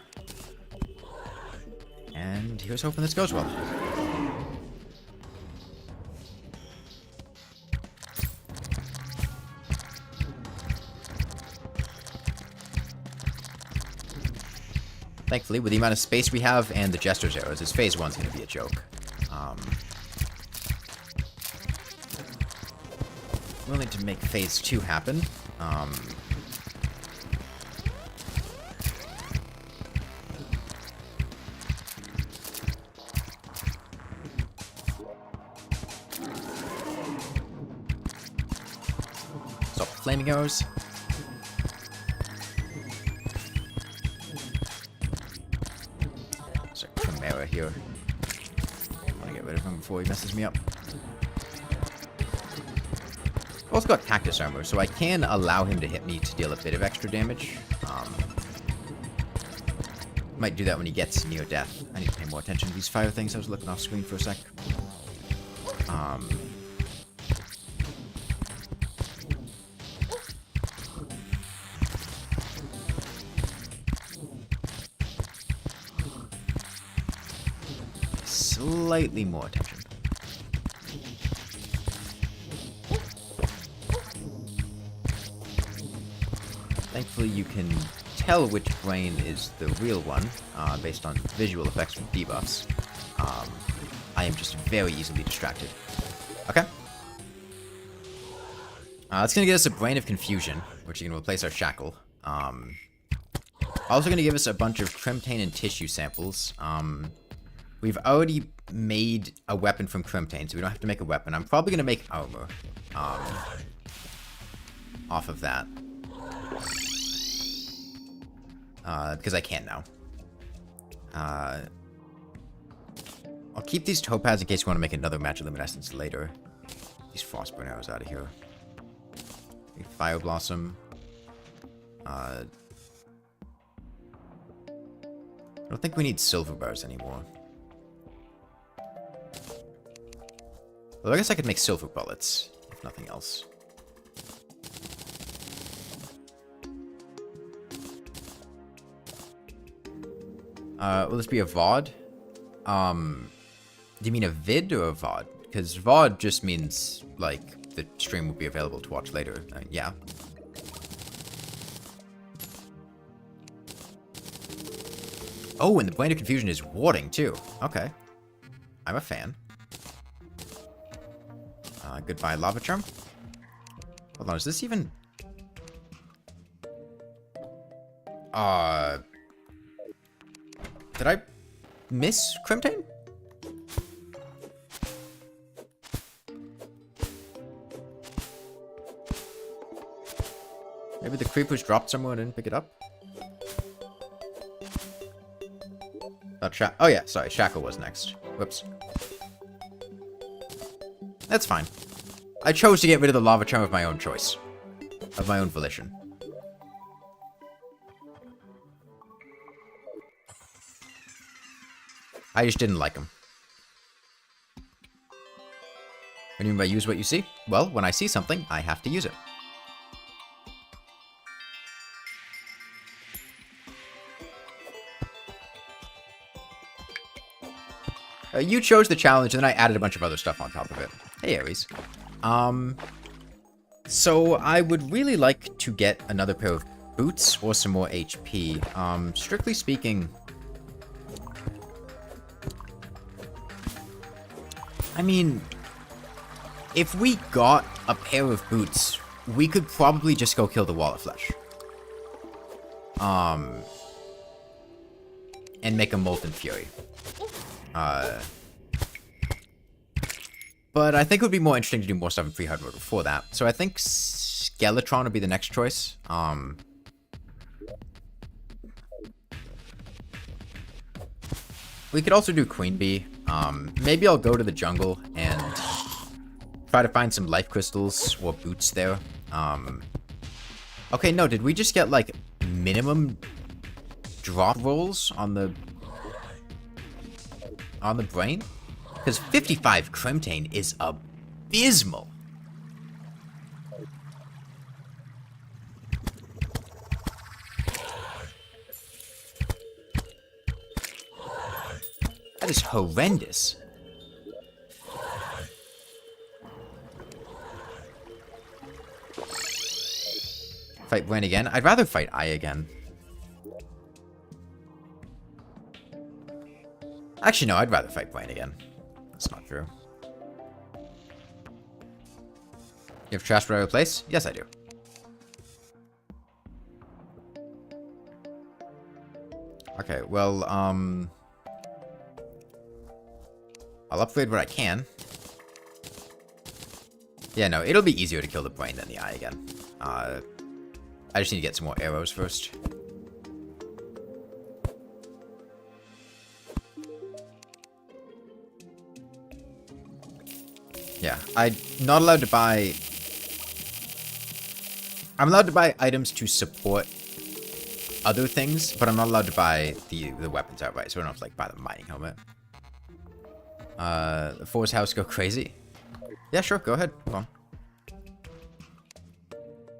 And here's hoping this goes well. Thankfully, with the amount of space we have and the Jester's arrows, this phase 1's going to be a joke. Willing to make phase 2 happen. Stop flaming arrows. Here. I want to get rid of him before he messes me up. Also got cactus armor, so I can allow him to hit me to deal a bit of extra damage. Might do that when he gets near death. I need to pay more attention to these fire things. I was looking off screen for a sec. Slightly more attention. Thankfully, you can tell which brain is the real one based on visual effects from debuffs. I am just very easily distracted. Okay. That's going to get us a Brain of Confusion, which is going to replace our Shackle. Also going to give us a bunch of Crimtane and Tissue samples. We've already made a weapon from Crimtane, so we don't have to make a weapon. I'm probably going to make armor off of that. Because I can now. I'll keep these topaz in case you want to make another Magiluminescence later. These Frostburn arrows out of here. Fire Blossom. I don't think we need silver bars anymore. Well, I guess I could make silver bullets, if nothing else. Will this be a VOD? Do you mean a vid or a VOD? Because VOD just means, like, the stream will be available to watch later. Yeah. Oh, and the Brain of Confusion is warding, too. Okay. I'm a fan. Goodbye, Lava Charm. Hold on, is this even... Did I miss Maybe the creepers dropped somewhere and didn't pick it up? Oh yeah, sorry, Shackle was next. Whoops. That's fine. I chose to get rid of the lava charm of my own choice. Of my own volition. I just didn't like him. What do you mean by use what you see? Well, when I see something, I have to use it. You chose the challenge, and then I added a bunch of other stuff on top of it. Hey, Aries. So I would really like to get another pair of boots or some more HP. Strictly speaking, I mean, if we got a pair of boots, we could probably just go kill the Wall of Flesh. And make a Molten Fury. But I think it would be more interesting to do more stuff in pre-hard mode before that. So I think Skeletron would be the next choice. We could also do Queen Bee. Maybe I'll go to the jungle and try to find some life crystals or boots there. Okay, no, did we just get, like, minimum drop rolls on the brain? Because 55 Crimtane is abysmal. That is horrendous. Fight Brain again? I'd rather fight Eye again. Actually, no, I'd rather fight Brain again. That's not true. You have trash where I replace? Yes, I do. Okay, well, I'll upgrade what I can. Yeah, no, it'll be easier to kill the Brain than the Eye again. I just need to get some more arrows first. Yeah, I'm not allowed to buy... I'm allowed to buy items to support other things, but I'm not allowed to buy the weapons outright, so I don't have to, like, buy the mining helmet. The Force House go crazy? Yeah, sure, go ahead. Come on.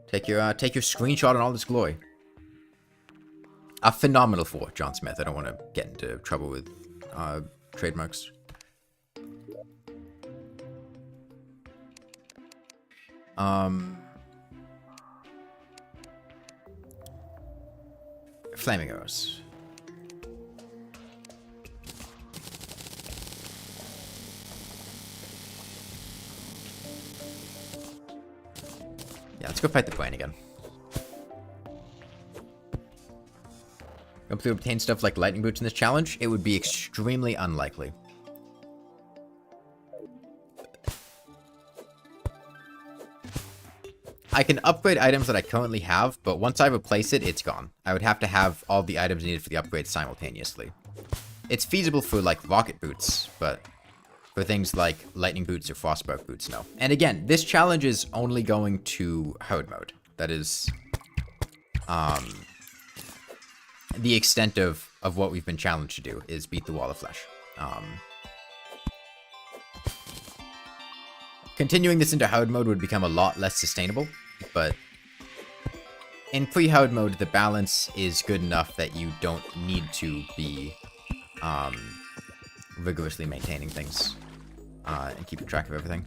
Take your screenshot in all this glory. A phenomenal for John Smith. I don't want to get into trouble with trademarks. Flaming arrows. Yeah, let's go fight the Brain again. Able to obtain stuff like lightning boots in this challenge? It would be extremely unlikely. I can upgrade items that I currently have, but once I replace it, it's gone. I would have to have all the items needed for the upgrade simultaneously. It's feasible for, like, rocket boots, but for things like lightning boots or frostbark boots, no. And again, this challenge is only going to hard mode. That is, the extent of what we've been challenged to do is beat the Wall of Flesh. Continuing this into hard mode would become a lot less sustainable, but in pre-hard mode, the balance is good enough that you don't need to be rigorously maintaining things and keeping track of everything.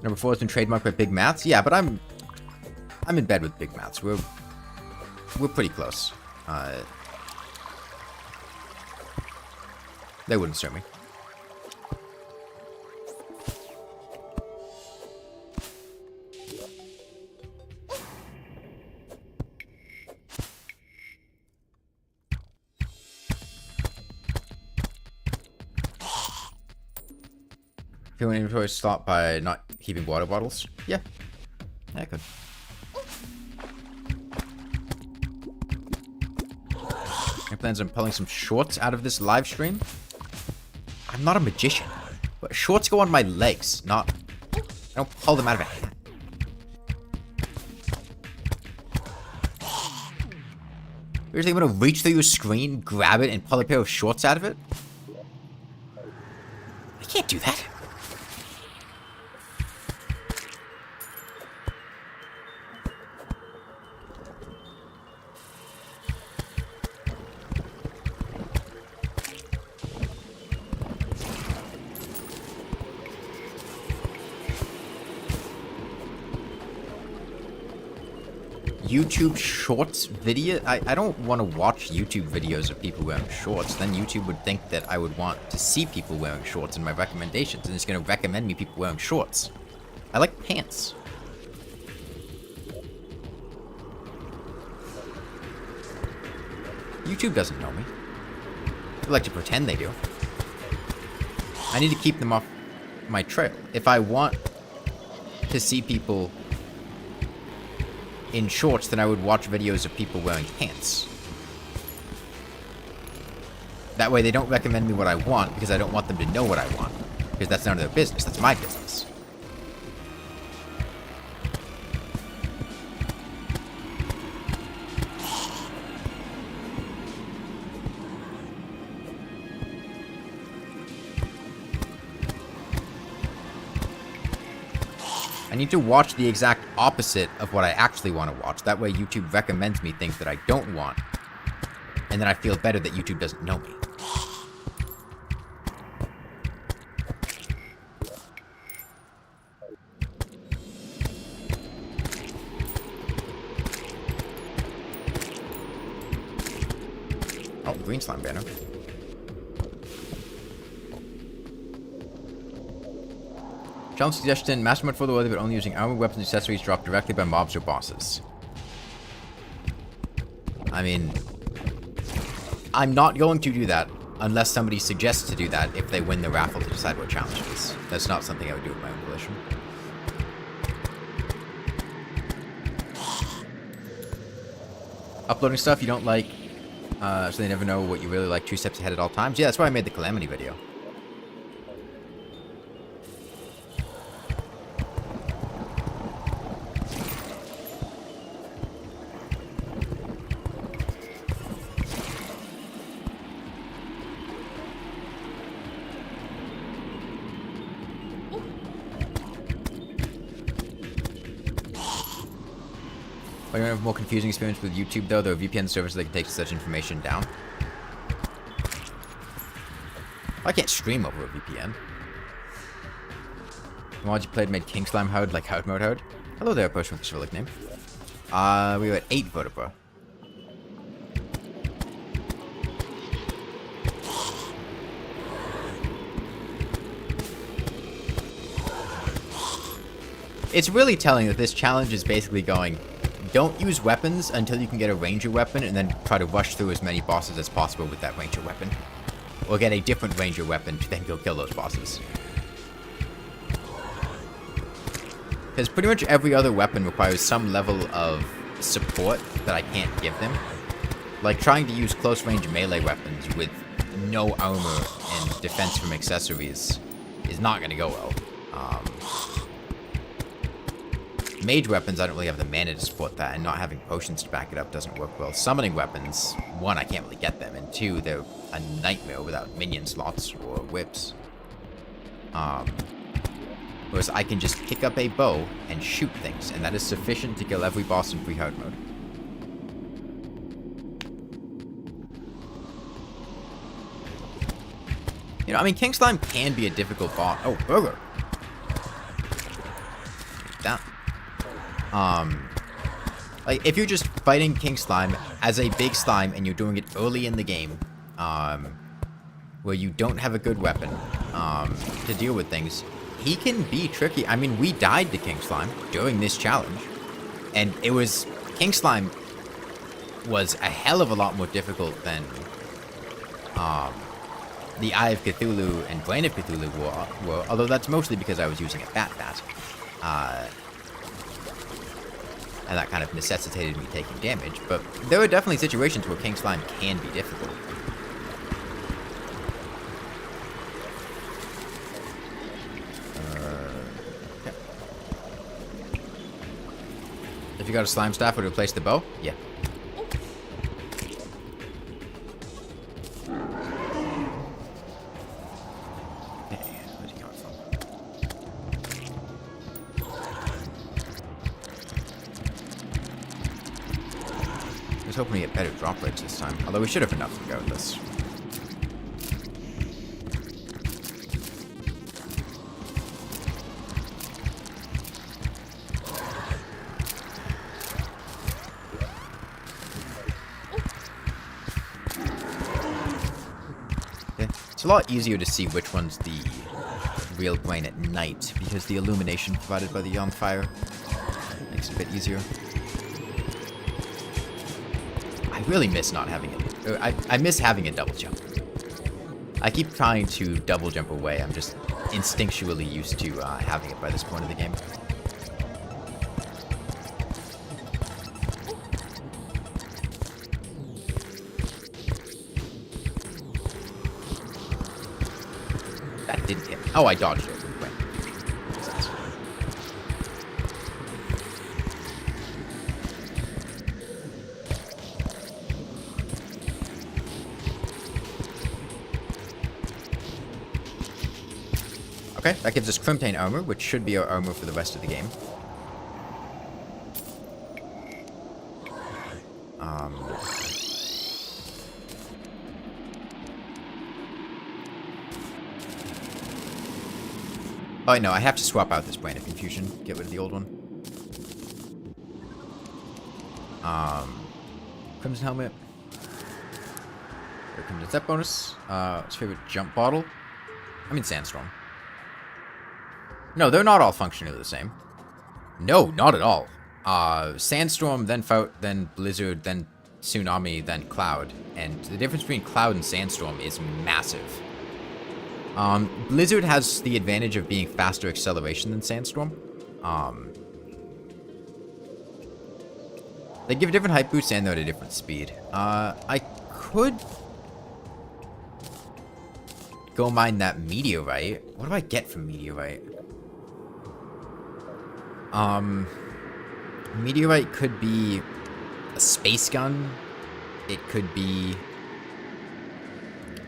Number 4 has been trademarked by Big Mats. Yeah, but I'm in bed with Big Mats. We're pretty close. They wouldn't serve me. Fill an inventory slot by not keeping water bottles. Yeah. Yeah, I could. Any plans on pulling some shorts out of this live stream? I'm not a magician. But shorts go on my legs, not... I don't pull them out of a hat. You're just gonna reach through your screen, grab it, and pull a pair of shorts out of it? I can't do that. YouTube Shorts video? I don't want to watch YouTube videos of people wearing shorts. Then YouTube would think that I would want to see people wearing shorts in my recommendations, and it's going to recommend me people wearing shorts. I like pants. YouTube doesn't know me. They like to pretend they do. I need to keep them off my trail. If I want to see people in shorts, then I would watch videos of people wearing pants. That way they don't recommend me what I want, because I don't want them to know what I want. Because that's none of their business, that's my business. I need to watch the exact opposite of what I actually want to watch. That way YouTube recommends me things that I don't want. And then I feel better that YouTube doesn't know me. Oh, green slime banner. Challenge suggestion, mastermind for the weather, but only using armor, weapons, and accessories dropped directly by mobs or bosses. I mean, I'm not going to do that unless somebody suggests to do that if they win the raffle to decide what challenge it is. That's not something I would do with my own volition. Uploading stuff you don't like, so they never know what you really like 2 steps ahead at all times. Yeah, that's why I made the Calamity video. I don't have a more confusing experience with YouTube, though. There are VPN services that can take such information down. I can't stream over a VPN. The mod you played made King Slime Hode like Hode Mode Hode. Hello there, person with a civic name. We were at 8 vertebra. It's really telling that this challenge is basically going, don't use weapons until you can get a ranger weapon, and then try to rush through as many bosses as possible with that ranger weapon. Or get a different ranger weapon to then go kill those bosses. Because pretty much every other weapon requires some level of support that I can't give them. Like trying to use close range melee weapons with no armor and defense from accessories is not going to go well. Mage weapons, I don't really have the mana to support that, and not having potions to back it up doesn't work well. Summoning weapons, 1, I can't really get them, and 2, they're a nightmare without minion slots or whips. Whereas I can just pick up a bow and shoot things, and that is sufficient to kill every boss in free hard mode. You know, I mean, King Slime can be a difficult boss. Oh, burger! Down. Like, if you're just fighting King Slime as a big slime and you're doing it early in the game, where you don't have a good weapon, to deal with things, he can be tricky. I mean, we died to King Slime during this challenge, and it was, King Slime was a hell of a lot more difficult than the Eye of Cthulhu and Brain of Cthulhu were, although that's mostly because I was using a bat. And that kind of necessitated me taking damage, but there are definitely situations where King Slime can be difficult. Okay. If you got a slime staff, would it replace the bow? Yeah. I was hoping to get better drop rates this time, although we should have enough to go with this. Okay. It's a lot easier to see which one's the real brain at night, because the illumination provided by the young fire makes it a bit easier. I really miss not having it. I miss having a double jump. I keep trying to double jump away. I'm just instinctually used to having it by this point of the game. That didn't hit me. Oh, I dodged it. Wait. Makes sense. Okay, that gives us Crimtane armor, which should be our armor for the rest of the game. Oh, no, I have to swap out this Brain of Confusion. Get rid of the old one. Crimson Helmet. Here comes the step bonus. His favorite jump bottle. I mean Sandstorm. No, they're not all functionally the same. No, not at all. Sandstorm, then then Blizzard, then Tsunami, then Cloud. And the difference between Cloud and Sandstorm is massive. Blizzard has the advantage of being faster acceleration than Sandstorm. They give different height boosts and they're at a different speed. I could go mine that meteorite. What do I get from meteorite? Meteorite could be a space gun. It could be...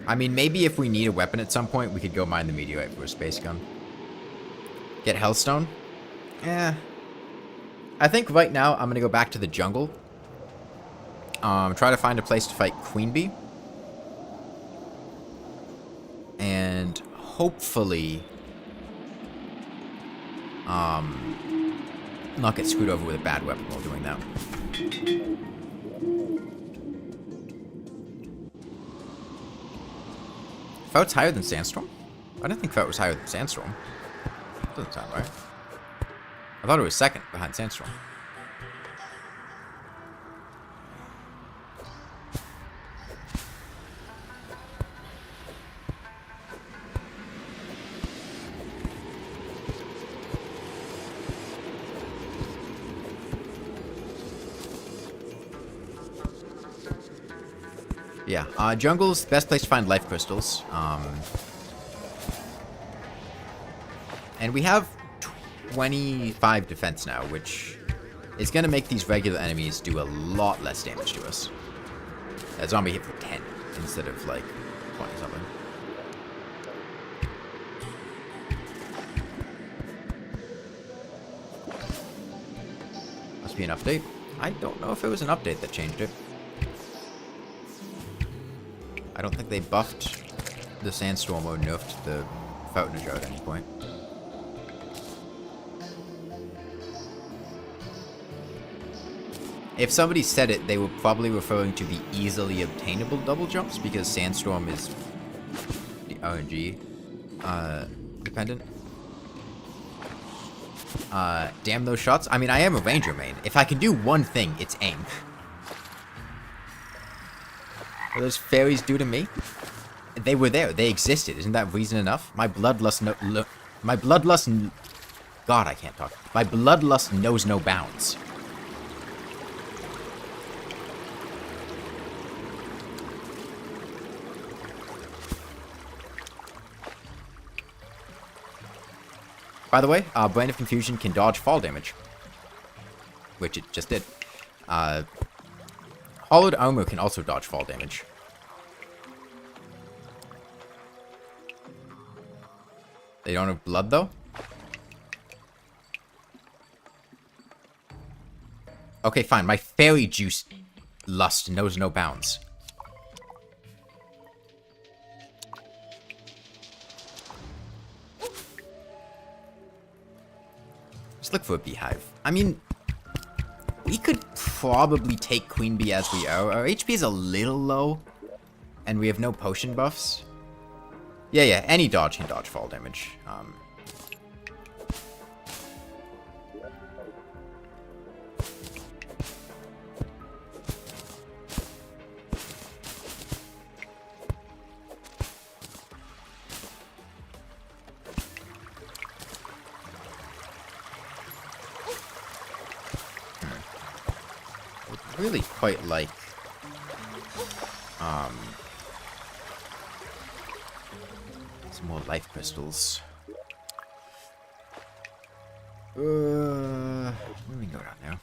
I mean, maybe if we need a weapon at some point, we could go mine the meteorite for a space gun. Get Hellstone? Eh. I think right now I'm going to go back to the jungle. Try to find a place to fight Queen Bee. And hopefully... not get screwed over with a bad weapon while doing that. Fout's higher than Sandstorm? I didn't think Faut was higher than Sandstorm. Doesn't sound right. I thought it was second behind Sandstorm. Yeah, jungle's the best place to find life crystals. And we have 25 defense now, which is going to make these regular enemies do a lot less damage to us. That zombie hit for 10 instead of, like, 20-something. Must be an update. I don't know if it was an update that changed it. I don't think they buffed the Sandstorm or nerfed the Fountain at any point. If somebody said it, they were probably referring to the easily obtainable double jumps, because Sandstorm is the RNG dependent. Damn those shots. I mean, I am a Ranger main. If I can do one thing, it's aim. What those fairies do to me? They were there. They existed. Isn't that reason enough? My bloodlust my bloodlust God, I can't talk. My bloodlust knows no bounds. By the way, Brand of Confusion can dodge fall damage. Which it just did. Hollowed Armor can also dodge fall damage. They don't have blood, though? Okay, fine. My fairy juice lust knows no bounds. Let's look for a beehive. I mean, we could probably take Queen Bee as we are. Our HP is a little low, and we have no potion buffs. Yeah, any dodge can dodge fall damage. I'd really quite like some more life crystals. Let me go down now.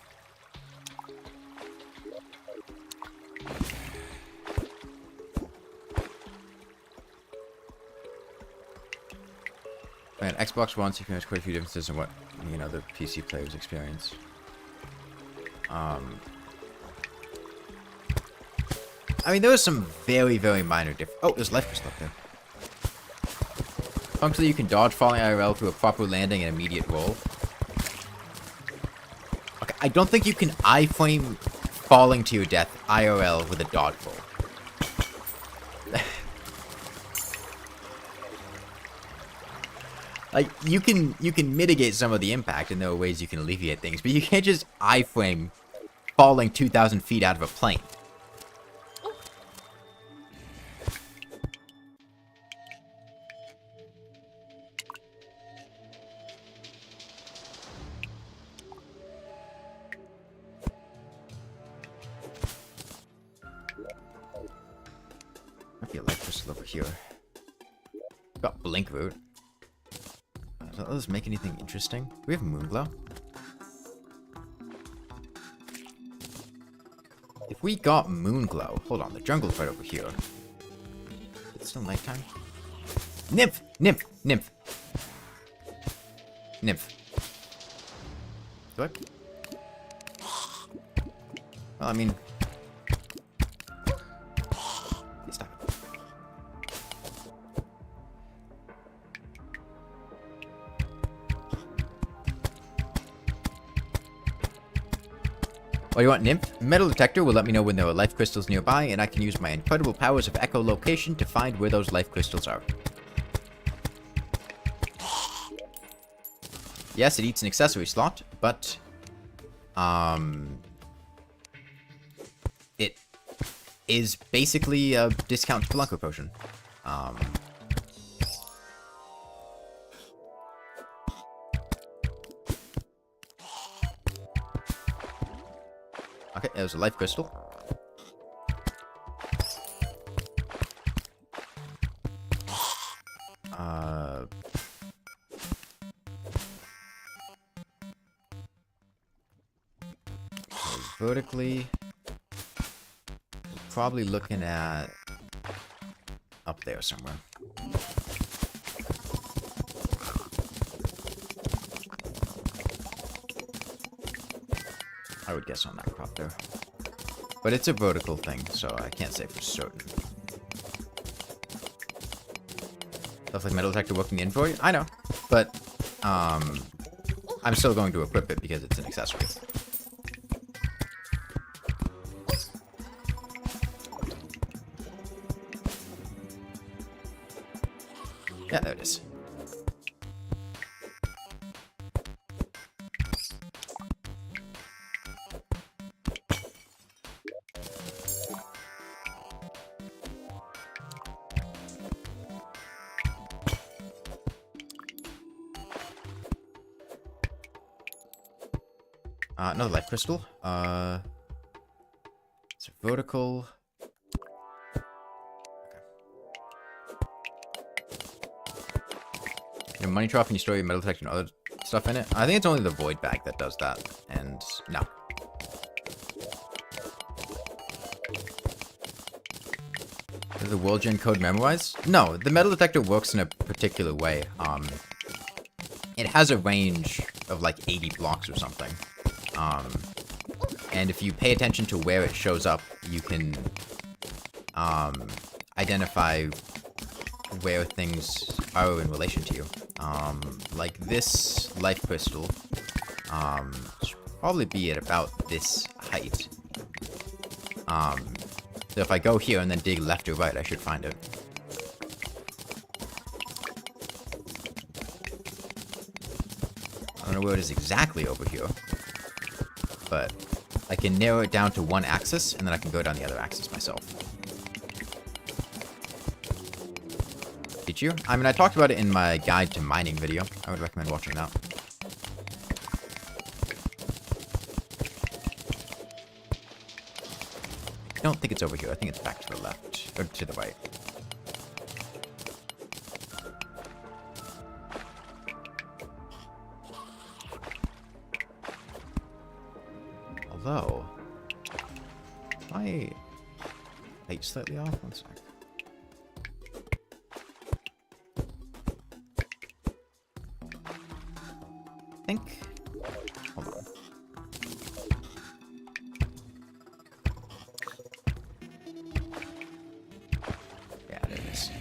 Man, Xbox One experience quite a few differences in what the PC players experience. I mean, there was some very, very minor difference. Oh, there's life crystal up there. Functionally, you can dodge falling IRL through a proper landing and immediate roll. Okay, I don't think you can iframe falling to your death IRL with a dodge roll. Like, you can mitigate some of the impact, and there are ways you can alleviate things, but you can't just iframe falling 2,000 feet out of a plane. Might be a life crystal over here. Got blink root. Does this make anything interesting? Do we have Moonglow? If we got Moonglow... Hold on, the jungle's right over here. It's still nighttime? Nymph! Nymph! Nymph! Nymph. Do I? Well, I mean... Stop. Oh, you want Nymph? Metal detector will let me know when there are life crystals nearby, and I can use my incredible powers of echolocation to find where those life crystals are. Yes, it eats an accessory slot, but... it is basically a discount Spelunker potion. Okay, there's a life crystal. Vertically, probably looking at up there somewhere. I would guess on that crop there. But it's a vertical thing, so I can't say for certain. Stuff like metal detector working the inventory? I know. But, I'm still going to equip it because it's an accessory. Yeah, there it is. Another life crystal. It's vertical. Your money trough and you store your metal detector and other stuff in it. I think it's only the void bag that does that. And no. Is the world gen code memorized? No, the metal detector works in a particular way. It has a range of like 80 blocks or something. And if you pay attention to where it shows up, you can identify where things are in relation to you. Like this life crystal should probably be at about this height. So if I go here and then dig left or right, I should find it. I don't know where it is exactly over here, but I can narrow it down to one axis, and then I can go down the other axis myself. Did you? I mean, I talked about it in my guide to mining video. I would recommend watching that. I don't think it's over here. I think it's back to the left, or to the right. Although, my height slightly off. One sec. I think. Hold on. Yeah, there it is.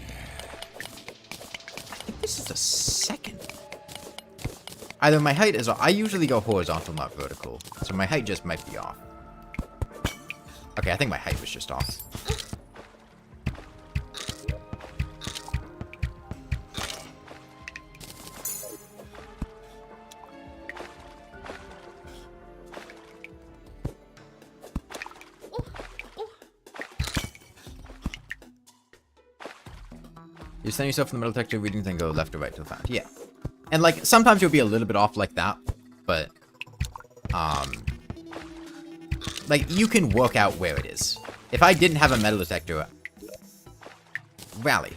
I think this is the second. Either my height is off. I usually go horizontal, not vertical. So my height just might be off. Okay, I think my height was just off. You stand yourself in the metal detector, reading, then go left or right to the found. Yeah. And, like, sometimes you'll be a little bit off like that, but, like, you can work out where it is. If I didn't have a metal detector... Rally.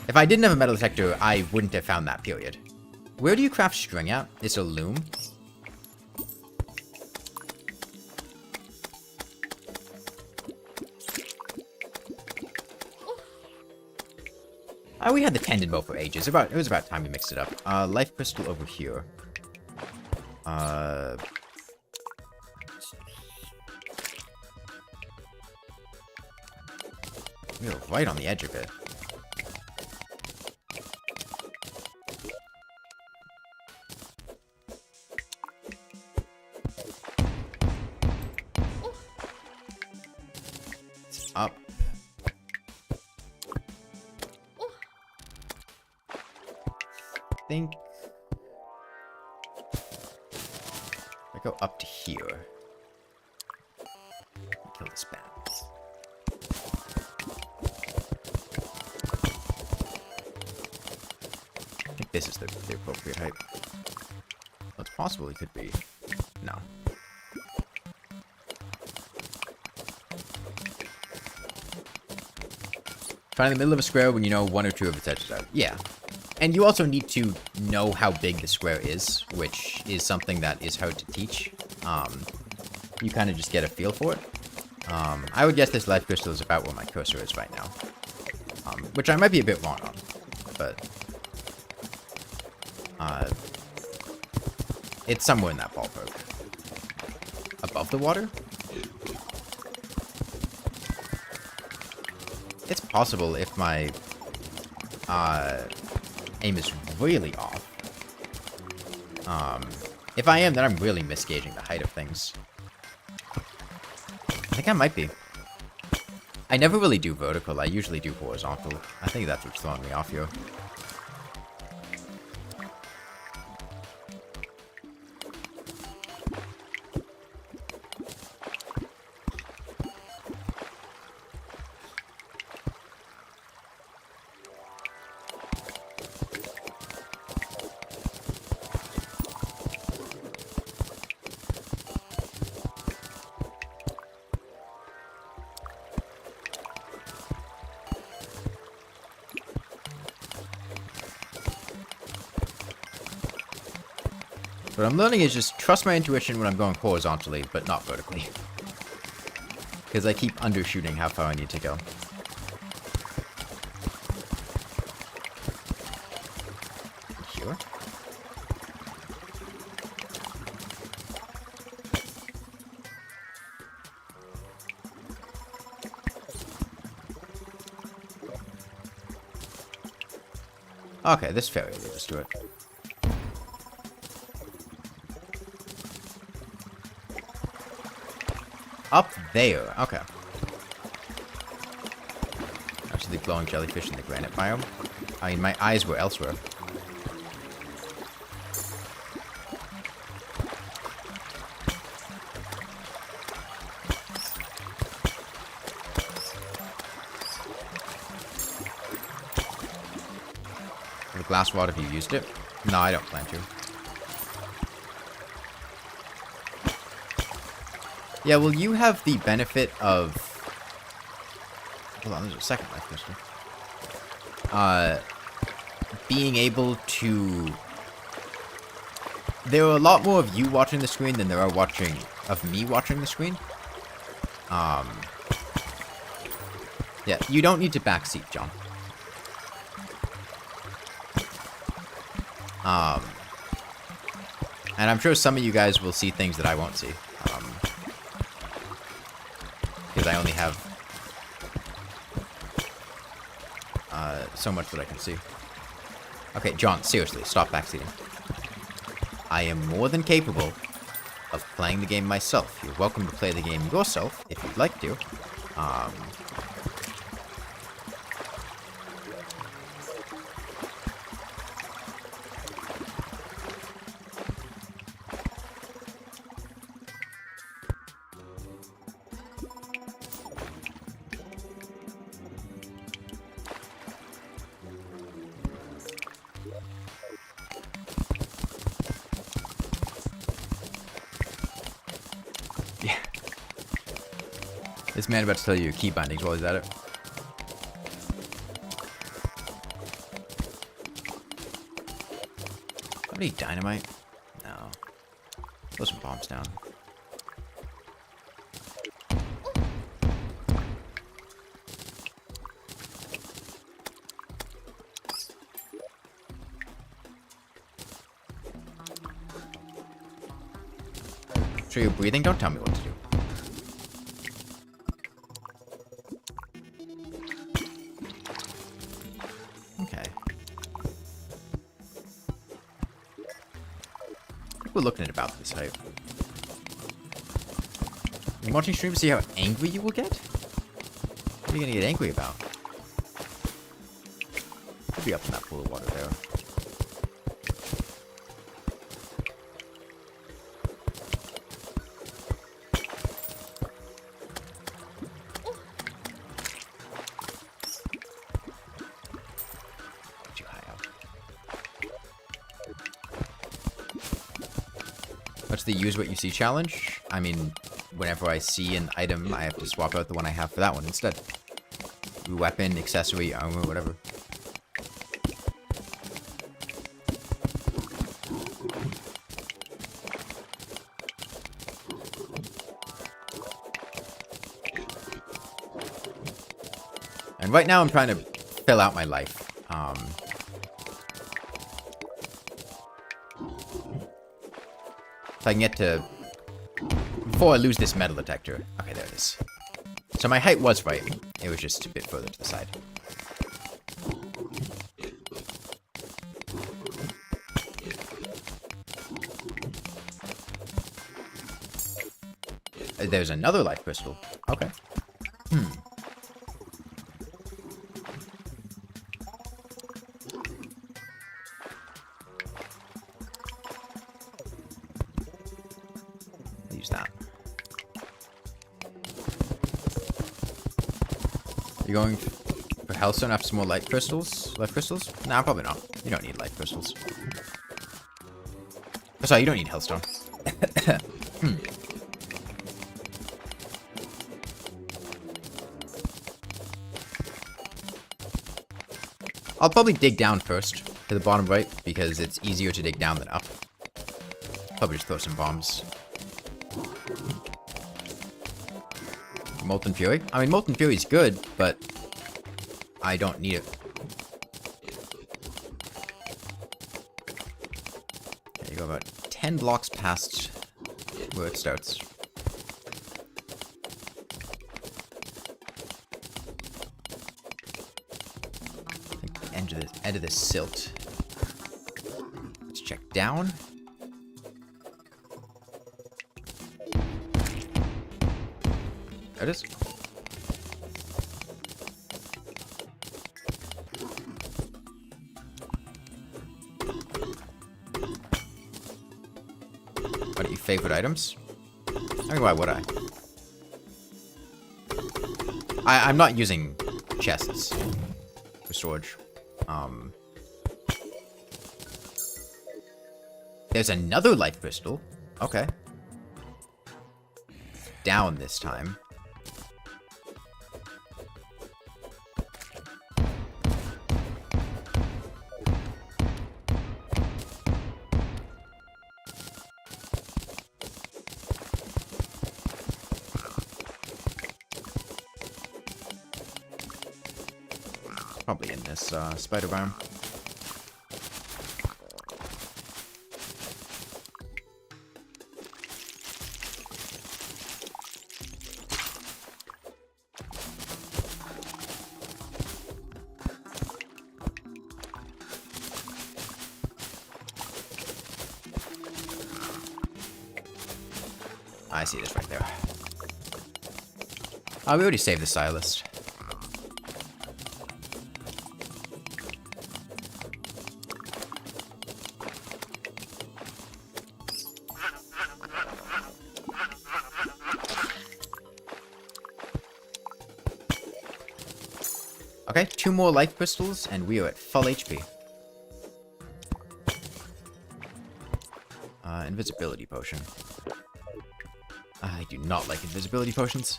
If I didn't have a metal detector, I wouldn't have found that, period. Where do you craft string at? It's a loom. We had the tendon bow for ages. It was about time we mixed it up. Life crystal over here. We're right on the edge of it. It's up. I think I go up to here. Kill this bat. I think this is the appropriate height. Well, it's possible it could be. No. Find the middle of a square when you know one or two of its edges out. Yeah. And you also need to know how big the square is, which is something that is hard to teach. You kind of just get a feel for it. I would guess this life crystal is about where my cursor is right now. Which I might be a bit wrong on, but... it's somewhere in that ballpark. Above the water? It's possible if my... aim is really off. If I am, then I'm really misgauging the height of things. I think I might be. I never really do vertical, I usually do horizontal. I think that's what's throwing me off here. So what I'm learning is just trust my intuition when I'm going horizontally, but not vertically. Because I keep undershooting how far I need to go. Sure. Okay, this ferry will just do it. Up there, okay. Actually, glowing jellyfish in the granite biome. I mean, my eyes were elsewhere. The glass rod, have you used it? No, I don't plan to. Yeah, well, you have the benefit of... Hold on, there's a second life crystal. Being able to... There are a lot more of you watching the screen than there are of me watching the screen. Yeah, you don't need to backseat, John. And I'm sure some of you guys will see things that I won't see. Because I only have so much that I can see. Okay, John, seriously, stop backseating. I am more than capable of playing the game myself. You're welcome to play the game yourself if you'd like to. This man about to tell you key bindings while he's at it. How many dynamite? No. Throw some bombs down. Sure you're breathing? Don't tell me what to do. We're looking at about this height. You watching stream to see how angry you will get? What are you gonna get angry about? Could be up in that pool of water there. Too high up. What's the use what you see challenge? I mean, whenever I see an item, I have to swap out the one I have for that one instead. Weapon, accessory, armor, whatever. And right now I'm trying to fill out my life. If I can get to... Before I lose this metal detector. Okay, there it is. So my height was right. It was just a bit further to the side. There's another life crystal. Okay. Use that. You going for Hellstone after some more light crystals? Life crystals? Nah, probably not. You don't need light crystals. Oh, sorry, you don't need Hellstone. I'll probably dig down first to the bottom right because it's easier to dig down than up. Probably just throw some bombs. Molten Fury? I mean, Molten Fury is good, but I don't need it. Okay, you go about 10 blocks past where it starts. I think the end of this silt. Let's check down. There it is. What are your favorite items? I mean, why would I? I'm not using chests for storage. There's another life crystal. Okay. Down this time. Probably in this spider biome. I see this right there. Oh, we already saved the Silas. Okay, 2 more life crystals, and we are at full HP. Invisibility potion. I do not like invisibility potions.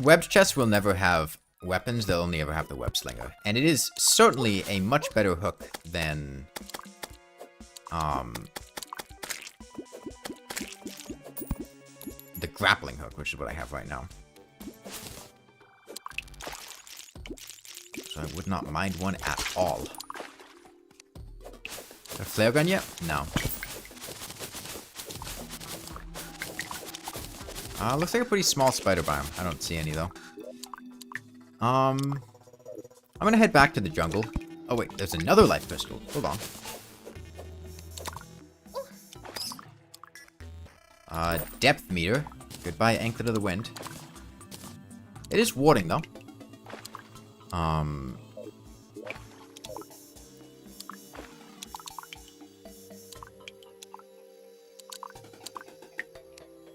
Web chests will never have weapons, they'll only ever have the web slinger. And it is certainly a much better hook than... the grappling hook, which is what I have right now. So I would not mind one at all. A flare gun yet? No. Looks like a pretty small spider biome. I don't see any though. I'm gonna head back to the jungle. Oh wait, there's another life crystal. Hold on. Depth meter. Goodbye, Anklet of the Wind. It is warding though.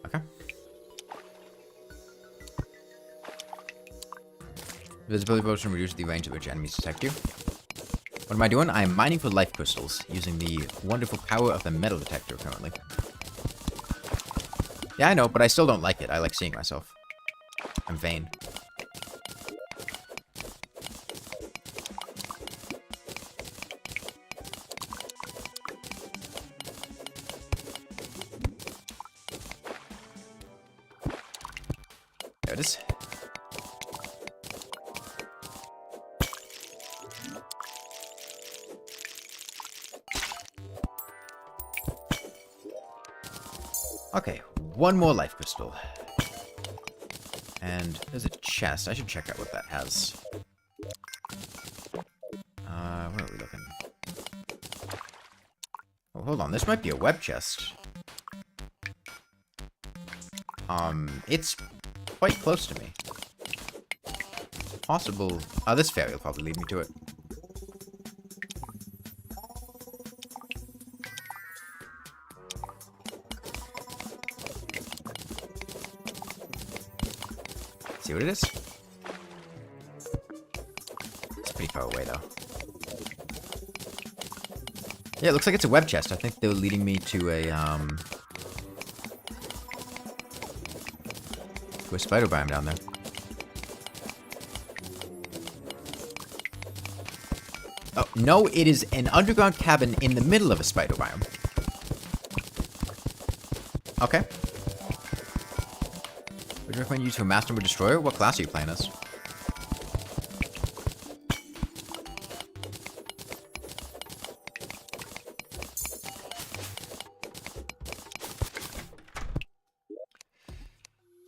Okay. Visibility potion reduces the range at which enemies detect you. What am I doing? I am mining for life crystals, using the wonderful power of the metal detector currently. Yeah, I know, but I still don't like it. I like seeing myself. I'm vain. There it is. Okay, 1 more life crystal. And there's a chest. I should check out what that has. Where are we looking? Oh, hold on. This might be a web chest. It's quite close to me. Possible... this fairy will probably lead me to it. See what it is? It's pretty far away, though. Yeah, it looks like it's a web chest. I think they're leading me to a spider biome down there. Oh, No, it is an underground cabin in the middle of a spider biome. Okay. Would you recommend use for Master or Destroyer? What class are you playing as?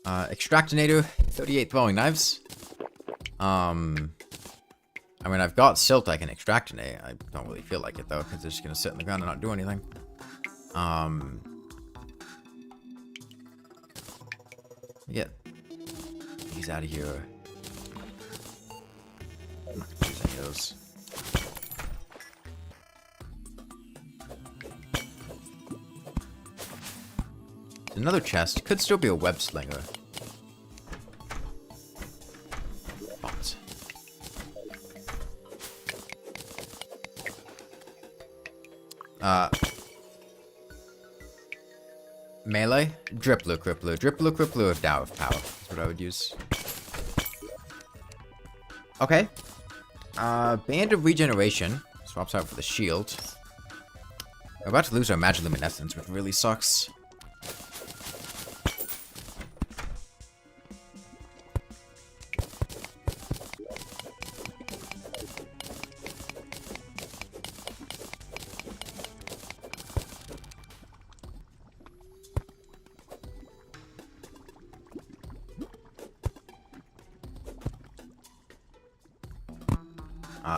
Extractinator, 38 throwing knives. I mean, I've got silt I can extractinate. I don't really feel like it, though, because they're just going to sit in the ground and not do anything. Get these out of here. I'm not gonna use any of those. There's another chest. Could still be a web slinger. Melee? Drippler, Crippler. Drippler, Crippler, or Dow of Power. That's what I would use. Okay. Band of Regeneration. Swaps out for the shield. We're about to lose our Magiluminescence, which really sucks.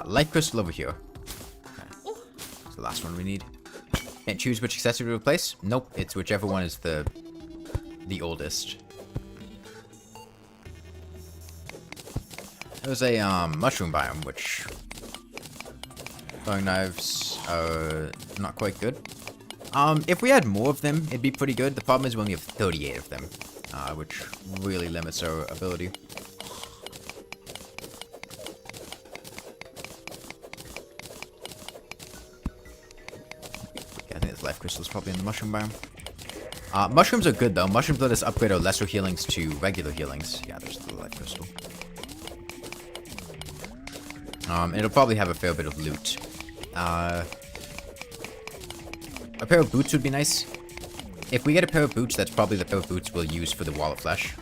Life crystal over here. Okay. It's the last one we need. Can't choose which accessory to replace? Nope, it's whichever one is the oldest. There was a mushroom biome, which throwing knives are not quite good. If we had more of them, it'd be pretty good. The problem is we only have 38 of them, which really limits our ability. Life crystals probably in the mushroom biome. Mushrooms are good though. Mushrooms let us upgrade our lesser healings to regular healings. Yeah, there's the life crystal. It'll probably have a fair bit of loot. A pair of boots would be nice. If we get a pair of boots, that's probably the pair of boots we'll use for the wall of flesh.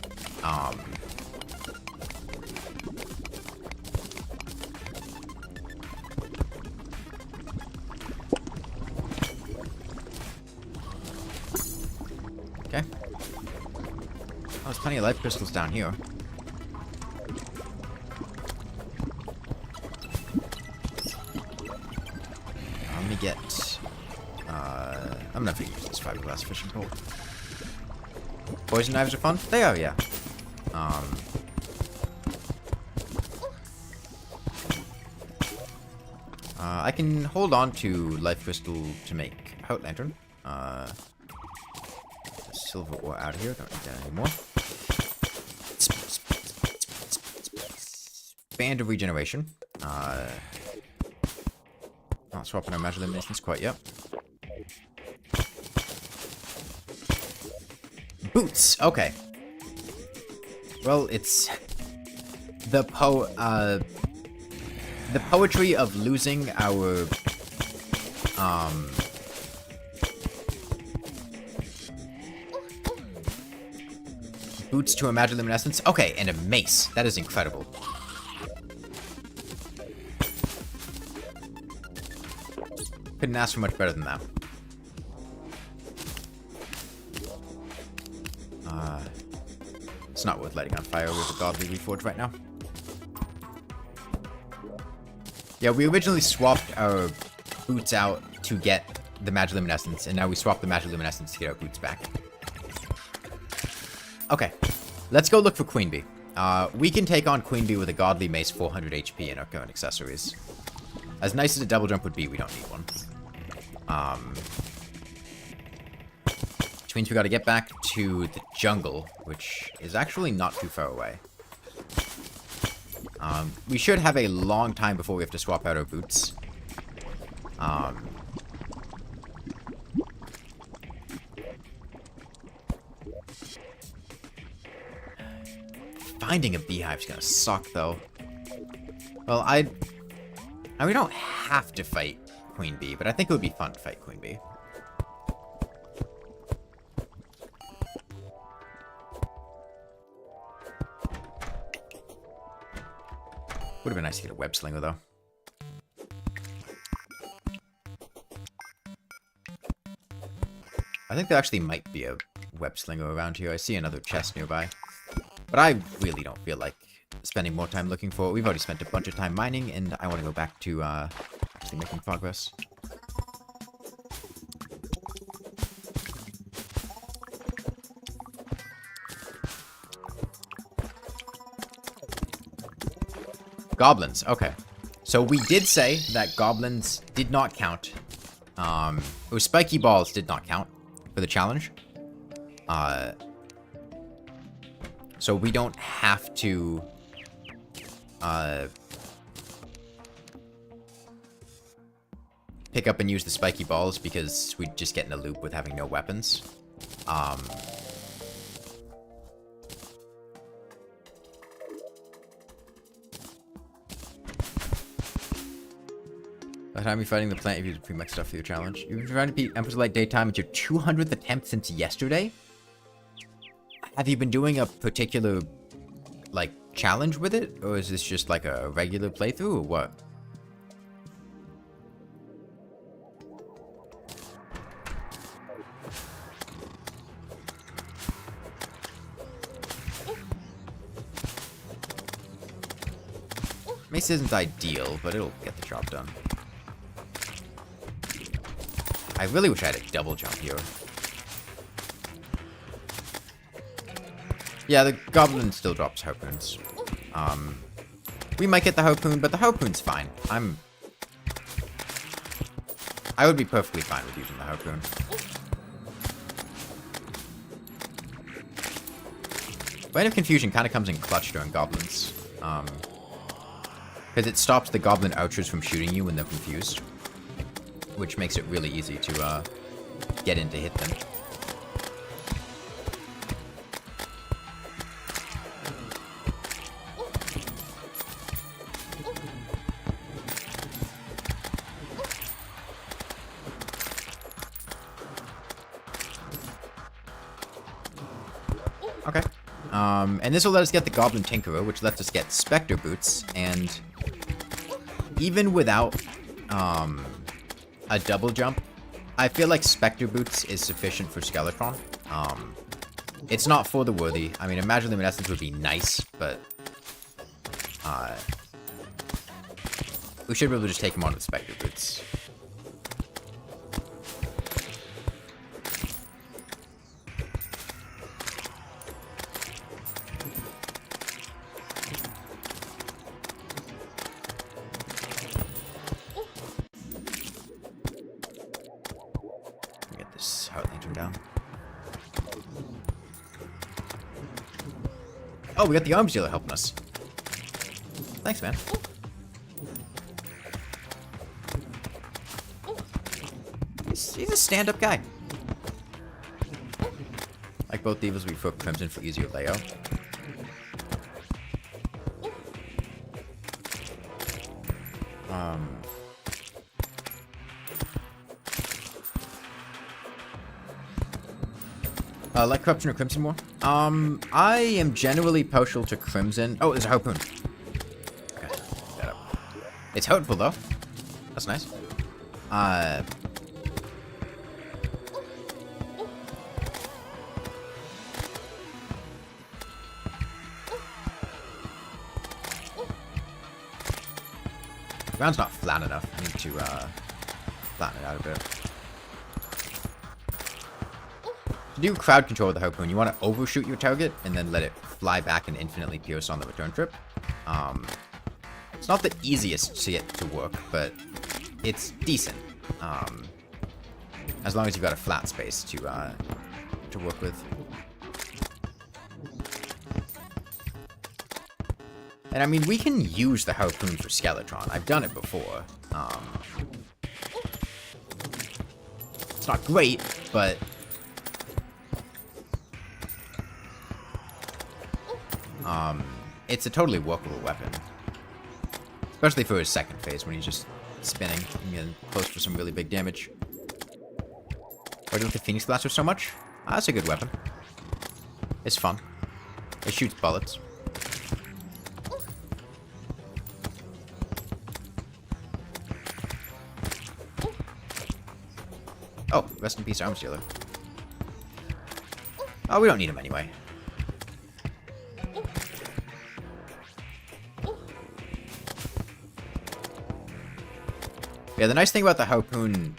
Okay. Oh, there's plenty of life crystals down here. Let me get... I'm not gonna use this fiberglass fishing pole. Poison knives are fun? They are, yeah. I can hold on to life crystal to make a Heart Lantern. Silver ore out of here. Don't need that anymore. Band of Regeneration. Not swapping our Magiluminescence quite yet. Boots. Okay. Well, it's the poetry of losing our boots to a Magiluminescence. Okay, and a mace. That is incredible. Couldn't ask for much better than that. It's not worth lighting on fire with a godly reforge right now. Yeah, we originally swapped our boots out to get the Magiluminescence, and now we swap the Magiluminescence to get our boots back. Okay, let's go look for Queen Bee. We can take on Queen Bee with a godly mace, 400 HP, and our current accessories. As nice as a double jump would be, we don't need one. Which means we gotta get back to the jungle, which is actually not too far away. We should have a long time before we have to swap out our boots. Finding a beehive's gonna suck, though. Well, And we don't have to fight Queen Bee, but I think it would be fun to fight Queen Bee. Would have been nice to get a web slinger, though. I think there actually might be a web slinger around here. I see another chest nearby. But I really don't feel like spending more time looking for it. We've already spent a bunch of time mining, and I want to go back to actually making progress. Goblins, okay. So we did say that goblins did not count. It was spiky balls did not count for the challenge. So we don't have to pick up and use the spiky balls because we just get in a loop with having no weapons. By the time you're fighting the plant, you've used pre-mech stuff for your challenge. You've been trying to beat Emperor's Light Daytime. It's your 200th attempt since yesterday? Have you been doing a particular, like, challenge with it? Or is this just like a regular playthrough, or what? Mace isn't ideal, but it'll get the job done. I really wish I had a double jump here. Yeah, the goblin still drops harpoons. We might get the harpoon, but the harpoon's fine. I would be perfectly fine with using the harpoon. Blade of Confusion kind of comes in clutch during goblins. Because it stops the goblin archers from shooting you when they're confused. Which makes it really easy to get in to hit them. Okay. And this will let us get the Goblin Tinkerer, which lets us get Spectre Boots, and even without a double jump, I feel like Spectre Boots is sufficient for Skeletron. It's not for the worthy. I mean, Imagine Luminescence would be nice, but we should be able to just take him on with Spectre Boots. Oh, we got the arms dealer helping us. Thanks, man. He's a stand-up guy. Like both Divas, we put Crimson for easier layout. Like Corruption or Crimson more? I am generally partial to Crimson. Oh, there's a harpoon. Okay, that up. It's hurtful though. That's nice. Ground's not flat enough. I need to flatten it out a bit. To do crowd control with the harpoon, you want to overshoot your target and then let it fly back and infinitely pierce on the return trip. It's not the easiest to get to work, but it's decent. As long as you've got a flat space to work with. And I mean, we can use the harpoon for Skeletron. I've done it before. It's not great, but it's a totally workable weapon. Especially for his second phase, when he's just spinning and getting close for some really big damage. Why do you like the Phoenix Blaster so much? That's a good weapon. It's fun. It shoots bullets. Oh, rest in peace, Arms Dealer. Oh, we don't need him anyway. Yeah, the nice thing about the harpoon,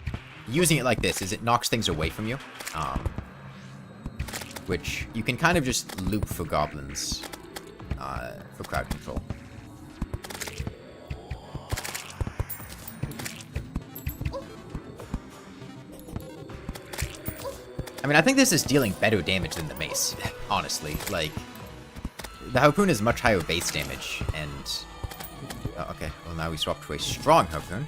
using it like this, is it knocks things away from you. Which you can kind of just loop for goblins for crowd control. I mean, I think this is dealing better damage than the mace, honestly. Like, the harpoon is much higher base damage, and... Oh, okay, well now we swap to a strong harpoon.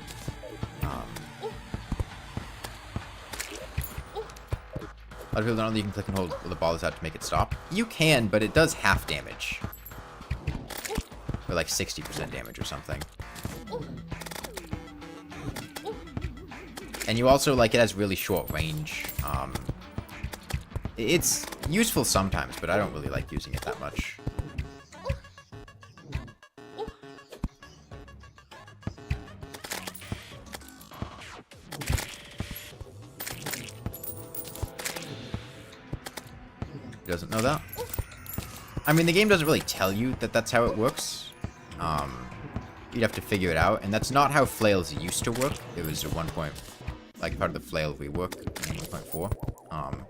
A lot of people don't know you can click and hold the ball out to make it stop. You can, but it does half damage. Or like 60% damage or something. And you also, like, it has really short range. It's useful sometimes, but I don't really like using it that much. Doesn't know that. I mean, the game doesn't really tell you that that's how it works. You'd have to figure it out, and that's not how flails used to work. It was at one point, like, part of the flail rework in 1.4.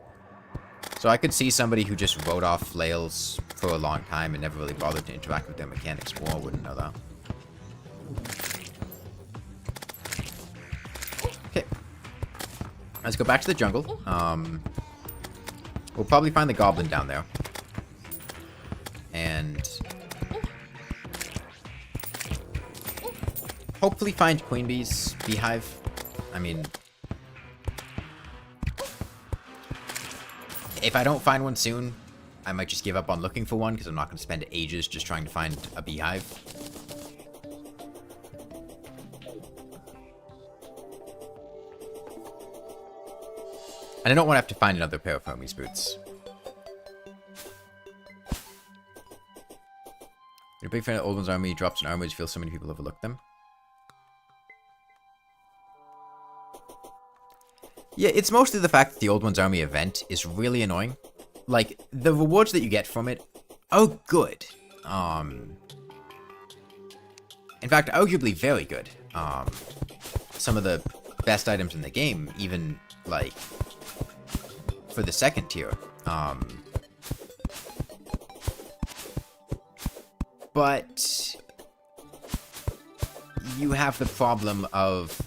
So I could see somebody who just wrote off flails for a long time and never really bothered to interact with their mechanics more. Wouldn't know that. Okay. Let's go back to the jungle. We'll probably find the goblin down there. And hopefully find Queen Bee's beehive. I mean, if I don't find one soon, I might just give up on looking for one, because I'm not going to spend ages just trying to find a beehive. And I don't want to have to find another pair of Hermes boots. You're a big fan of Old One's army, drops in armor, you feel so many people overlook them. Yeah, it's mostly the fact that the Old One's Army event is really annoying. Like, the rewards that you get from it are good. In fact, arguably very good. Some of the best items in the game, even, like, for the second tier. But you have the problem of,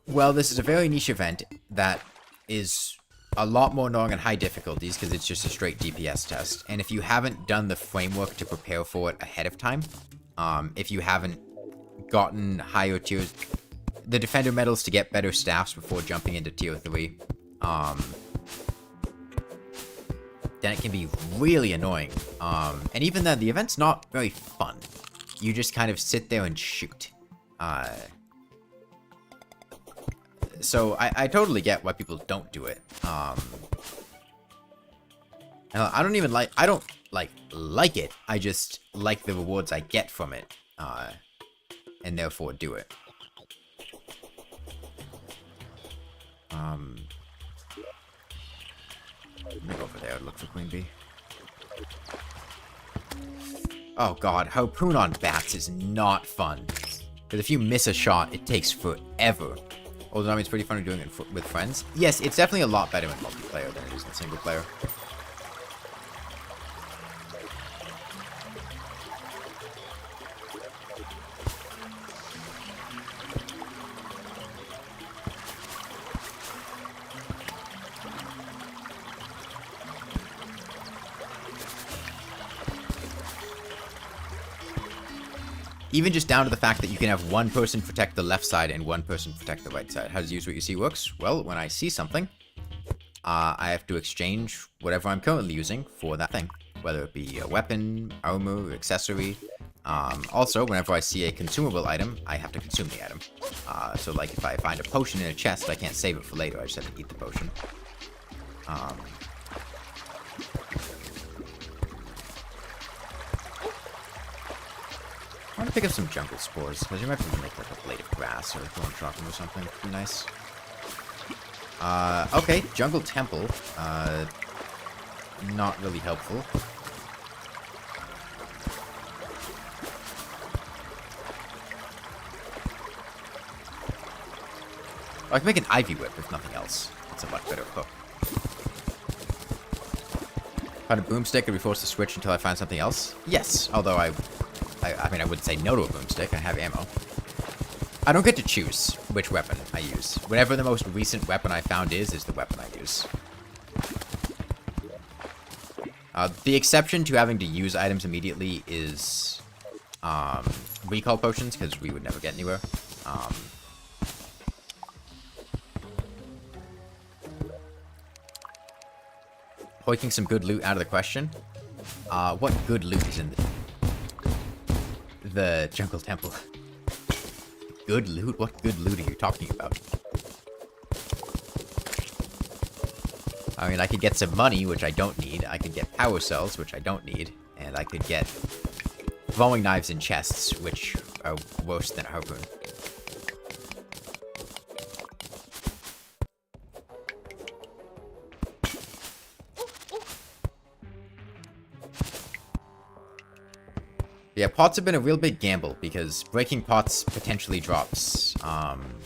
well, this is a very niche event that is a lot more annoying on high difficulties because it's just a straight DPS test. And if you haven't done the framework to prepare for it ahead of time, if you haven't gotten higher tiers, the defender medals to get better staffs before jumping into tier 3, then it can be really annoying. And even then, the event's not very fun. You just kind of sit there and shoot. So I totally get why people don't do it. I don't like it. I just like the rewards I get from it. And therefore do it. Let me go over there and look for Queen Bee. Oh god, harpoon on bats is not fun. Because if you miss a shot, it takes forever. Although, I mean, it's pretty funny doing it with friends. Yes, it's definitely a lot better in multiplayer than it is in single player. Even just down to the fact that you can have one person protect the left side and one person protect the right side. How does use what you see works? Well, when I see something, I have to exchange whatever I'm currently using for that thing. Whether it be a weapon, armor, accessory. Also, whenever I see a consumable item, I have to consume the item. So like if I find a potion in a chest, I can't save it for later, I just have to eat the potion. I want to pick up some jungle spores, because you might be able to make like a blade of grass or thorn drop them or something. Pretty nice. Okay, jungle temple. Not really helpful. I can make an ivy whip, if nothing else. It's a much better hook. Find a boomstick and be forced to switch until I find something else? Yes, although I mean, I wouldn't say no to a boomstick. I have ammo. I don't get to choose which weapon I use. Whatever the most recent weapon I found is the weapon I use. The exception to having to use items immediately is recall potions, because we would never get anywhere. Hoiking some good loot out of the question. What good loot is in the jungle temple? Good loot? What good loot are you talking about? I mean, I could get some money, which I don't need. I could get power cells, which I don't need. And I could get throwing knives in chests, which are worse than a harpoon. Yeah, pots have been a real big gamble, because breaking pots potentially drops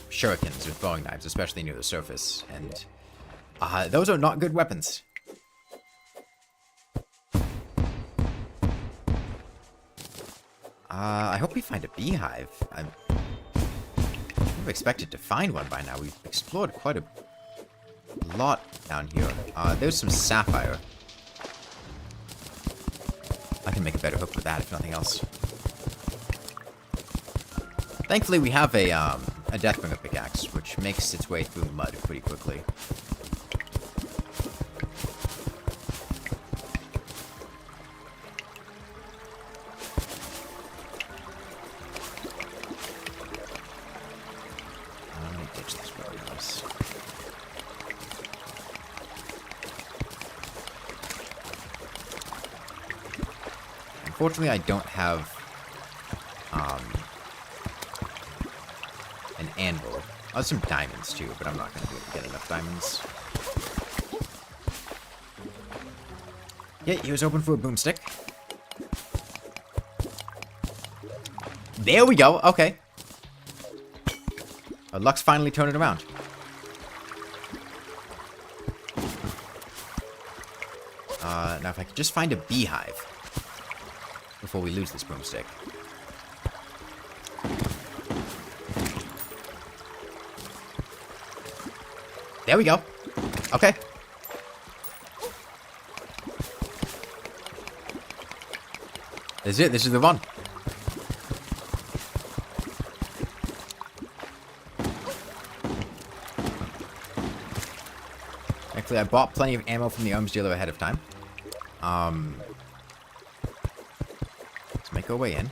shurikens with throwing knives, especially near the surface, and those are not good weapons. I hope we find a beehive. I would have expected to find one by now. We've explored quite a lot down here. There's some sapphire. I can make a better hook with that, if nothing else. Thankfully, we have a Deathbringer pickaxe, which makes its way through mud pretty quickly. Let me ditch this really nice. Unfortunately, I don't have an anvil. I have some diamonds too, but I'm not going to be able to get enough diamonds. Yeah, he was open for a boomstick. There we go. Okay. Luck's finally turning around. Now if I could just find a beehive before we lose this boomstick. There we go. Okay. This is it. This is the one. Actually, I bought plenty of ammo from the arms dealer ahead of time. Let's make our way in.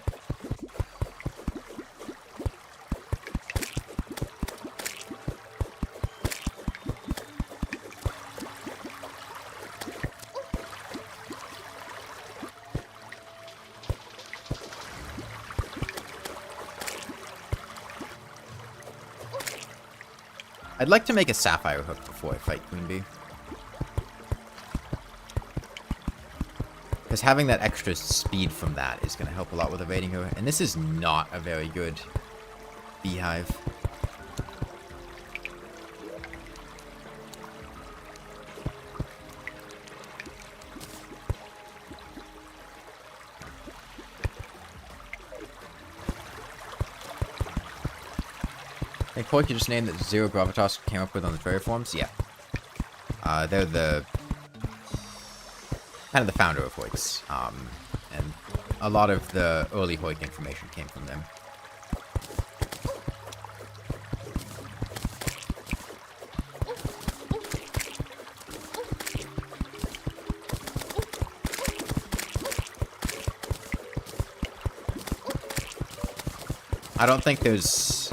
I'd like to make a sapphire hook before I fight Queen Bee. Because having that extra speed from that is going to help a lot with evading her. And this is not a very good beehive. I think Poik, you just named that Zero Gravitas came up with on the Terraria forums? Yeah. They're the kind of the founder of Hoiks. And a lot of the early Hoik information came from them. I don't think there's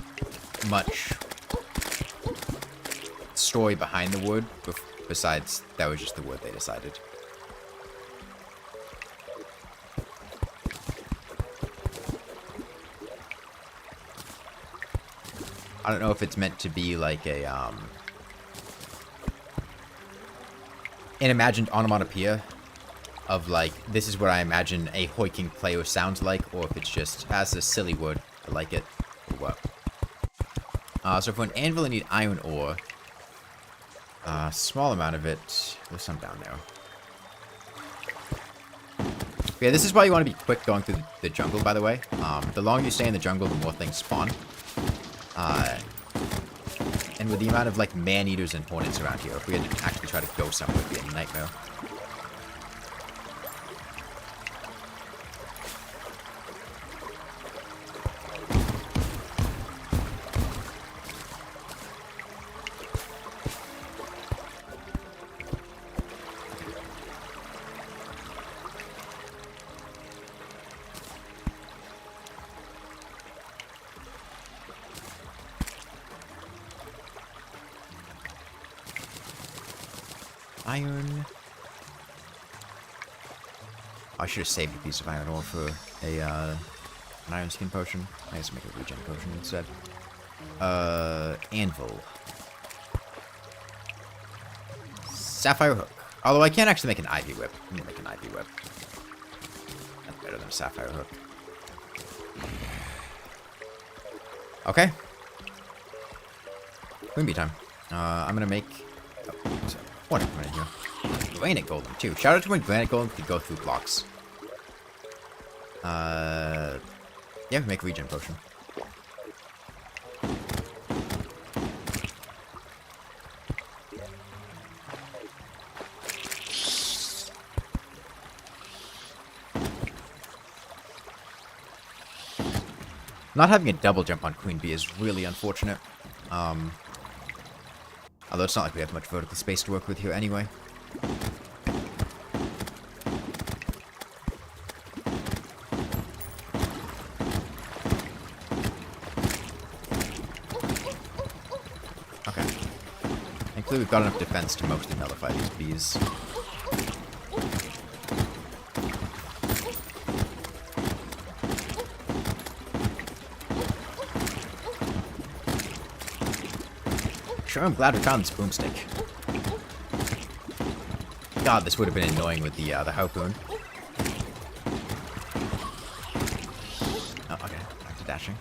much story behind the wood, besides that was just the wood they decided. I don't know if it's meant to be like a, an imagined onomatopoeia of like, this is what I imagine a hoiking player sounds like, or if it's just, as a silly word, I like it, or what. So for an anvil, I need iron ore. Small amount of it. There's some down there. Yeah, this is why you want to be quick going through the jungle, by the way. The longer you stay in the jungle, the more things spawn. And with the amount of, like, man-eaters and hornets around here, if we had to actually try to go somewhere, it would be a nightmare. Iron. I should have saved a piece of iron ore for a an iron skin potion. I guess make a regen potion instead. Anvil. Sapphire hook. Although I can't actually make an ivy whip. I'm gonna make an ivy whip. That's better than a sapphire hook. Okay. Queen bee time. I'm gonna make. What am I here? Granite golem too. Shout out to when granite golem could go through blocks. Yeah, make a regen potion. Not having a double jump on Queen Bee is really unfortunate. Although it's not like we have much vertical space to work with here anyway. Okay. Thankfully we've got enough defense to mostly nullify these bees. Sure, I'm glad we found this boomstick. God, this would have been annoying with the harpoon. Oh, okay. Back to dashing.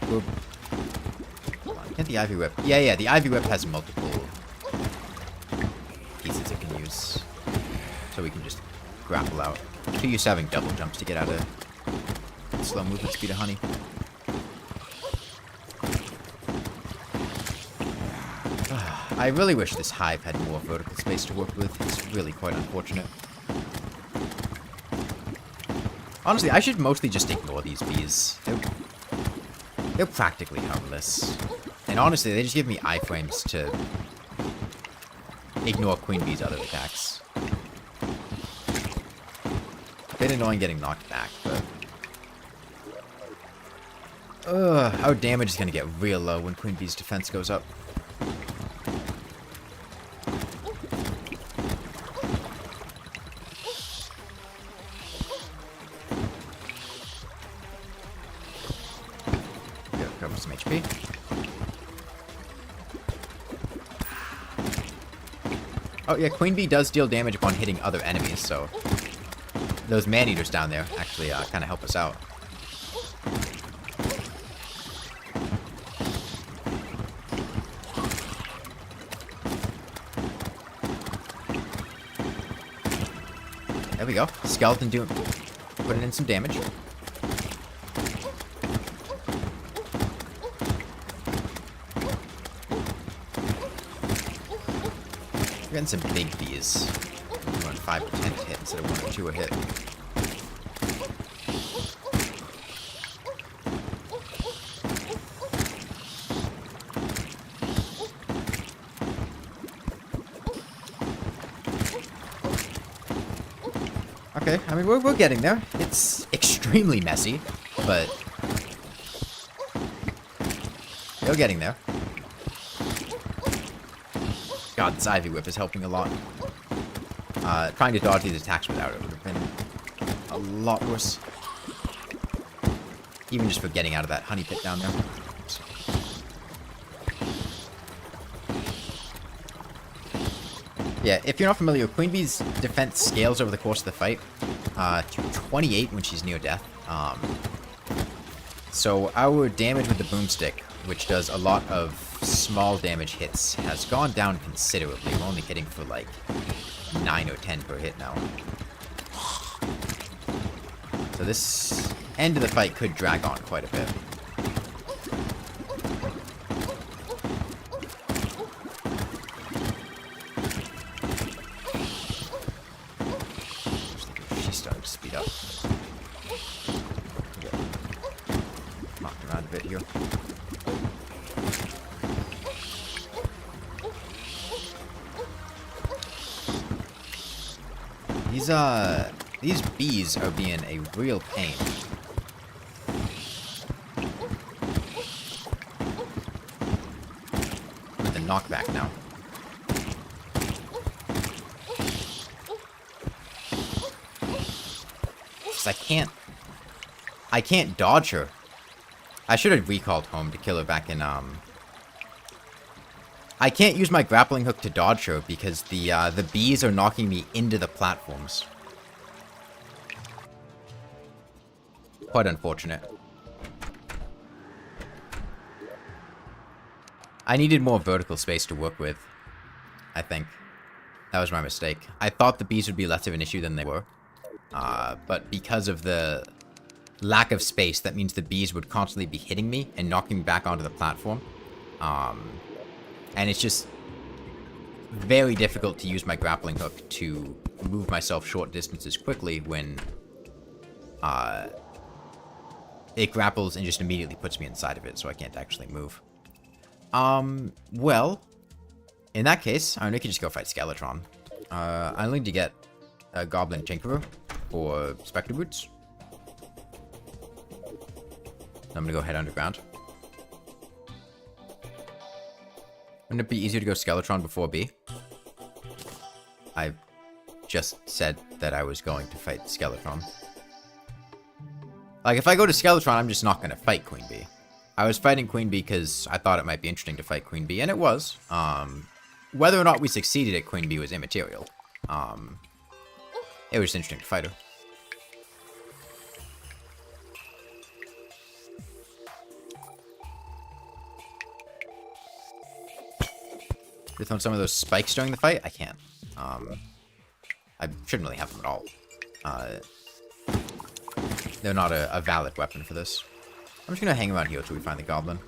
Boop. Hold on, get the ivy whip. Yeah, the ivy whip has multiple pieces it can use. So we can just grapple out. Too used to having double jumps to get out of slow movement speed of honey. I really wish this hive had more vertical space to work with. It's really quite unfortunate. Honestly, I should mostly just ignore these bees. They're practically harmless. And honestly, they just give me iframes to ignore queen bees' other attacks. Bit annoying getting knocked back, but our damage is gonna get real low when Queen Bee's defense goes up. Recover some HP. Oh yeah, Queen Bee does deal damage upon hitting other enemies, so those man-eaters down there actually kind of help us out. There we go. Skeleton putting in some damage. We're getting some big bees. We're on 5 to 10 to hit instead of 1 or 2 a hit. okay. I mean, we're getting there. It's extremely messy, but we're getting there. God, this Ivy Whip is helping a lot. Trying to dodge these attacks without it would have been a lot worse. Even just for getting out of that honey pit down there. Yeah, if you're not familiar, Queen Bee's defense scales over the course of the fight to 28 when she's near death. So our damage with the boomstick, which does a lot of small damage hits, has gone down considerably. We're only hitting for like 9 or 10 per hit now. So this end of the fight could drag on quite a bit. She's starting to speed up. Knocked around a bit here. These bees are being a real pain. With the knockback now. Because I can't dodge her. I should have recalled home to kill her back in, I can't use my grappling hook to dodge her because the bees are knocking me into the platforms. Quite unfortunate. I needed more vertical space to work with, I think. That was my mistake. I thought the bees would be less of an issue than they were. But because of the lack of space, that means the bees would constantly be hitting me and knocking me back onto the platform. And it's just very difficult to use my grappling hook to move myself short distances quickly when it grapples and just immediately puts me inside of it, so I can't actually move. Well, in that case, I could just go fight Skeletron. I need to get a Goblin Tinkerer or Spectre Boots. I'm gonna go head underground. Wouldn't it be easier to go Skeletron before B? I just said that I was going to fight Skeletron. Like, if I go to Skeletron, I'm just not going to fight Queen Bee. I was fighting Queen Bee because I thought it might be interesting to fight Queen Bee, and it was. Whether or not we succeeded at Queen Bee was immaterial. It was just interesting to fight her. Could throw some of those spikes during the fight? I can't. I shouldn't really have them at all. They're not a valid weapon for this. I'm just gonna hang around here until we find the goblin.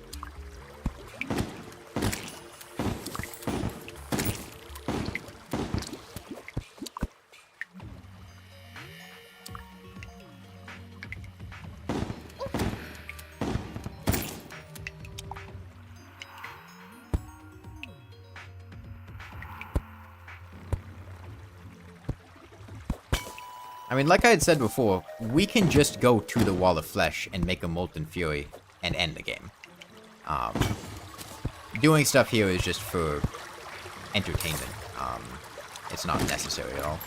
I mean, like I had said before, we can just go to the Wall of Flesh and make a Molten Fury and end the game. Doing stuff here is just for entertainment. It's not necessary at all.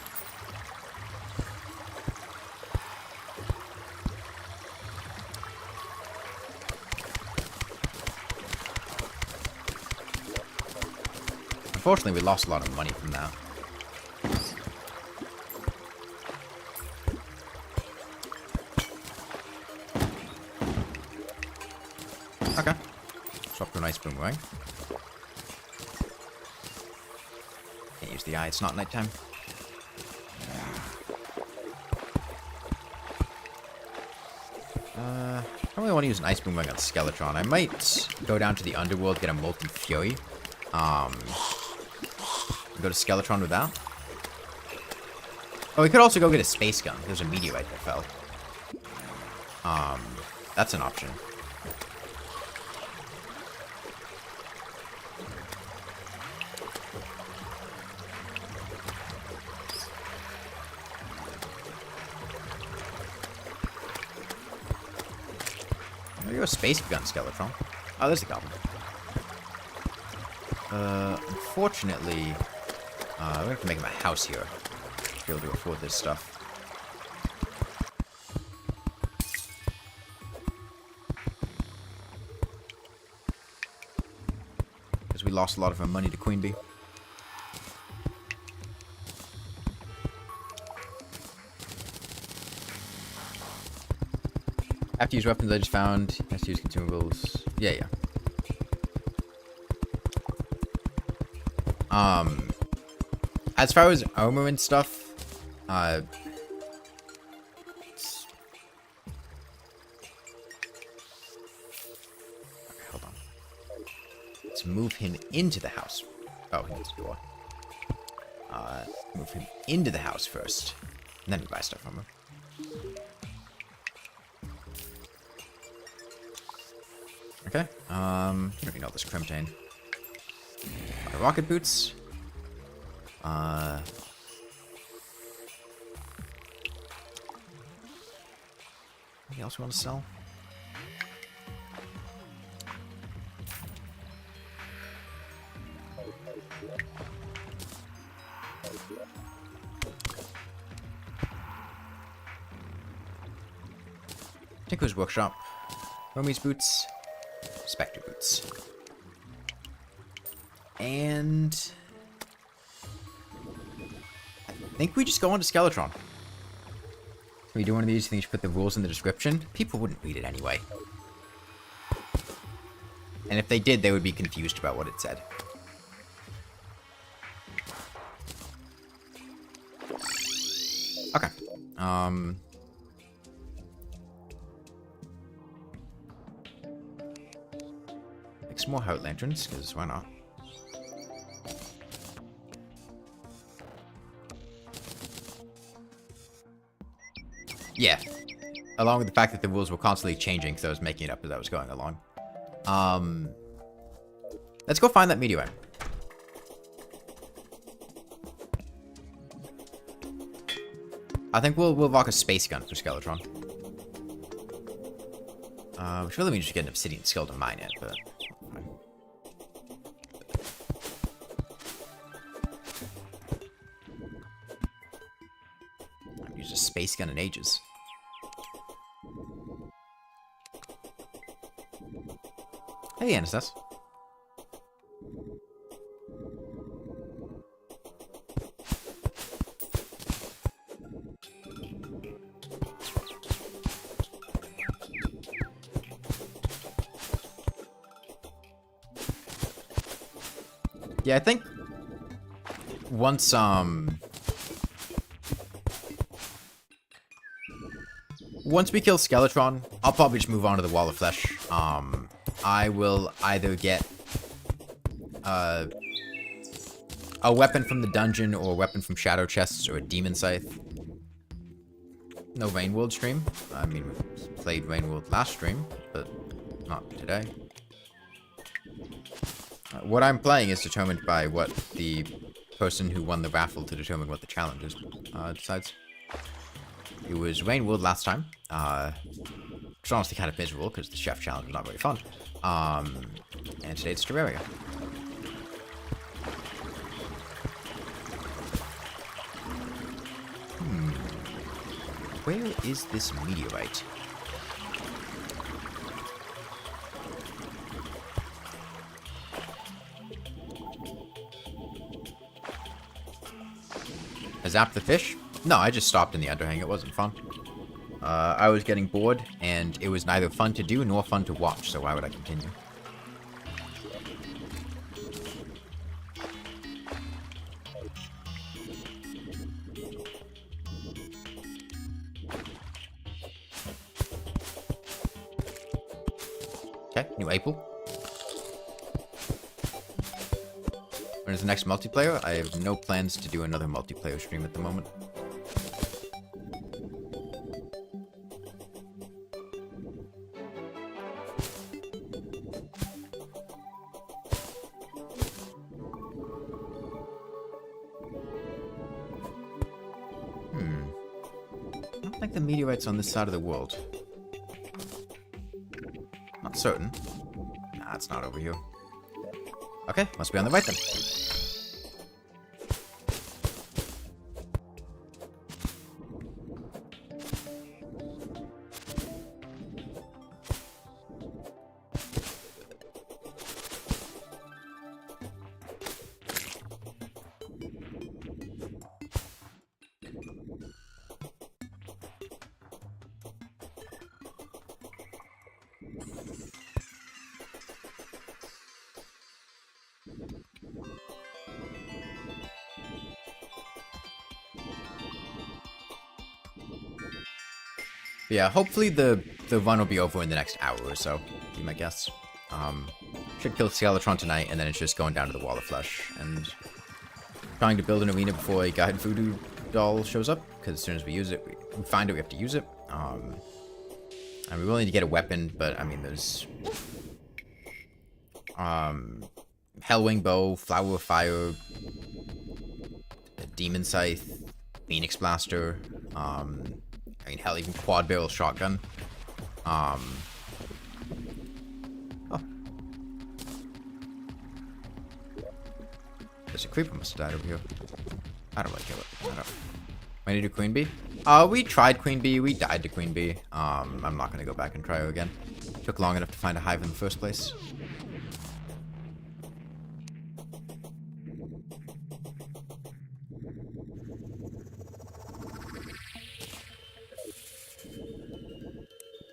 Unfortunately, we lost a lot of money from that. Okay. Swap to a nice boomerang. Can't use the eye, it's not nighttime. I don't really want to use an ice boomerang on Skeletron. I might go down to the underworld, get a Molten Fury. Go to Skeletron with that. Oh, we could also go get a space gun. There's a meteorite that fell. That's an option. Oh, you're a space gun, Skeletron. Oh, there's the goblin. Unfortunately, we're gonna have to make him a house here to be able to afford this stuff. Because we lost a lot of our money to Queen Bee. Have to use weapons I just found. Has to use consumables. Yeah, yeah. As far as armor and stuff, okay, hold on. Let's move him into the house. Oh, he needs a door. Move him into the house first, and then we buy stuff from him. Okay, you don't even know this Crimtane. Okay, rocket boots. Anything else we want to sell? Tinker's Workshop. Hermes boots. Spectre boots. And I think we just go on to Skeletron. Can we do one of these things? Put the rules in the description. People wouldn't read it anyway. And if they did, they would be confused about what it said. Okay. Make some more heart lanterns, because why not? Yeah. Along with the fact that the rules were constantly changing, so I was making it up as I was going along. Let's go find that meteorite. I think we'll lock a space gun for Skeletron. Which really means you get an obsidian skill to mine it, but... I've used a space gun in ages. Hey, Anastas. Yeah, I think once we kill Skeletron, I'll probably just move on to the Wall of Flesh. I will either get a weapon from the dungeon, or a weapon from Shadow Chests, or a Demon Scythe. No Rainworld stream. I mean, we played Rainworld last stream, but not today. What I'm playing is determined by what the person who won the raffle to determine what the challenge is decides. It was Rainworld last time. It's honestly kind of miserable because the chef challenge was not very fun. And today it's Terraria. Where is this meteorite? I zapped the fish? No, I just stopped in the underhang. It wasn't fun. I was getting bored, and it was neither fun to do nor fun to watch, so why would I continue? Okay, new April. When is the next multiplayer? I have no plans to do another multiplayer stream at the moment. I don't think the meteorite's on this side of the world. Not certain. Nah, it's not over here. Okay, must be on the right then. Yeah, hopefully the run will be over in the next hour or so, be my guess. Should kill Skeletron tonight, and then it's just going down to the Wall of Flesh, and trying to build an arena before a guided voodoo doll shows up, because as soon as we use it, we find it, we have to use it. And we will need to get a weapon, but, I mean, there's... Hellwing Bow, Flower of Fire, Demon Scythe, Phoenix Blaster, I mean, hell, even quad barrel shotgun. Oh. There's a creeper must have died over here. How do I kill it? I don't know. I need to do Queen Bee? We tried Queen Bee. We died to Queen Bee. I'm not going to go back and try her again. Took long enough to find a hive in the first place.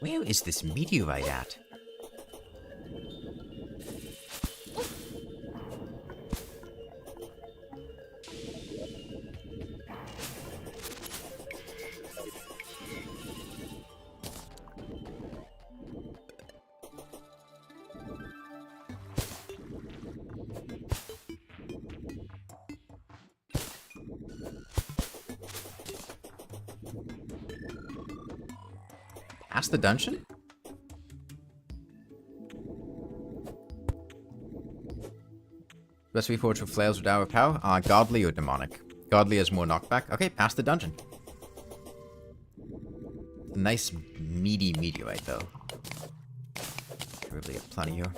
Where is this meteorite at? Past the dungeon? Best we forge for flails with our power? Godly or demonic? Godly has more knockback. Okay, past the dungeon. Nice meaty meteorite though. Probably have plenty here.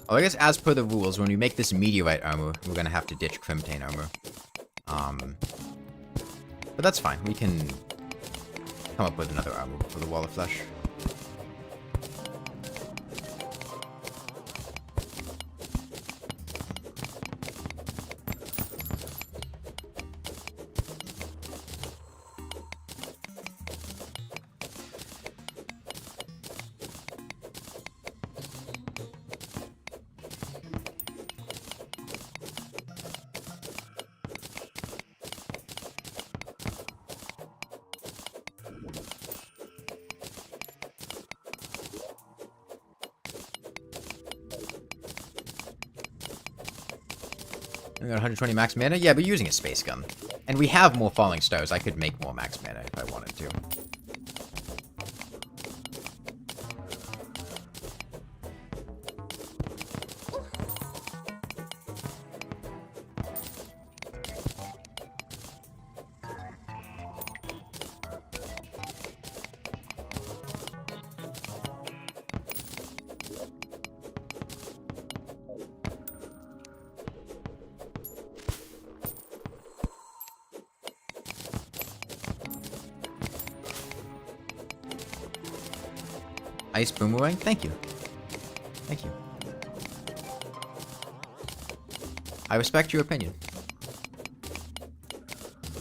Well, I guess as per the rules, when we make this meteorite armor, we're gonna have to ditch Crimtane armor. But that's fine. We can come up with another armor for the Wall of Flesh. We got 120 max mana? Yeah, but using a space gun. And we have more falling stars. I could make more max mana if I wanted to. Ice Boomerang? Thank you. Thank you. I respect your opinion.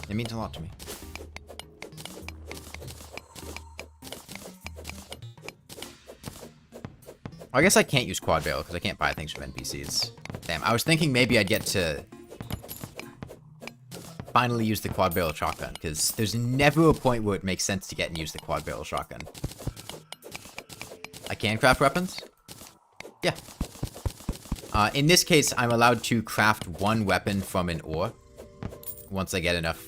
It means a lot to me. I guess I can't use quad barrel because I can't buy things from NPCs. Damn, I was thinking maybe I'd get to finally use the quad barrel shotgun, because there's never a point where it makes sense to get and use the quad barrel shotgun. I can craft weapons? Yeah. In this case, I'm allowed to craft one weapon from an ore once I get enough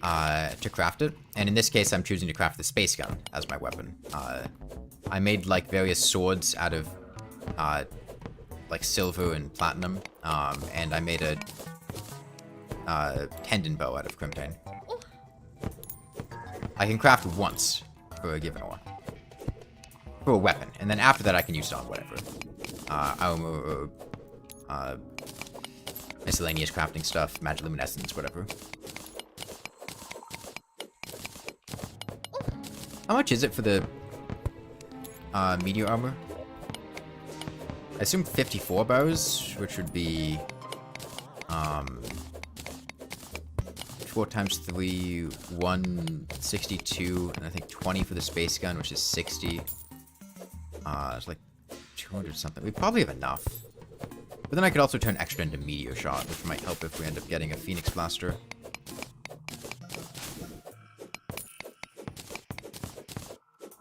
to craft it. And in this case, I'm choosing to craft the space gun as my weapon. I made like various swords out of like silver and platinum, and I made a tendon bow out of crimtane. I can craft once for a given ore. For a weapon, and then after that I can use it on whatever. Armor or miscellaneous crafting stuff, magiluminescence, whatever. How much is it for the meteor armor? I assume 54 bows, which would be 4 times 3, 162, and I think 20 for the space gun, which is 60. It's like 200 something. We probably have enough. But then I could also turn extra into meteor shot, which might help if we end up getting a phoenix blaster.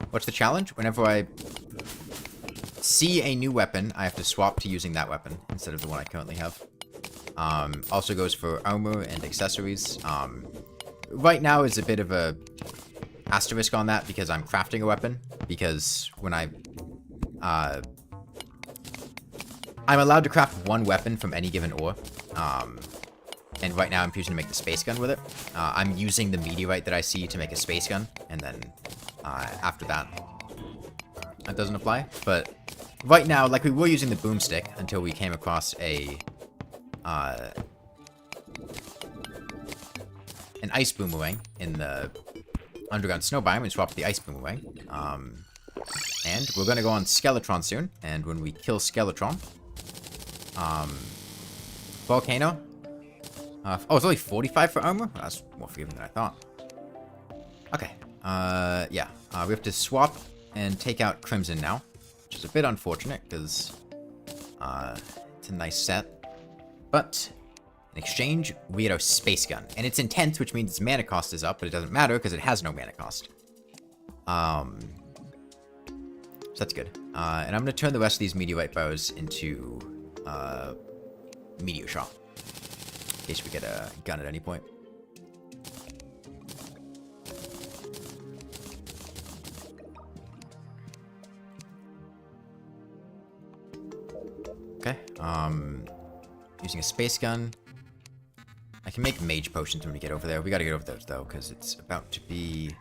What's the challenge? Whenever I see a new weapon, I have to swap to using that weapon instead of the one I currently have. Also goes for armor and accessories. Right now is a bit of a asterisk on that because I'm crafting a weapon. Because when I'm allowed to craft one weapon from any given ore. And right now I'm choosing to make the space gun with it. I'm using the meteorite that I see to make a space gun. And then after that, that doesn't apply. But right now, like we were using the boomstick until we came across an ice boomerang in the underground snow biome and swapped the ice boomerang. And we're gonna go on Skeletron soon. And when we kill Skeletron, volcano. Oh, it's only 45 for armor? That's more forgiving than I thought. Okay. Yeah. We have to swap and take out Crimson now, which is a bit unfortunate because it's a nice set. But in exchange, we get our space gun, and it's intense, which means its mana cost is up, but it doesn't matter because it has no mana cost. So that's good. And I'm gonna turn the rest of these meteorite bows into meteor shot, in case we get a gun at any point. Okay. Using a space gun. I can make mage potions when we get over there. We gotta get over those though, because it's about to be...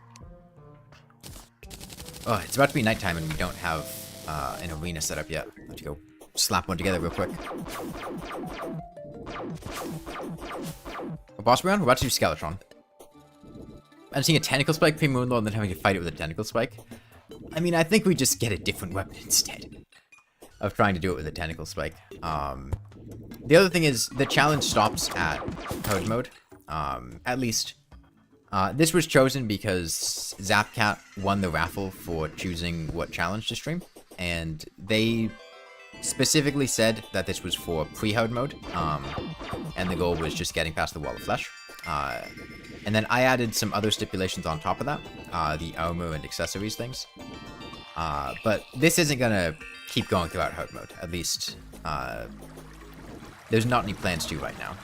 Oh, it's about to be nighttime and we don't have an arena set up yet. Let's go slap one together real quick. A boss round? We're about to do Skeletron. I'm seeing a tentacle spike pre-Moonlord and then having to fight it with a tentacle spike. I mean, I think we just get a different weapon instead of trying to do it with a tentacle spike. The other thing is, the challenge stops at code mode. At least, this was chosen because Zapcat won the raffle for choosing what challenge to stream. And they specifically said that this was for pre-hode mode. And the goal was just getting past the wall of flesh. And then I added some other stipulations on top of that. The armor and accessories things. But this isn't gonna keep going throughout hode mode. At least, there's not any plans to right now.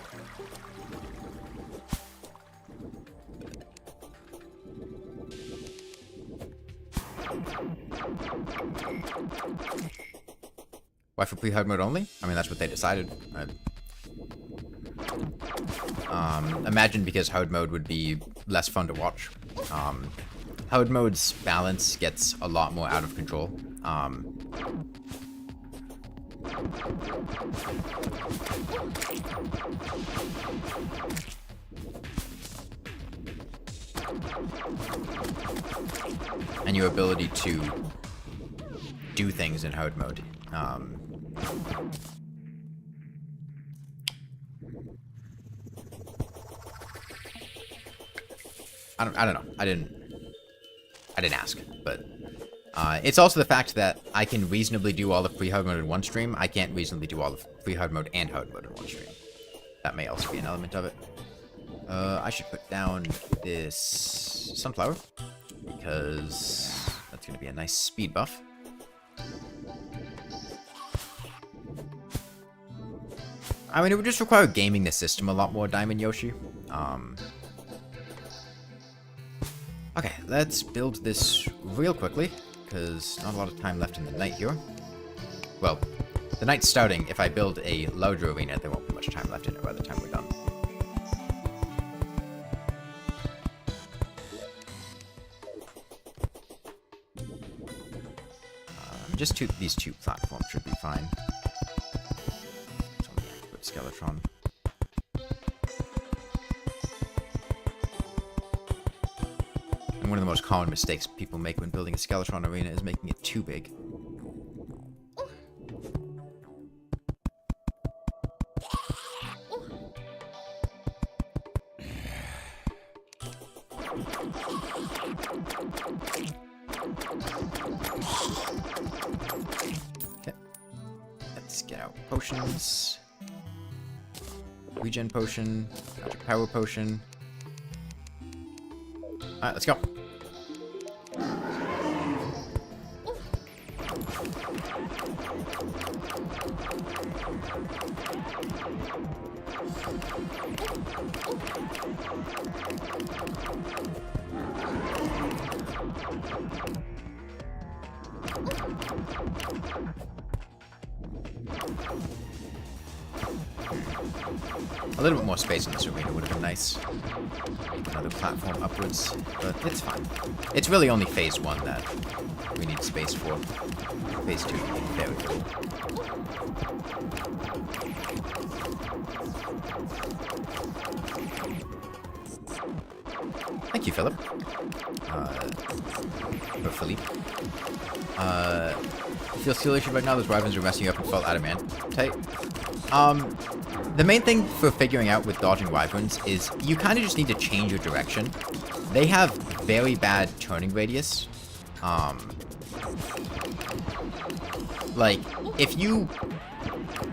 Why for pre-hode mode only? I mean, that's what they decided. Imagine because hode mode would be less fun to watch. Hode mode's balance gets a lot more out of control. And your ability to do things in hode mode. I don't know. I didn't ask, but it's also the fact that I can reasonably do all of pre-hode mode in one stream. I can't reasonably do all of pre-hode mode and hode mode in one stream. That may also be an element of it. I should put down this sunflower because that's going to be a nice speed buff. I mean, it would just require gaming the system a lot more, Diamond Yoshi. Okay, let's build this real quickly, because not a lot of time left in the night here. Well, the night's starting. If I build a larger arena, there won't be much time left in it by the time we're done. Just these two platforms should be fine. With Skeletron. And one of the most common mistakes people make when building a Skeletron arena is making it too big. Okay. Let's get out potions. Regen potion. Magic power potion. Alright, let's go. A little bit more space in this arena would have been nice. Another platform upwards, but it's fine. It's really only phase 1 that we need space for. Phase 2 would be very cool. Thank you, Philip. Or Philippe. Feel silly right now, those wyverns are messing you up and fall adamantite. The main thing for figuring out with dodging wyverns is you kind of just need to change your direction. They have very bad turning radius. Like, if you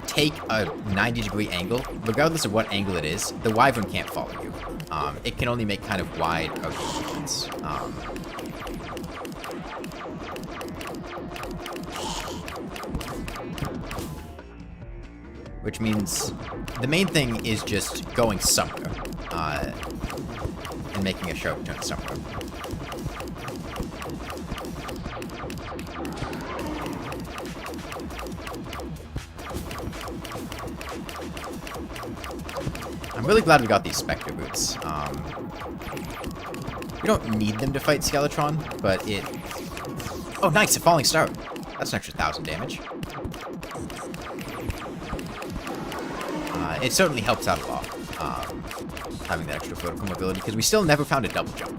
take a 90-degree angle, regardless of what angle it is, the wyvern can't follow you. It can only make kind of wide movements. Which means the main thing is just going somewhere, and making a sharp turn somewhere. I'm really glad we got these Spectre boots. We don't need them to fight Skeletron, but it... Oh, nice! A falling star! That's an extra 1,000 damage. It certainly helps out a lot, having that extra vertical mobility, because we still never found a double jump.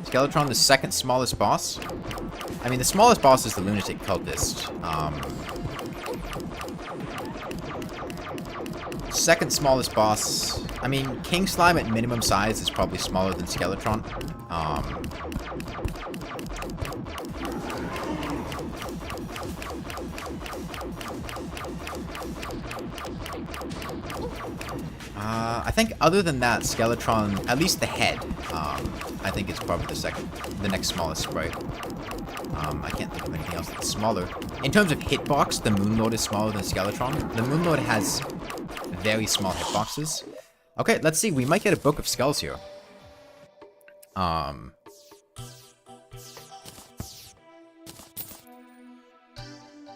Skeletron, the second smallest boss. I mean, the smallest boss is the Lunatic Cultist. Second smallest boss, I mean, King Slime at minimum size is probably smaller than Skeletron. I think other than that, Skeletron, at least the head, I think is probably the next smallest sprite. I can't think of anything else that's smaller. In terms of hitbox, the Moonlord is smaller than Skeletron. The Moonlord has very small hitboxes. Okay, let's see. We might get a Book of Skulls here.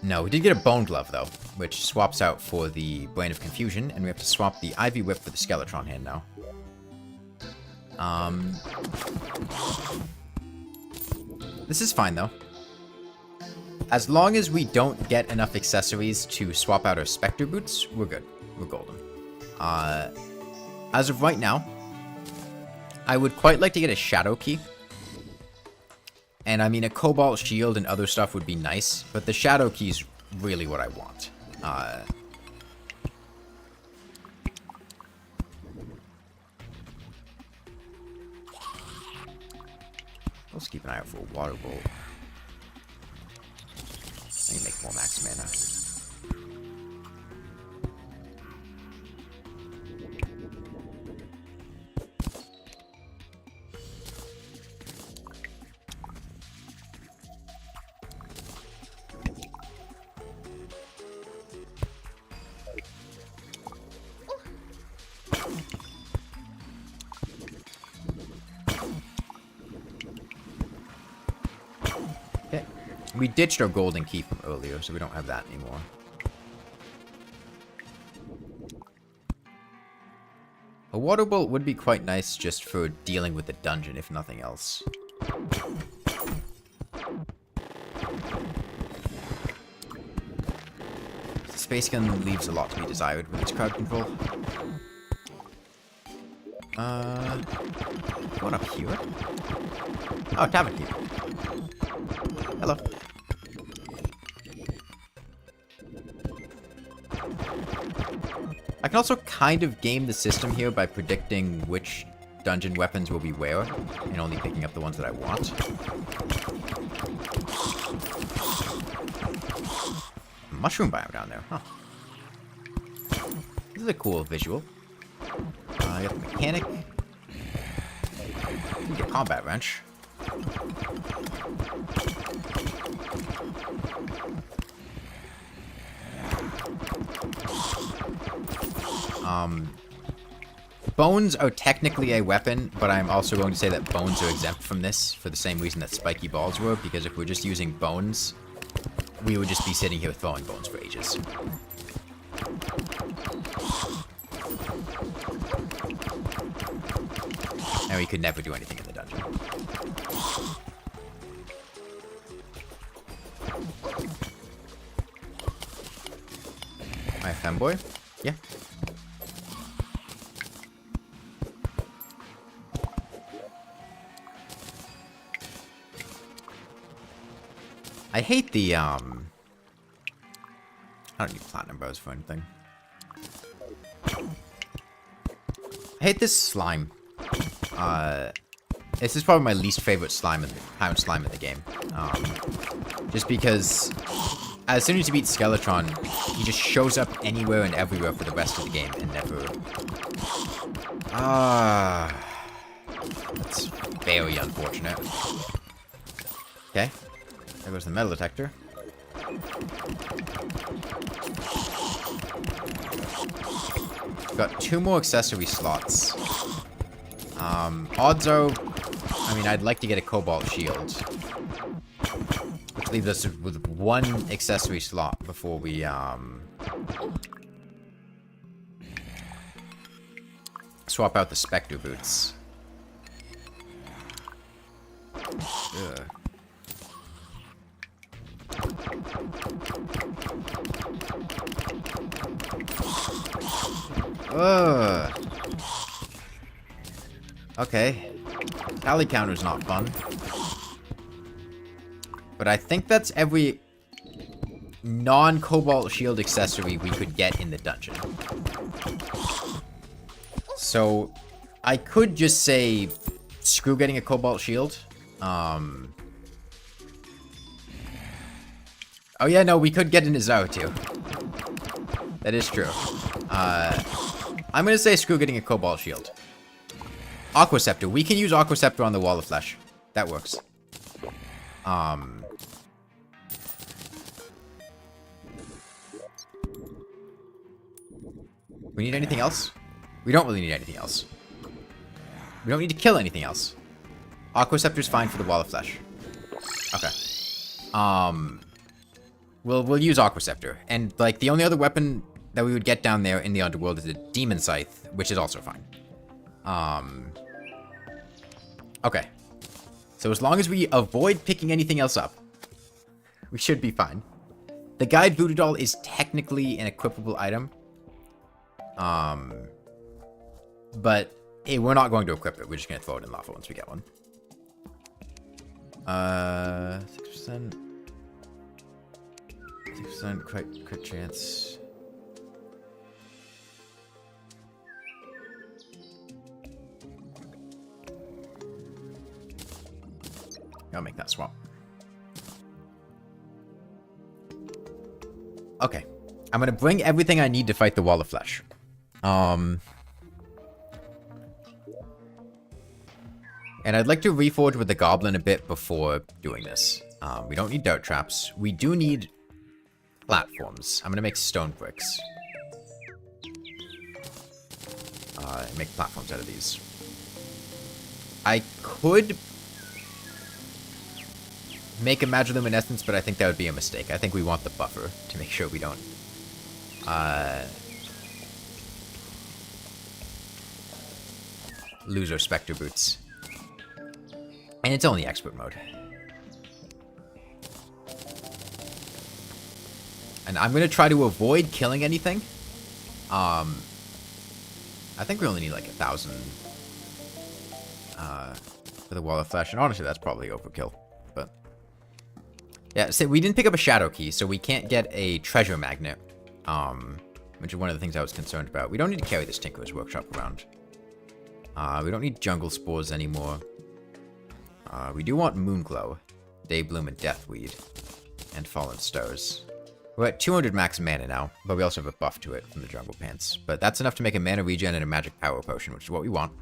No, we did get a Bone Glove, though, which swaps out for the Brain of Confusion, and we have to swap the Ivy Whip for the Skeletron hand now. This is fine, though. As long as we don't get enough accessories to swap out our Spectre boots, we're good. We're golden. As of right now, I would quite like to get a Shadow Key. And I mean, a Cobalt Shield and other stuff would be nice, but the Shadow Key's really what I want. Let's keep an eye out for a Water Bolt. I need to make more max mana. We ditched our golden key from earlier, so we don't have that anymore. A water bolt would be quite nice just for dealing with the dungeon, if nothing else. Space gun leaves a lot to be desired with its crowd control. What up here? Oh, tavern key. Hello. I can also kind of game the system here by predicting which dungeon weapons will be where, and only picking up the ones that I want. Mushroom biome down there, huh? This is a cool visual. I got the mechanic. Get a combat wrench. Bones are technically a weapon, but I'm also going to say that bones are exempt from this for the same reason that spiky balls were, because if we're just using bones, we would just be sitting here throwing bones for ages. And we could never do anything in the dungeon. My femboy? Yeah. I hate the, I don't need platinum bows for anything. I hate this slime. This is probably my least favorite slime in the pound slime in the game. Just because as soon as you beat Skeletron, he just shows up anywhere and everywhere for the rest of the game and never. That's very unfortunate. Okay. There goes the metal detector. Got 2 more accessory slots. Odds are, I mean, I'd like to get a cobalt shield, which leaves us with 1 accessory slot before we swap out the Spectre boots. Ugh. Ugh. Okay. Tally counter's not fun. But I think that's every non-cobalt shield accessory we could get in the dungeon. So, I could just say, screw getting a cobalt shield. Oh yeah, no, we could get an Azaro too. That is true. I'm gonna say screw getting a cobalt shield. Aqua Scepter. We can use Aqua Scepter on the Wall of Flesh. That works. We need anything else? We don't really need anything else. We don't need to kill anything else. Aqua Scepter's fine for the Wall of Flesh. Okay. We'll use Aqua Scepter. And, like, the only other weapon that we would get down there in the underworld is a Demon Scythe, which is also fine. Okay. So as long as we avoid picking anything else up, we should be fine. The Guide Voodoo Doll is technically an equipable item. But hey, we're not going to equip it. We're just going to throw it in lava once we get one. 6%. 6% crit chance. I'll make that swap. Okay. I'm gonna bring everything I need to fight the Wall of Flesh. And I'd like to reforge with the Goblin a bit before doing this. We don't need dirt traps. We do need platforms. I'm gonna make stone bricks. Make platforms out of these. I could make a magiluminescence, but I think that would be a mistake. I think we want the buffer to make sure we don't lose our Spectre boots. And it's only expert mode. And I'm going to try to avoid killing anything. I think we only need like 1,000 for the Wall of Flesh. And honestly, that's probably overkill. But yeah, so we didn't pick up a Shadow Key, so we can't get a Treasure Magnet. Which is one of the things I was concerned about. We don't need to carry this Tinkerer's Workshop around. We don't need Jungle Spores anymore. We do want Moonglow, Daybloom, and Deathweed, and Fallen Stars. We're at 200 max mana now, but we also have a buff to it from the Jungle Pants. But that's enough to make a mana regen and a magic power potion, which is what we want.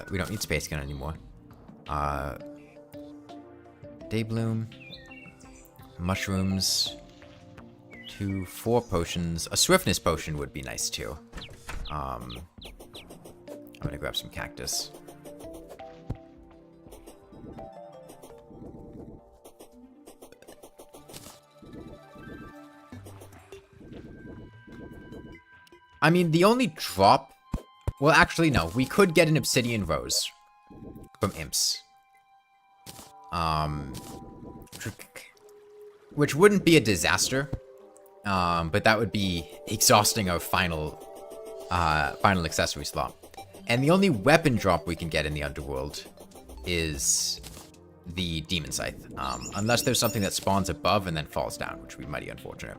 We don't need Space Gun anymore. Daybloom, mushrooms, 4 potions. A Swiftness potion would be nice too. I'm gonna grab some cactus. I mean, the only drop... Well, actually, no. We could get an Obsidian Rose from Imps. Which wouldn't be a disaster. But that would be exhausting our final accessory slot. And the only weapon drop we can get in the Underworld is the Demon Scythe. Unless there's something that spawns above and then falls down, which would be mighty unfortunate.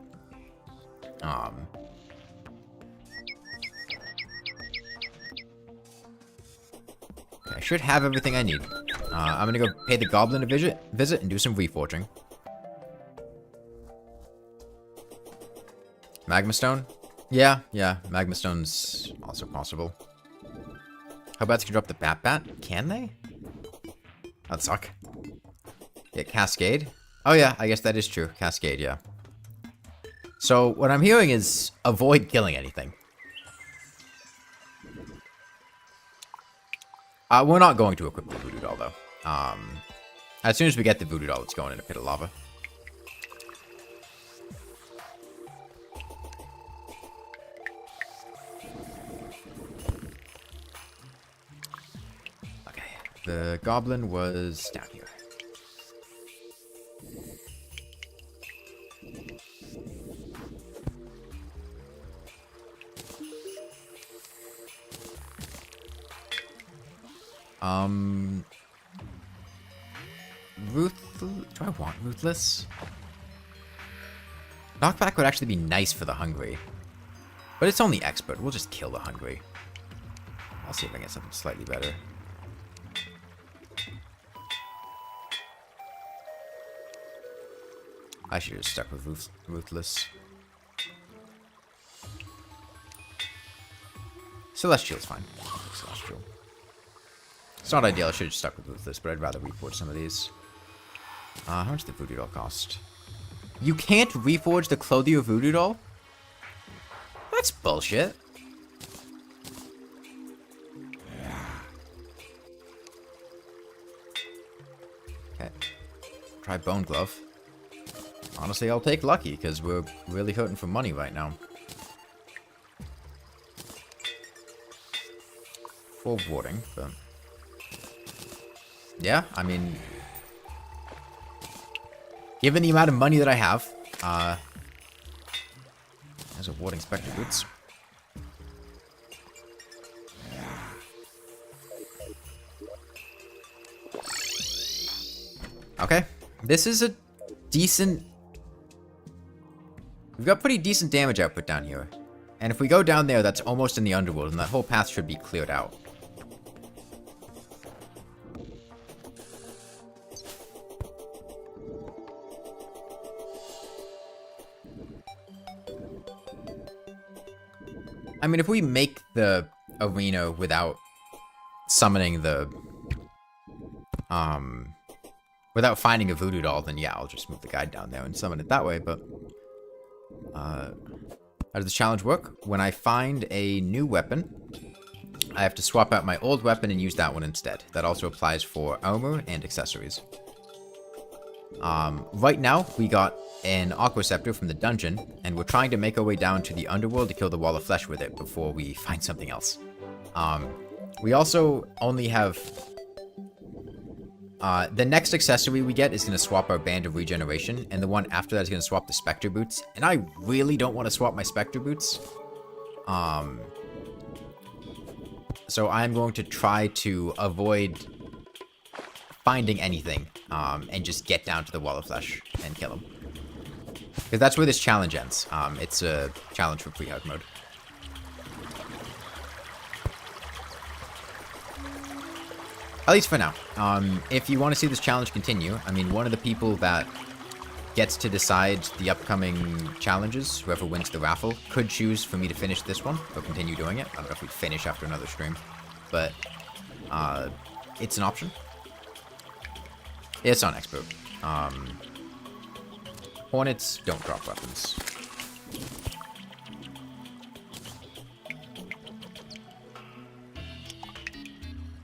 I should have everything I need. I'm gonna go pay the Goblin a visit and do some reforging. Magma Stone? Yeah, Magma Stone's also possible. How about they can drop the Bat? Can they? That'd suck. Yeah, Cascade? Oh yeah, I guess that is true. Cascade, yeah. So, what I'm hearing is avoid killing anything. We're not going to equip the Voodoo Doll, though. As soon as we get the Voodoo Doll, it's going in a pit of lava. Okay, the Goblin was down here. Do I want Ruthless? Knockback would actually be nice for the Hungry. But it's only Expert. We'll just kill the Hungry. I'll see if I can get something slightly better. I should have just stuck with Ruthless. Celestial's fine. Celestial. It's not ideal, I should have stuck with this, but I'd rather reforge some of these. How much did the Voodoo Doll cost? You can't reforge the Clothier Voodoo Doll? That's bullshit. Okay. Try Bone Glove. Honestly, I'll take Lucky, because we're really hurting for money right now. For warding, but... Yeah, I mean... Given the amount of money that I have, there's a Warding Spectre Boots. Okay, this is a decent... We've got pretty decent damage output down here. And if we go down there, that's almost in the Underworld, and that whole path should be cleared out. I mean, if we make the arena without summoning the, without finding a Voodoo Doll, then yeah, I'll just move the guide down there and summon it that way, but, how does the challenge work? When I find a new weapon, I have to swap out my old weapon and use that one instead. That also applies for armor and accessories. Right now, we got an Aqua Scepter from the dungeon, and we're trying to make our way down to the underworld to kill the Wall of Flesh with it before we find something else. We also only have... the next accessory we get is going to swap our Band of Regeneration, and the one after that is going to swap the Spectre Boots, and I really don't want to swap my Spectre Boots. So I'm going to try to avoid finding anything, and just get down to the Wall of Flesh and kill him. Because that's where this challenge ends. It's a challenge for pre-hard mode. At least for now. If you want to see this challenge continue, I mean, one of the people that gets to decide the upcoming challenges, whoever wins the raffle, could choose for me to finish this one, or continue doing it. I don't know if we'd finish after another stream, but it's an option. It's on expert. Hornets don't drop weapons.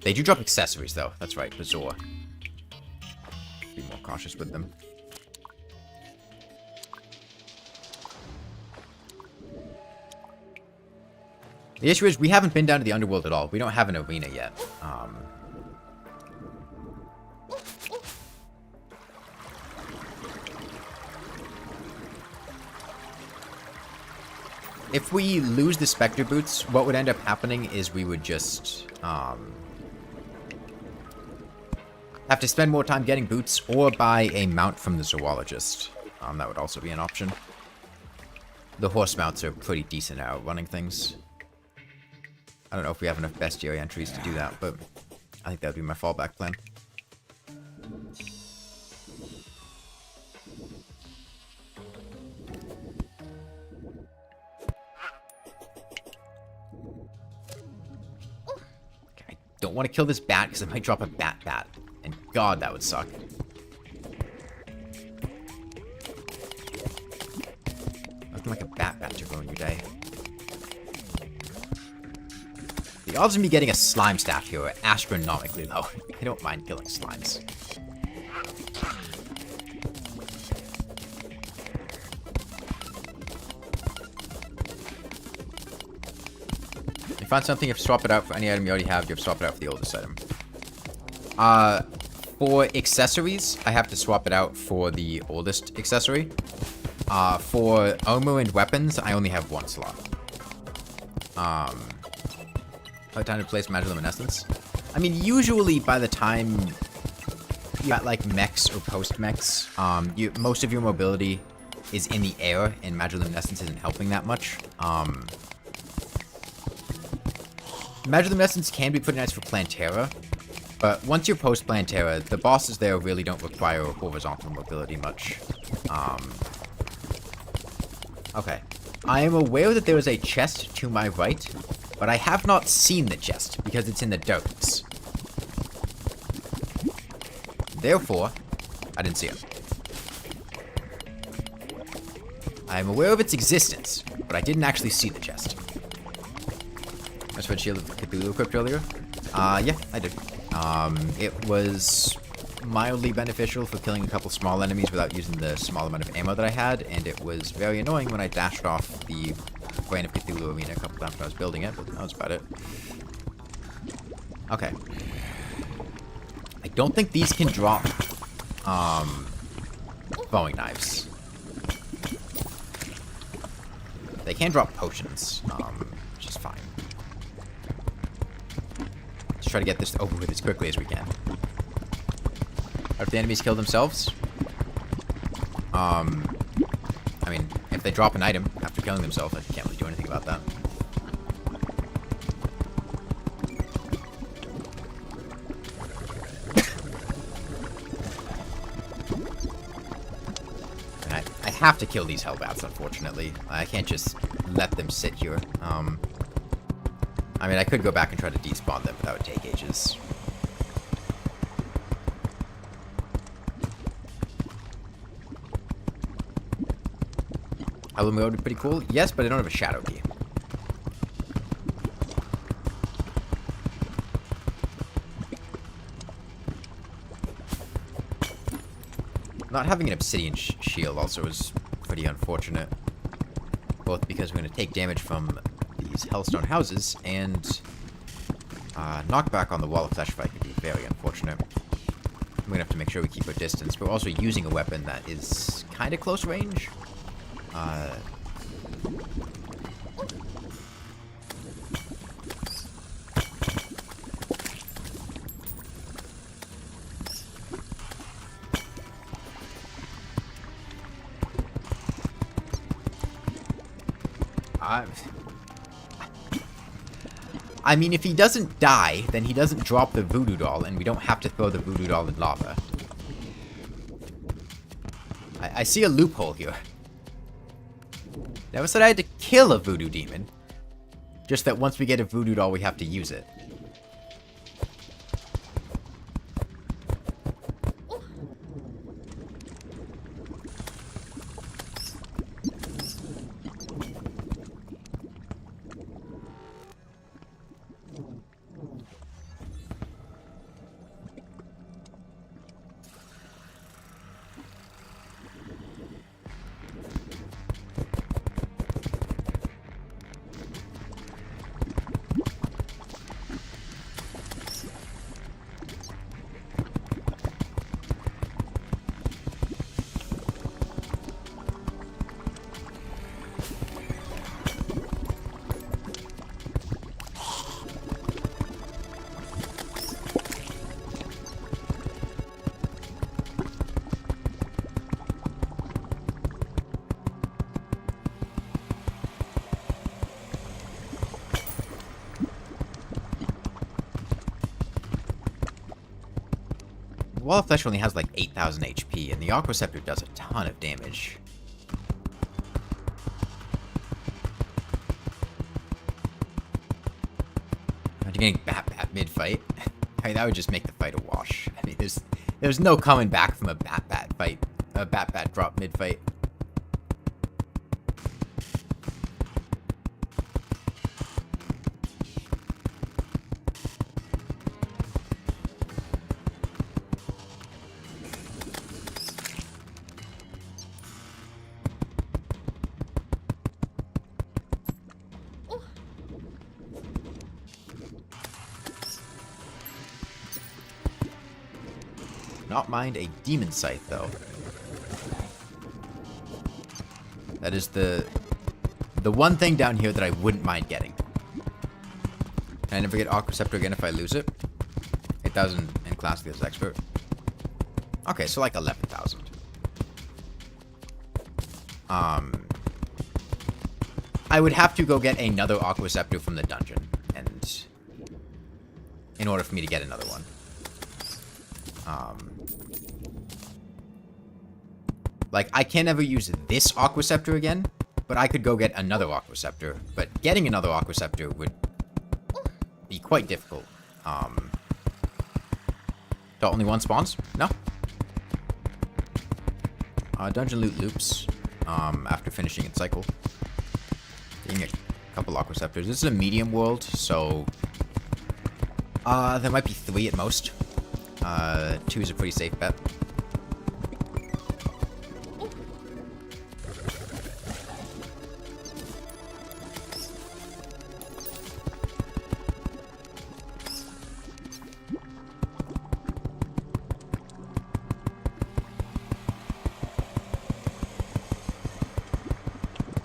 They do drop accessories, though. That's right, Bazoar. Be more cautious with them. The issue is we haven't been down to the underworld at all. We don't have an arena yet. If we lose the Spectre Boots, what would end up happening is we would just have to spend more time getting boots or buy a mount from the zoologist. That would also be an option. The horse mounts are pretty decent at running things. I don't know if we have enough bestiary entries to do that, but I think that would be my fallback plan. Don't want to kill this bat because it might drop a bat. And God, that would suck. Nothing like a bat to ruin your day. The odds of me getting a slime staff here are astronomically low. I don't mind killing slimes. You find something, you have to swap it out for any item you already have, you have to swap it out for the oldest item. For accessories, I have to swap it out for the oldest accessory. For armor and weapons, I only have one slot. Time to place Magiluminescence. I mean, usually by the time you got like mechs or post-mechs, most of your mobility is in the air, and Magiluminescence isn't helping that much. Magiluminescence can be pretty nice for Plantera, but once you're post-Plantera, the bosses there really don't require horizontal mobility much. Okay. I am aware that there is a chest to my right, but I have not seen the chest, because it's in the darkness. Therefore, I didn't see it. I am aware of its existence, but I didn't actually see the chest. That's what Shield of Cthulhu equipped earlier? Yeah, I did. It was mildly beneficial for killing a couple small enemies without using the small amount of ammo that I had, and it was very annoying when I dashed off the Eye of Cthulhu arena a couple times when I was building it, but that was about it. Okay. I don't think these can drop, throwing knives. They can drop potions, which is fine. Let's try to get this over with as quickly as we can. If the enemies kill themselves, I mean, if they drop an item after killing themselves, I can't really do anything about that. And I have to kill these hellbats, unfortunately. I can't just let them sit here. I mean, I could go back and try to despawn them, but that would take ages. Halloween mode would be pretty cool. Yes, but I don't have a shadow key. Not having an obsidian shield also is pretty unfortunate. Both because we're going to take damage from these hellstone houses, and knockback on the wall of flesh fight could be very unfortunate. We're going to have to make sure we keep our distance, but we're also using a weapon that is kind of close range. I mean, if he doesn't die, then he doesn't drop the voodoo doll, and we don't have to throw the voodoo doll in lava. I see a loophole here. Never said I had to kill a voodoo demon. Just that once we get a voodoo doll, we have to use it. Wall of Flesh only has like 8,000 HP, and the Aqua Scepter does a ton of damage. Imagine getting Bat mid-fight. I mean, that would just make the fight a wash. I mean, there's no coming back from a Bat fight, a Bat drop mid-fight. Not mind a demon scythe, though. That is the one thing down here that I wouldn't mind getting. Can I never get Aqua Scepter again if I lose it? 8,000 in class fields expert. Okay, so like 11,000. I would have to go get another Aqua Scepter from the dungeon, and in order for me to get another one. Like, I can never use this Aqua Scepter again, but I could go get another Aqua Scepter. But getting another Aqua Scepter would be quite difficult. Got only one spawns? No. Dungeon loot loops, after finishing its cycle. Getting a couple Aqua Scepters. This is a medium world, so there might be 3 at most. 2 is a pretty safe bet.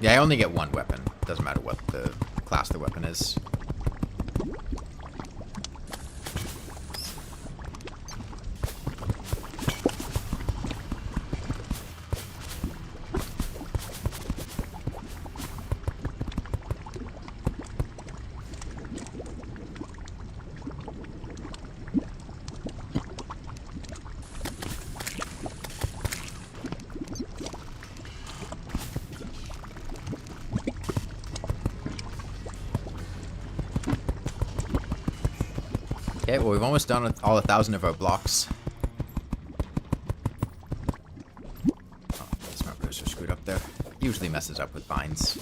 Yeah, I only get one weapon. Doesn't matter what the class the weapon is. Okay, well, we've almost done with all 1,000 of our blocks. Oh, these markers are screwed up there. Usually messes up with vines.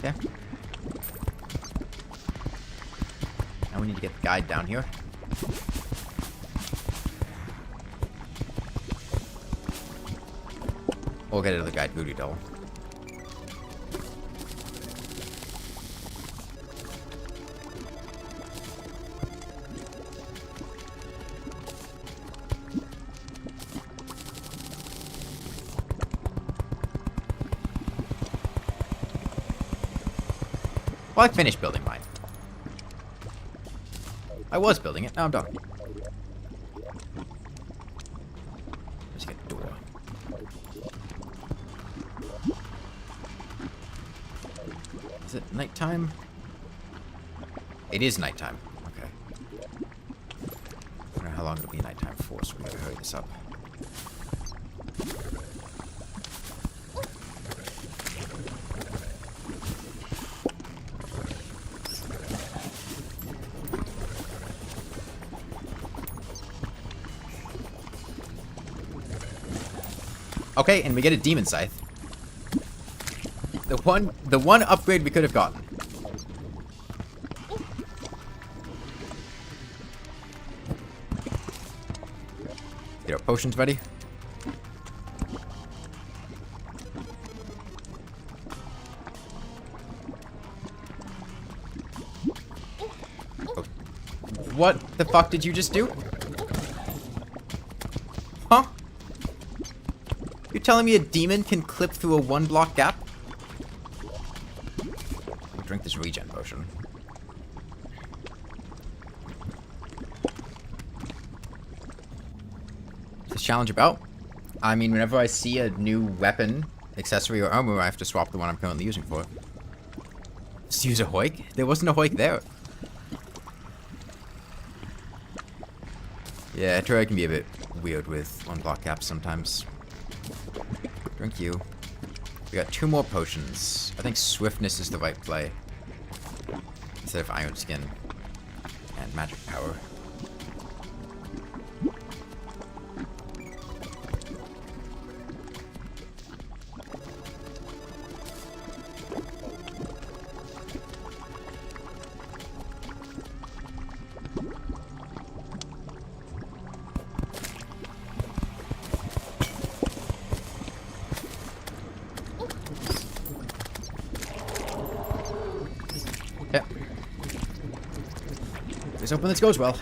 Okay. Now we need to get the guide down here. Or get another guide voodoo doll. Well, I finished building mine. I was building it, now I'm done. Let's get a door. Is it nighttime? It is nighttime. Okay. I don't know how long it'll be nighttime for, so we gotta hurry this up. Okay, and we get a demon scythe. The one upgrade we could have gotten. Get our potions ready. Oh. What the fuck did you just do? Huh? You're telling me a demon can clip through a 1-block gap? I'll drink this regen potion. What's this challenge about? I mean, whenever I see a new weapon, accessory, or armor, I have to swap the one I'm currently using for it. Just use a hoik? There wasn't a hoik there. Yeah, Terraria can be a bit weird with 1-block gaps sometimes. Drink you. We got 2 more potions. I think swiftness is the right play. Instead of iron skin. And magic power. Yep. Let's hope this goes well.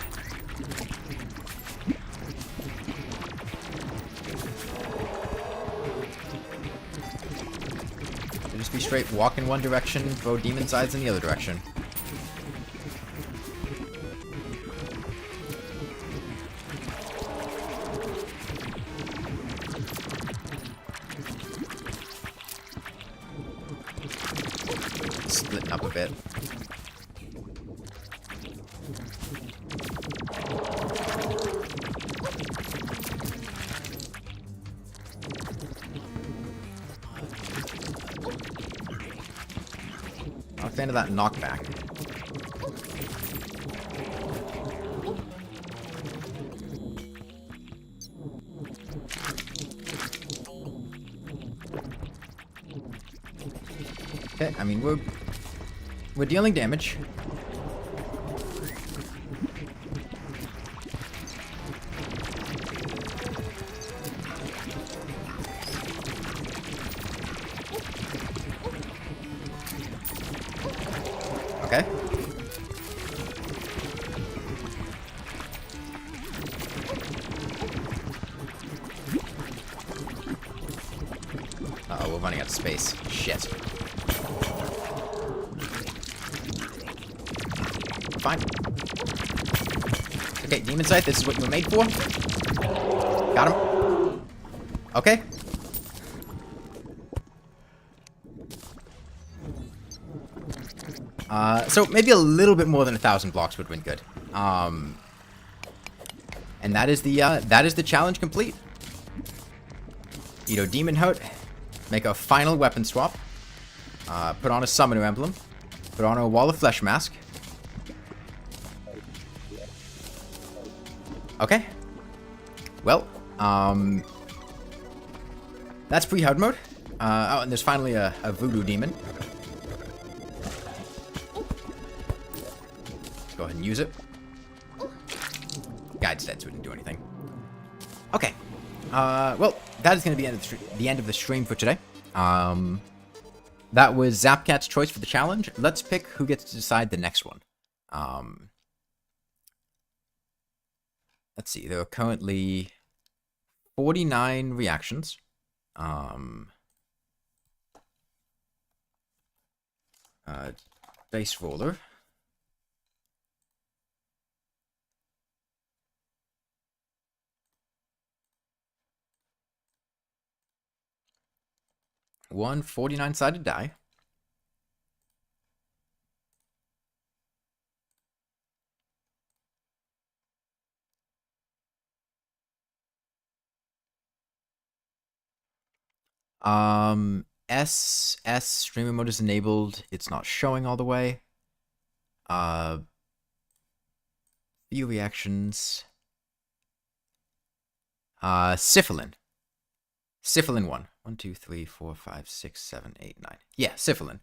It'll just be straight walk in one direction, throw demon sides in the other direction. Splitting up a bit. I'm a fan of that knockback. Okay, I mean we're dealing damage. Okay. Uh-oh, we're running out of space. Shit. Fine. Okay, Demon Scythe, this is what you were made for. Got him. Okay. So maybe a little bit more than 1,000 blocks would have been good. And that is the challenge complete. Edo Demon Heart. Make a final weapon swap. Put on a Summoner Emblem. Put on a Wall of Flesh Mask. Okay. Well, that's pre-hard mode. Oh, and there's finally a Voodoo Demon. go ahead and use it. Guide's dead, so we didn't do anything. Okay. Well, that is going to be the end of the stream for today. That was Zapcat's choice for the challenge. Let's pick who gets to decide the next one. Let's see. There are currently 49 reactions. Base roller. One 49-sided die. SS streamer mode is enabled. It's not showing all the way. View reactions. Syphilin. Syphilin 1. 1, 2, 3, 4, 5, 6, 7, 8, 9. Yeah, Syphilin.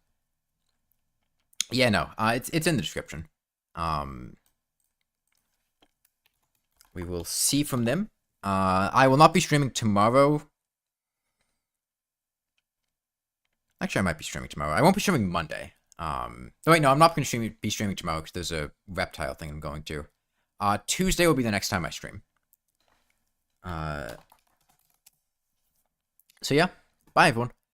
Yeah, no. It's in the description. We will see from them. I will not be streaming tomorrow. Actually, I might be streaming tomorrow. I won't be streaming Monday. Oh, wait, no, I'm not going to be streaming tomorrow because there's a reptile thing I'm going to. Tuesday will be the next time I stream. So yeah, bye everyone.